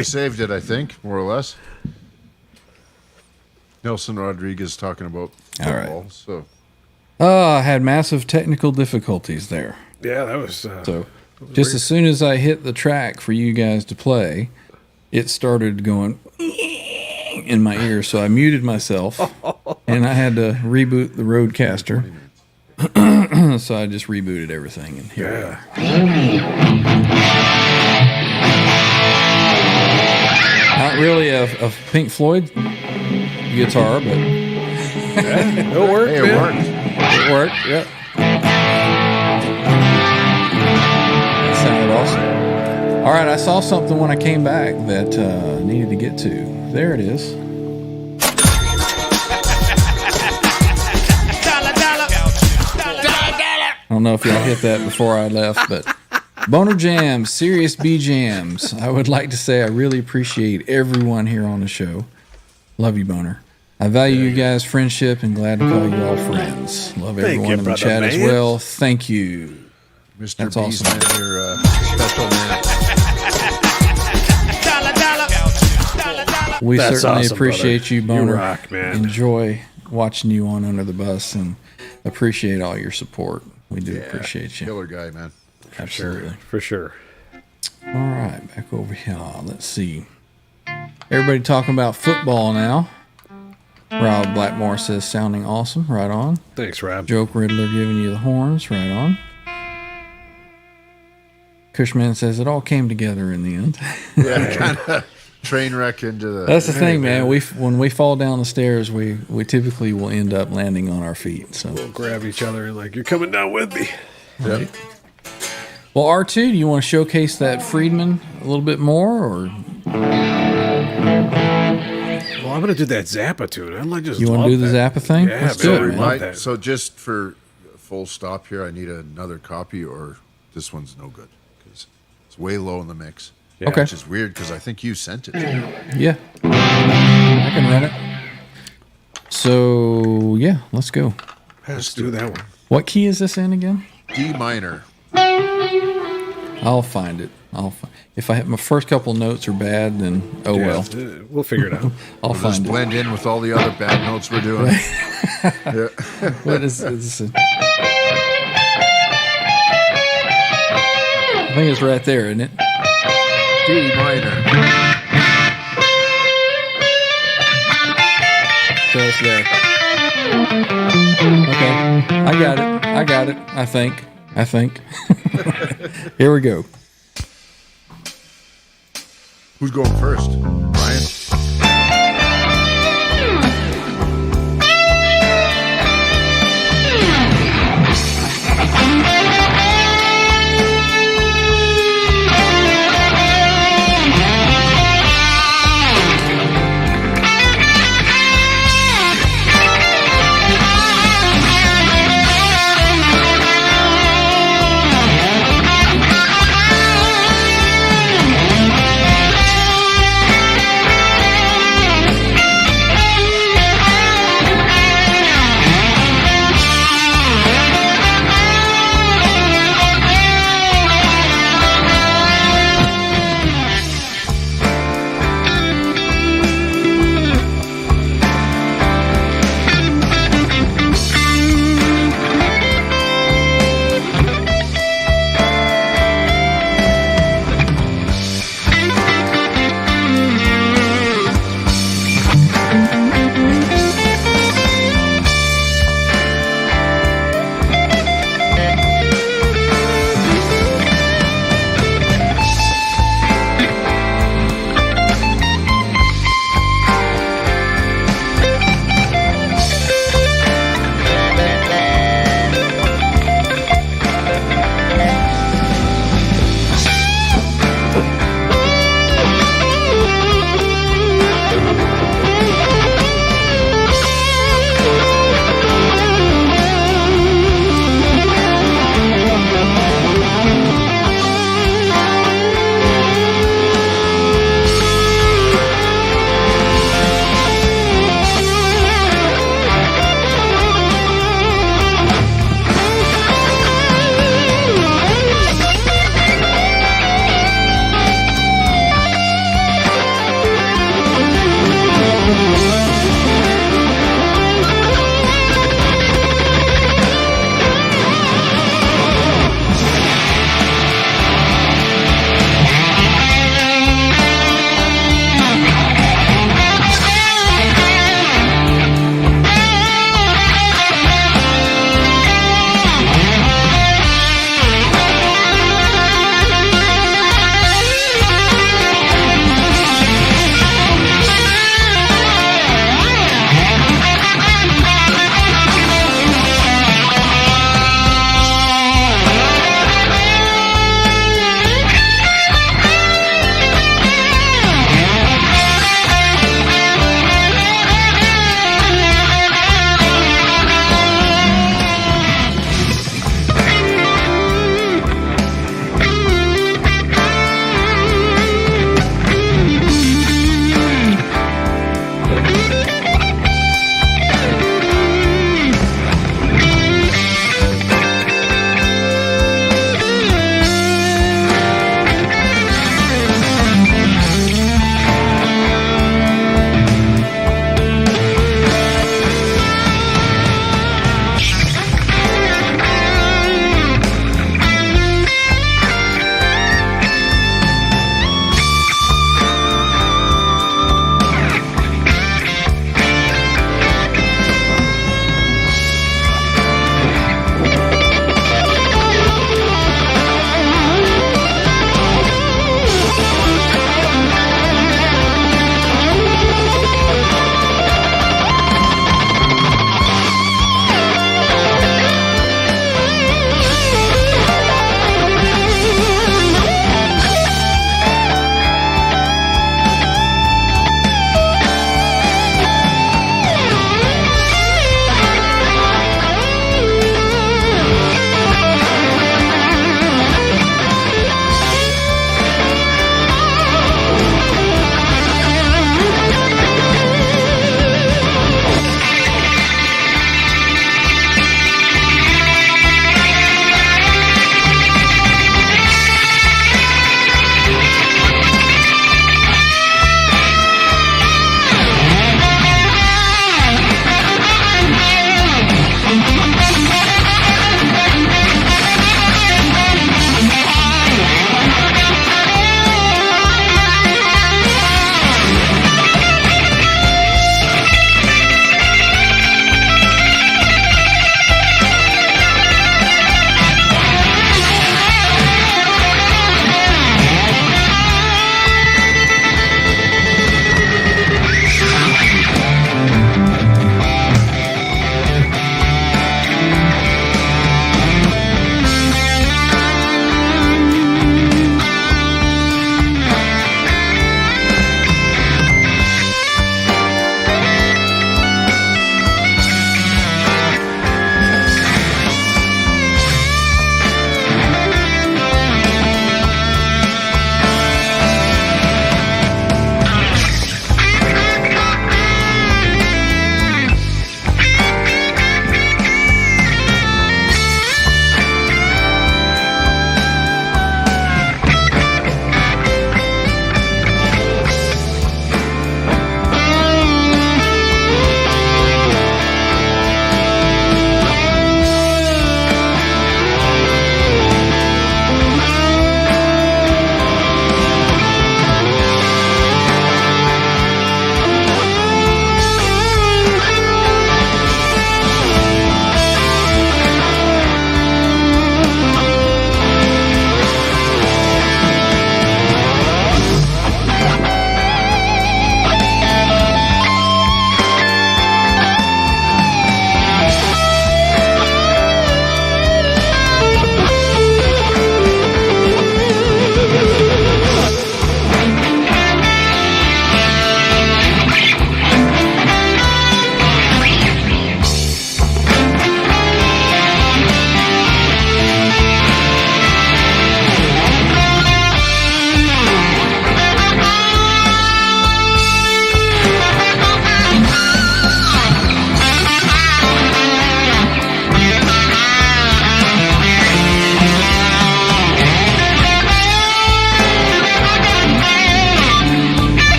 [SPEAKER 5] we saved it, I think, more or less. Nelson Rodriguez talking about
[SPEAKER 2] All right.
[SPEAKER 5] football. So
[SPEAKER 2] I had massive technical difficulties there.
[SPEAKER 3] Yeah, that was.
[SPEAKER 2] So just as soon as I hit the track for you guys to play, it started going in my ear. So I muted myself, and I had to reboot the Roadcaster. So I just rebooted everything, and here we are. Not really a Pink Floyd guitar, but
[SPEAKER 3] It'll work.
[SPEAKER 5] hey, it
[SPEAKER 3] man.
[SPEAKER 5] worked.
[SPEAKER 2] it worked. Yep. That sounded awesome. All right, I saw something when I came back that I needed to get to. There it is. I don't know if y'all hit that before I left, but Boner Jams, Serious B Jams. I would like to say I really appreciate everyone here on the show. Love you, Boner. I value you guys' friendship and glad to call you all friends. Love everyone
[SPEAKER 3] you,
[SPEAKER 2] in the
[SPEAKER 3] brother
[SPEAKER 2] chat as
[SPEAKER 3] man.
[SPEAKER 2] well. Thank you.
[SPEAKER 5] Mr.
[SPEAKER 2] That's
[SPEAKER 5] Beast,
[SPEAKER 2] awesome.
[SPEAKER 5] man, you're special man.
[SPEAKER 2] We
[SPEAKER 3] That's
[SPEAKER 2] certainly
[SPEAKER 3] awesome,
[SPEAKER 2] appreciate
[SPEAKER 3] brother.
[SPEAKER 2] you, Boner.
[SPEAKER 3] You rock, man.
[SPEAKER 2] Enjoy watching you on Under the Bus and appreciate all your support. We do appreciate you.
[SPEAKER 5] Killer guy, man.
[SPEAKER 2] Absolutely.
[SPEAKER 3] For sure.
[SPEAKER 2] All right, back over here. Let's see. Everybody talking about football now. Rob Blackmore says, sounding awesome. Right on.
[SPEAKER 3] Thanks, Rob.
[SPEAKER 2] Joke Riddler giving you the horns. Right on. Cushman says, it all came together in the end.
[SPEAKER 5] Yeah, kind of train wreck into the.
[SPEAKER 2] That's the thing, man. When we fall down the stairs, we typically will end up landing on our feet. So,
[SPEAKER 3] We'll grab each other and like, you're coming down with me.
[SPEAKER 5] Yep.
[SPEAKER 2] well, R2, do you want to showcase that Friedman a little bit more, or
[SPEAKER 3] Well, I'm gonna do that Zappa tune. I like just.
[SPEAKER 2] you want to do the Zappa thing?
[SPEAKER 3] Yeah,
[SPEAKER 2] Let's
[SPEAKER 3] man,
[SPEAKER 2] do
[SPEAKER 3] I
[SPEAKER 2] it, man.
[SPEAKER 3] love
[SPEAKER 5] Right,
[SPEAKER 3] that.
[SPEAKER 5] so just for a full stop here, I need another copy, or this one's no good because it's way low in the mix.
[SPEAKER 2] Okay.
[SPEAKER 5] Which is weird because I think you sent it to me.
[SPEAKER 2] Yeah, I can run it. So yeah, let's go.
[SPEAKER 3] Let's do that one.
[SPEAKER 2] What key is this in again?
[SPEAKER 5] D minor.
[SPEAKER 2] I'll find it. If I have my first couple notes are bad, then oh
[SPEAKER 3] Yeah,
[SPEAKER 2] well.
[SPEAKER 3] we'll figure it out.
[SPEAKER 2] I'll
[SPEAKER 5] We'll just
[SPEAKER 2] find it.
[SPEAKER 5] blend in with all the other bad notes we're doing. Yeah.
[SPEAKER 2] What is this? I think it's right there, isn't it?
[SPEAKER 5] D minor.
[SPEAKER 2] So it's there. Okay, I got it. I think. Here we go.
[SPEAKER 5] Who's going first? Brian?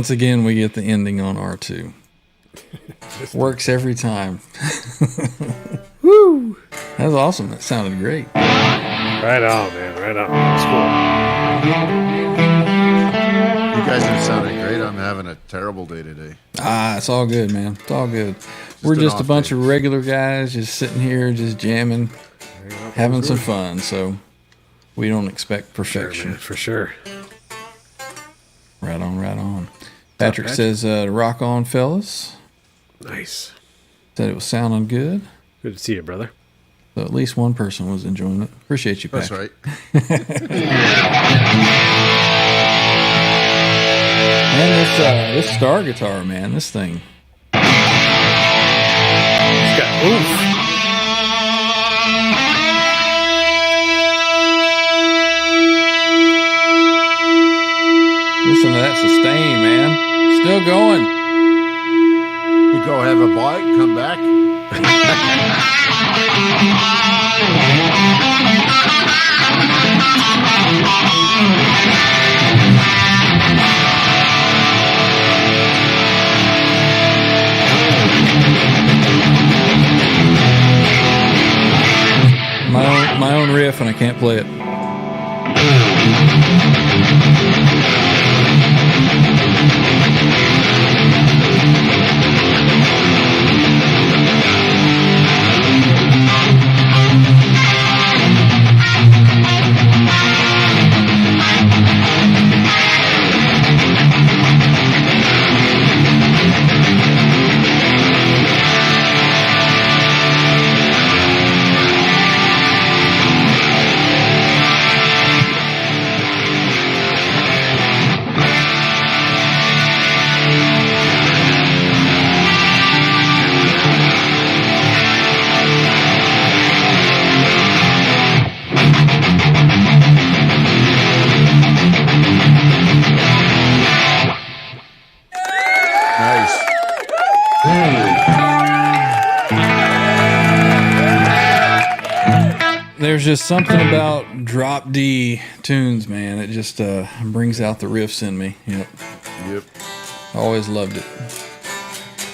[SPEAKER 2] Once again, we get the ending on R2. Works every time. Woo! That was awesome. That sounded great.
[SPEAKER 3] Right on, man. Right on. That's cool.
[SPEAKER 5] You guys are sounding great. I'm having a terrible day today.
[SPEAKER 2] It's all good, man. It's all good. We're
[SPEAKER 5] an
[SPEAKER 2] just a
[SPEAKER 5] off
[SPEAKER 2] bunch
[SPEAKER 5] day.
[SPEAKER 2] of regular guys just sitting here, just jamming, having some fun. So we don't expect
[SPEAKER 3] Sure,
[SPEAKER 2] perfection.
[SPEAKER 3] man, for sure.
[SPEAKER 2] Right on, right on. Patrick
[SPEAKER 3] Patrick?
[SPEAKER 2] says, rock on, fellas.
[SPEAKER 3] Nice.
[SPEAKER 2] Said it was sounding good.
[SPEAKER 3] Good to see you, brother.
[SPEAKER 2] So at least one person was enjoying it. Appreciate you,
[SPEAKER 5] That's
[SPEAKER 2] Patrick.
[SPEAKER 5] right.
[SPEAKER 2] Man, this star guitar, man, this thing.
[SPEAKER 3] It's got oof.
[SPEAKER 2] Listen to that sustain, man. Still going.
[SPEAKER 5] We go have a bite, come back.
[SPEAKER 2] My own riff, and I can't play it.
[SPEAKER 5] Nice.
[SPEAKER 2] There's just something about drop D tunes, man. It just brings out the riffs in me. Yep.
[SPEAKER 5] Yep.
[SPEAKER 2] Always loved it.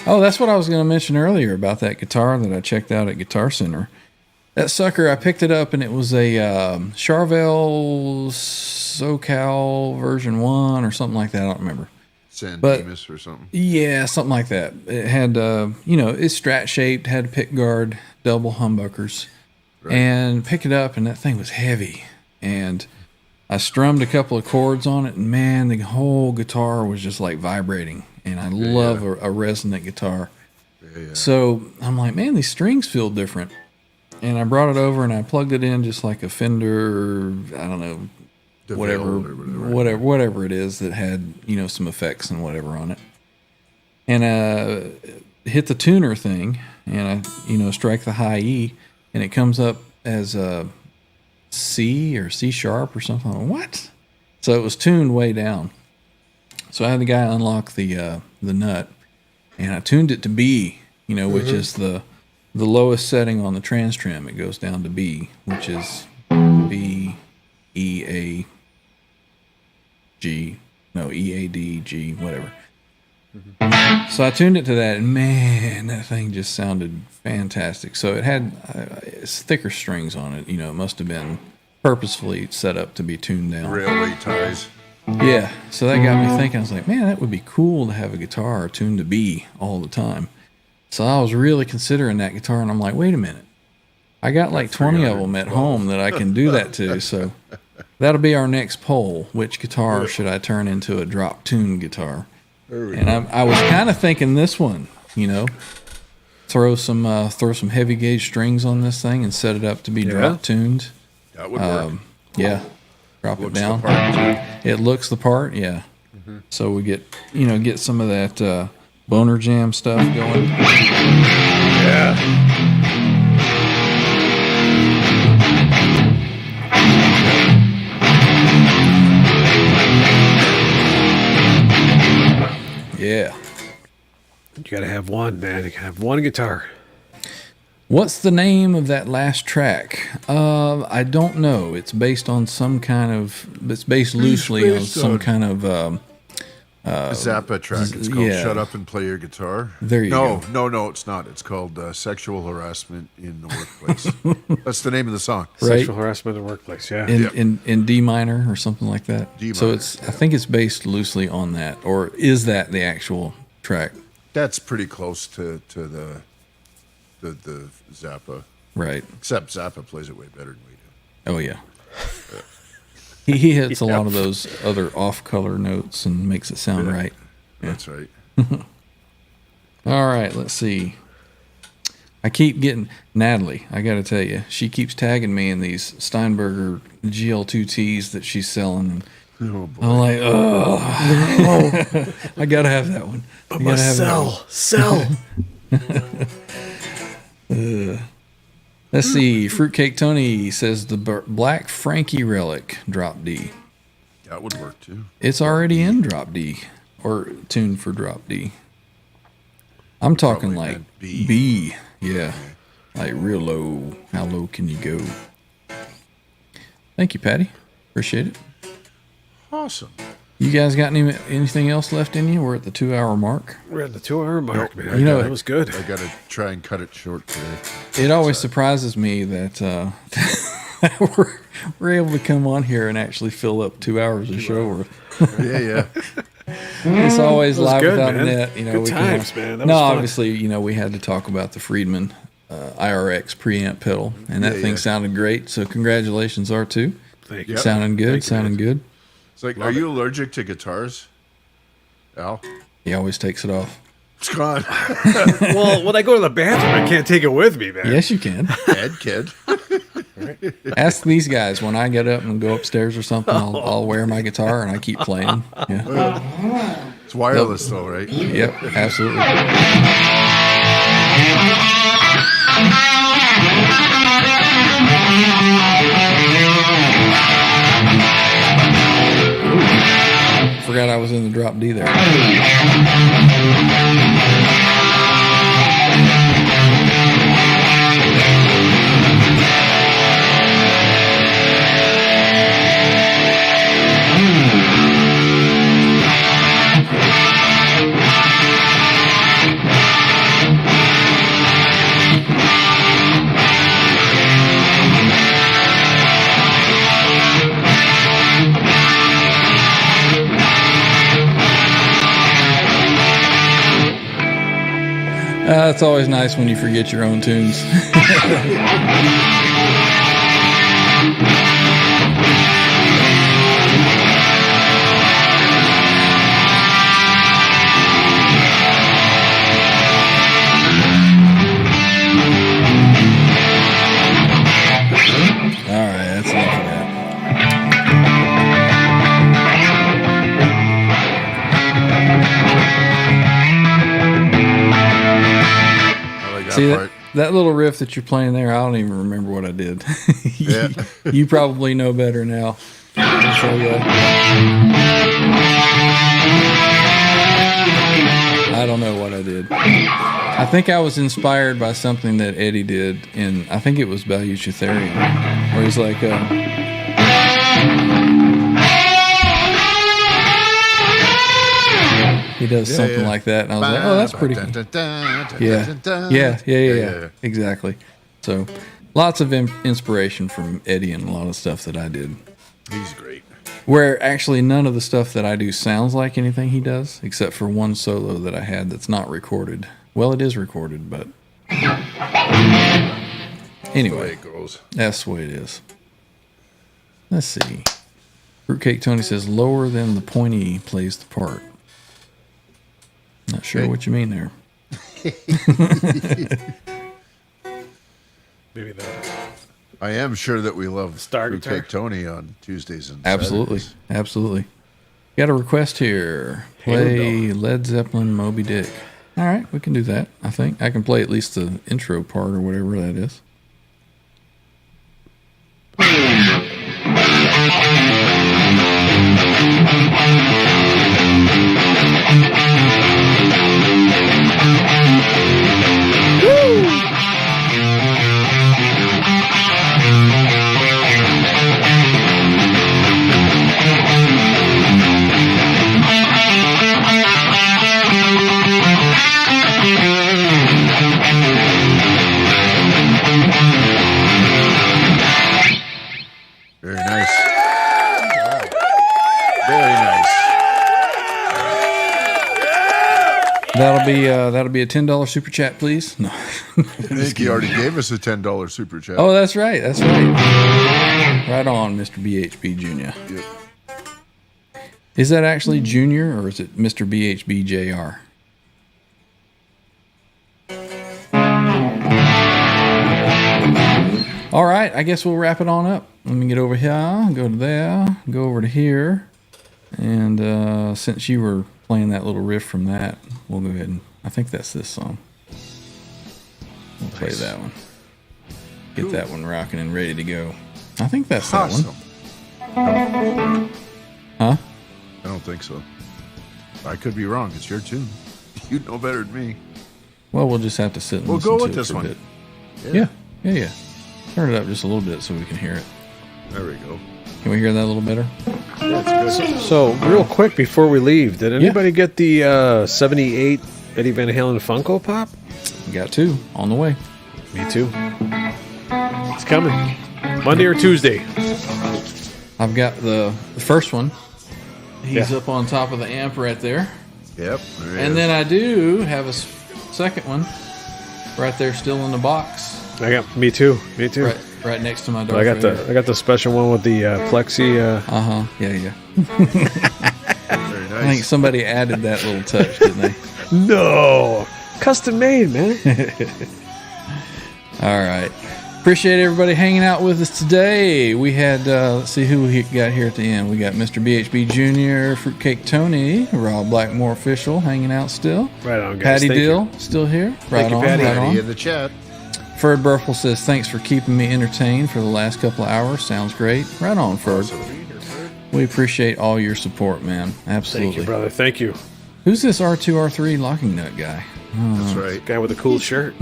[SPEAKER 2] Oh, that's what I was going to mention earlier about that guitar that I checked out at Guitar Center. That sucker, I picked it up and it was a Charvel SoCal version 1 or something like that. I don't remember.
[SPEAKER 5] San
[SPEAKER 2] But-
[SPEAKER 5] Dimas or something.
[SPEAKER 2] Yeah, something like that. It had, it's strat shaped, had pick guard, double humbuckers.
[SPEAKER 5] Right.
[SPEAKER 2] And picked it up and that thing was heavy. And I strummed a couple of chords on it and man, the whole guitar was just like vibrating. And I love a resonant guitar.
[SPEAKER 5] Yeah.
[SPEAKER 2] So I'm like, man, these strings feel different. And I brought it over and I plugged it in just like a Fender, I don't know, whatever it is that had, some effects and whatever on it. And hit the tuner thing and I, strike the high E and it comes up as a C or C sharp or something. I'm like, what? So it was tuned way down. So I had the guy unlock the nut and I tuned it to B, which is the lowest setting on the trans trim. It goes down to B, which is B, E, A, G, no, E, A, D, G, whatever. So I tuned it to that, and man, that thing just sounded fantastic. So it had thicker strings on it. It must have been purposefully set up to be tuned down.
[SPEAKER 5] Railway ties.
[SPEAKER 2] Yeah, so that got me thinking. I was like, man, that would be cool to have a guitar tuned to B all the time. So I was really considering that guitar, and I'm like, wait a minute. I got like 20 of them at home that I can do that to. So that'll be our next poll. Which guitar should I turn into a drop tune guitar? And I was kind of thinking this one, throw some heavy gauge strings on this thing and set it up to be drop tuned.
[SPEAKER 5] That would work.
[SPEAKER 2] Yeah, drop it
[SPEAKER 5] Looks the
[SPEAKER 2] down.
[SPEAKER 5] part, too.
[SPEAKER 2] It looks the part, yeah. So we get some of that boner jam stuff going.
[SPEAKER 3] Yeah.
[SPEAKER 2] Yeah.
[SPEAKER 3] You gotta have one, man. You gotta have one guitar.
[SPEAKER 2] What's the name of that last track? I don't know. It's based on some kind of. It's based loosely on some kind of
[SPEAKER 5] Zappa track. It's called
[SPEAKER 2] yeah.
[SPEAKER 5] "Shut Up and Play Your Guitar."
[SPEAKER 2] There you go.
[SPEAKER 5] No, it's not. It's called "Sexual Harassment in the Workplace." That's the name of the song.
[SPEAKER 2] Right.
[SPEAKER 3] Sexual harassment in the workplace. Yeah.
[SPEAKER 2] In D minor or something like that.
[SPEAKER 5] D
[SPEAKER 2] So
[SPEAKER 5] minor,
[SPEAKER 2] I think it's based loosely on that, or is that the actual track?
[SPEAKER 5] That's pretty close to the Zappa,
[SPEAKER 2] Right.
[SPEAKER 5] except Zappa plays it way better than we do.
[SPEAKER 2] Oh yeah. He hits a lot of those other off-color notes and makes it sound right.
[SPEAKER 5] That's right.
[SPEAKER 2] All right, let's see. I keep getting Natalie. I got to tell you, she keeps tagging me in these Steinberger GL2Ts that she's selling.
[SPEAKER 5] Oh boy.
[SPEAKER 2] I'm like, oh, I gotta have that one. I gotta have
[SPEAKER 3] Sell.
[SPEAKER 2] Let's see. Fruitcake Tony says the Black Frankie relic drop D.
[SPEAKER 5] That would work too.
[SPEAKER 2] It's already in drop D or tuned for drop D. I'm talking
[SPEAKER 5] Probably
[SPEAKER 2] like
[SPEAKER 5] meant B.
[SPEAKER 2] B. Yeah, like real low. How low can you go? Thank you, Patty. Appreciate it.
[SPEAKER 5] Awesome.
[SPEAKER 2] You guys got anything else left in you? We're at the 2-hour mark.
[SPEAKER 3] We're at the 2-hour mark, man.
[SPEAKER 2] You know,
[SPEAKER 3] that was good.
[SPEAKER 5] I got to try and cut it short today.
[SPEAKER 2] It always surprises me that we're able to come on here and actually fill up 2 hours of show worth.
[SPEAKER 5] Yeah.
[SPEAKER 2] It's always
[SPEAKER 3] That was
[SPEAKER 2] live
[SPEAKER 3] good,
[SPEAKER 2] without
[SPEAKER 3] man.
[SPEAKER 2] a net. You know,
[SPEAKER 3] Good
[SPEAKER 2] we
[SPEAKER 3] times,
[SPEAKER 2] can
[SPEAKER 3] man. That
[SPEAKER 2] no,
[SPEAKER 3] was fun.
[SPEAKER 2] obviously, we had to talk about the Friedman IRX preamp pedal, and that thing sounded great. So congratulations, R2.
[SPEAKER 3] Thank you.
[SPEAKER 5] Yep.
[SPEAKER 2] Sounding good.
[SPEAKER 3] Thank you,
[SPEAKER 2] Sounding
[SPEAKER 3] man.
[SPEAKER 2] good.
[SPEAKER 5] It's like, are you allergic to guitars, Al?
[SPEAKER 2] He always takes it off.
[SPEAKER 5] It's gone.
[SPEAKER 3] Well, when I go to the bathroom, I can't take it with me, man.
[SPEAKER 2] Yes, you can.
[SPEAKER 5] Ed kid.
[SPEAKER 2] Ask these guys when I get up and go upstairs or something. I'll wear my guitar and I keep playing. Yeah.
[SPEAKER 5] It's wireless though, right?
[SPEAKER 2] Yep. Absolutely. Forgot I was in the drop D there. It's always nice when you forget your own tunes. All right, that's enough of that.
[SPEAKER 5] I like that
[SPEAKER 2] See
[SPEAKER 5] part.
[SPEAKER 2] that little riff that you're playing there? I don't even remember what I did.
[SPEAKER 5] Yeah.
[SPEAKER 2] You probably know better now. So, I don't know what I did. I think I was inspired by something that Eddie did in, I think it was Baluchitherium, where he's like, he does something like that, and I was like, oh, that's pretty cool. Yeah. Exactly. So, lots of inspiration from Eddie and a lot of stuff that I did.
[SPEAKER 5] He's great.
[SPEAKER 2] Where actually none of the stuff that I do sounds like anything he does, except for one solo that I had that's not recorded. Well, it is recorded, but anyway,
[SPEAKER 5] it goes.
[SPEAKER 2] that's the way it is. Let's see. Fruitcake Tony says lower than the pointy plays the part. Not sure what you mean there.
[SPEAKER 3] Maybe that.
[SPEAKER 5] I am sure that we love
[SPEAKER 3] Star
[SPEAKER 5] Fruitcake
[SPEAKER 3] guitar?
[SPEAKER 5] Tony on Tuesdays and
[SPEAKER 2] Absolutely.
[SPEAKER 5] Saturdays.
[SPEAKER 2] Absolutely. Got a request here. Play Led Zeppelin Moby Dick. All right, we can do that, I think. I can play at least the intro part or whatever that is. That'll be a $10 super chat, please. No.
[SPEAKER 5] I think he already gave us a $10 super chat.
[SPEAKER 2] Oh, that's right. That's right. Right on, Mr. BHB Jr.
[SPEAKER 5] Yep.
[SPEAKER 2] Is that actually Junior or is it Mr. BHB Jr.? All right, I guess we'll wrap it on up. Let me get over here, go to there, go over to here. And since you were playing that little riff from that, we'll go ahead and, I think that's this song. We'll play that one. Get that one rocking and ready to go. I think that's that one. Huh?
[SPEAKER 5] I don't think so. I could be wrong. It's your tune. You know better than me.
[SPEAKER 2] Well, we'll just have to sit and
[SPEAKER 5] We'll
[SPEAKER 2] listen
[SPEAKER 5] go
[SPEAKER 2] to
[SPEAKER 5] with
[SPEAKER 2] it
[SPEAKER 5] this
[SPEAKER 2] for a
[SPEAKER 5] one.
[SPEAKER 2] bit. Yeah. Turn it up just a little bit so we can hear it.
[SPEAKER 5] There we go.
[SPEAKER 2] Can we hear that a little better?
[SPEAKER 5] That's good.
[SPEAKER 3] So, real quick before we leave, did anybody get the 78 Eddie Van Halen Funko Pop?
[SPEAKER 2] We got two on the way.
[SPEAKER 3] Me too. It's coming. Monday or Tuesday.
[SPEAKER 2] I've got the first one. He's
[SPEAKER 3] Yeah.
[SPEAKER 2] up on top of the amp right there.
[SPEAKER 5] Yep. There
[SPEAKER 2] And then I do have a second one right there still in the box.
[SPEAKER 3] I got me too.
[SPEAKER 2] Right next to my
[SPEAKER 3] I got the special one with the plexi.
[SPEAKER 2] Yeah.
[SPEAKER 5] Very nice.
[SPEAKER 2] I think somebody added that little touch, didn't they?
[SPEAKER 3] No, custom made, man.
[SPEAKER 2] All right. Appreciate everybody hanging out with us today. We had, let's see who we got here at the end. We got Mr. BHB Jr., Fruitcake Tony, Rob Blackmore Official hanging out still.
[SPEAKER 3] Right on, guys.
[SPEAKER 2] Patty
[SPEAKER 3] Thank
[SPEAKER 2] Dill still here.
[SPEAKER 3] Thank you, Patty.
[SPEAKER 2] Right
[SPEAKER 5] Patty
[SPEAKER 2] on.
[SPEAKER 5] in the chat.
[SPEAKER 2] Ferd Burfel says, thanks for keeping me entertained for the last couple of hours. Sounds great. Right on, Ferd. We appreciate all your support, man. Absolutely.
[SPEAKER 3] Thank you, brother. Thank you.
[SPEAKER 2] Who's this R2, R3 locking nut guy?
[SPEAKER 5] That's right.
[SPEAKER 3] Guy with a cool shirt.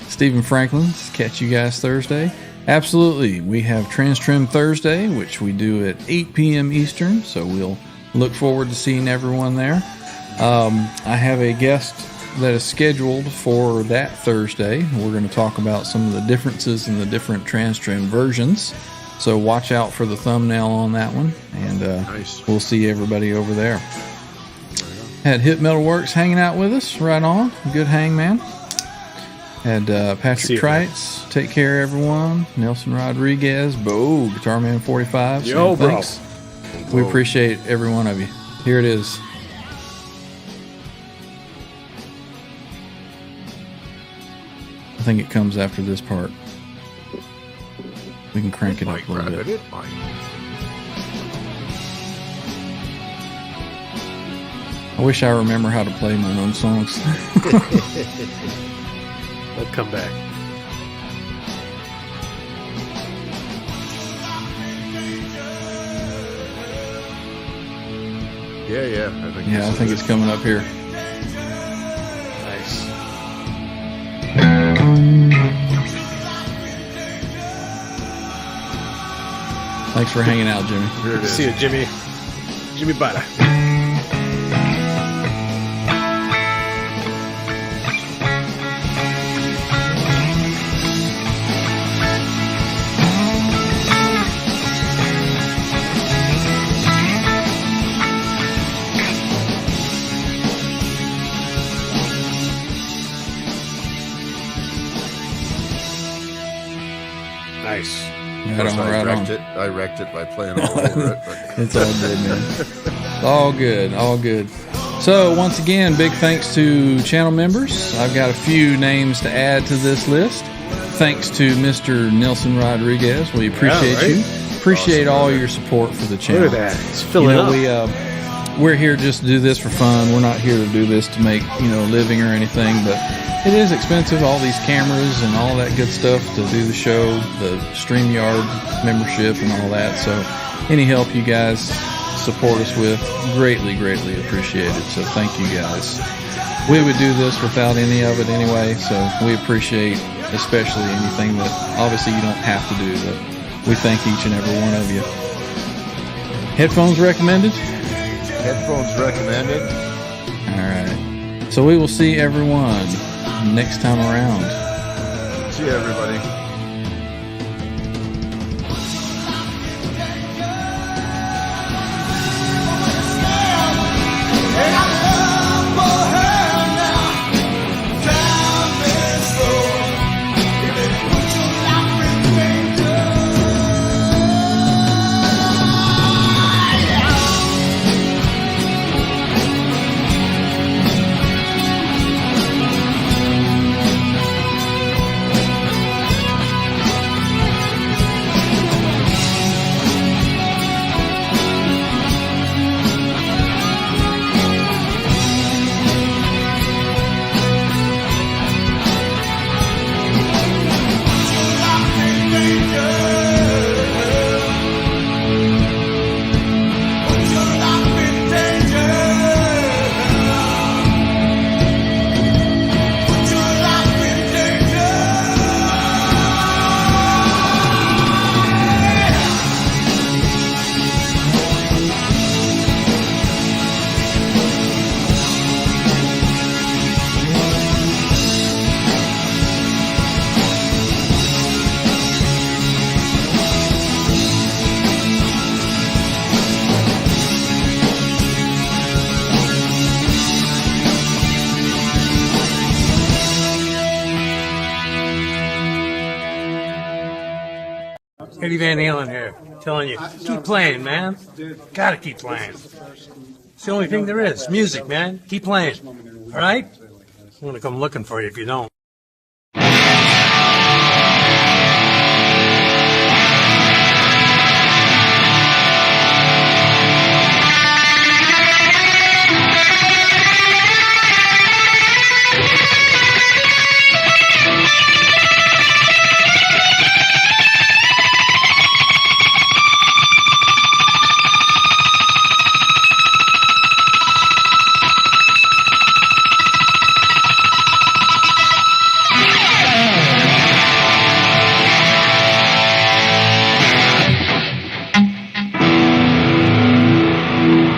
[SPEAKER 2] Stephen Franklin, catch you guys Thursday. Absolutely. We have Trans Trim Thursday, which we do at 8 p.m. Eastern, so we'll look forward to seeing everyone there. I have a guest that is scheduled for that Thursday. We're going to talk about some of the differences in the different Trans Trim versions, so watch out for the thumbnail on that one, and
[SPEAKER 5] Nice.
[SPEAKER 2] we'll see everybody over there. Had Hit Metal Works hanging out with us, right on. Good hang, man. Had
[SPEAKER 3] See
[SPEAKER 2] Patrick
[SPEAKER 3] you, man.
[SPEAKER 2] Trites, take care, everyone. Nelson Rodriguez, Bo, Guitar Man 45.
[SPEAKER 3] Yo, bro.
[SPEAKER 2] Thanks. We appreciate every one of you. Here it is. I think it comes after this part. We can crank it up
[SPEAKER 5] Mike,
[SPEAKER 2] a little
[SPEAKER 5] grab
[SPEAKER 2] bit.
[SPEAKER 5] it. Mike.
[SPEAKER 2] I wish I remember how to play my own songs.
[SPEAKER 3] I'll come back.
[SPEAKER 5] Yeah.
[SPEAKER 2] Yeah, I think it's coming up here.
[SPEAKER 3] Nice.
[SPEAKER 2] Thanks for hanging out, Jimmy.
[SPEAKER 5] Here it is.
[SPEAKER 3] See you, Jimmy. Jimmy Bada. Nice.
[SPEAKER 2] Right on, right on.
[SPEAKER 5] I wrecked it by playing all over it. But
[SPEAKER 2] It's all good, man. All good, all good. So, once again, big thanks to channel members. I've got a few names to add to this list. Thanks to Mr. Nelson Rodriguez. We appreciate
[SPEAKER 3] right?
[SPEAKER 2] you. Appreciate
[SPEAKER 5] Awesome,
[SPEAKER 2] all
[SPEAKER 5] brother.
[SPEAKER 2] your support for the channel.
[SPEAKER 3] Look at that. It's filling up.
[SPEAKER 2] We're here just to do this for fun. We're not here to do this to make, a living or anything, but it is expensive, all these cameras and all that good stuff to do the show, the StreamYard membership and all that. So any help you guys support us with, greatly, greatly appreciated. So thank you guys. We would do this without any of it anyway, so we appreciate especially anything that obviously you don't have to do, but we thank each and every one of you. Headphones recommended?
[SPEAKER 5] headphones recommended.
[SPEAKER 2] All right. So we will see everyone next time around.
[SPEAKER 5] See you, everybody.
[SPEAKER 6] And I love
[SPEAKER 1] Eddie Van Halen here, telling you, keep playing, man. Gotta keep playing. It's the only thing there is. Music, man. Keep playing. All right? I'm gonna come looking for you if you don't.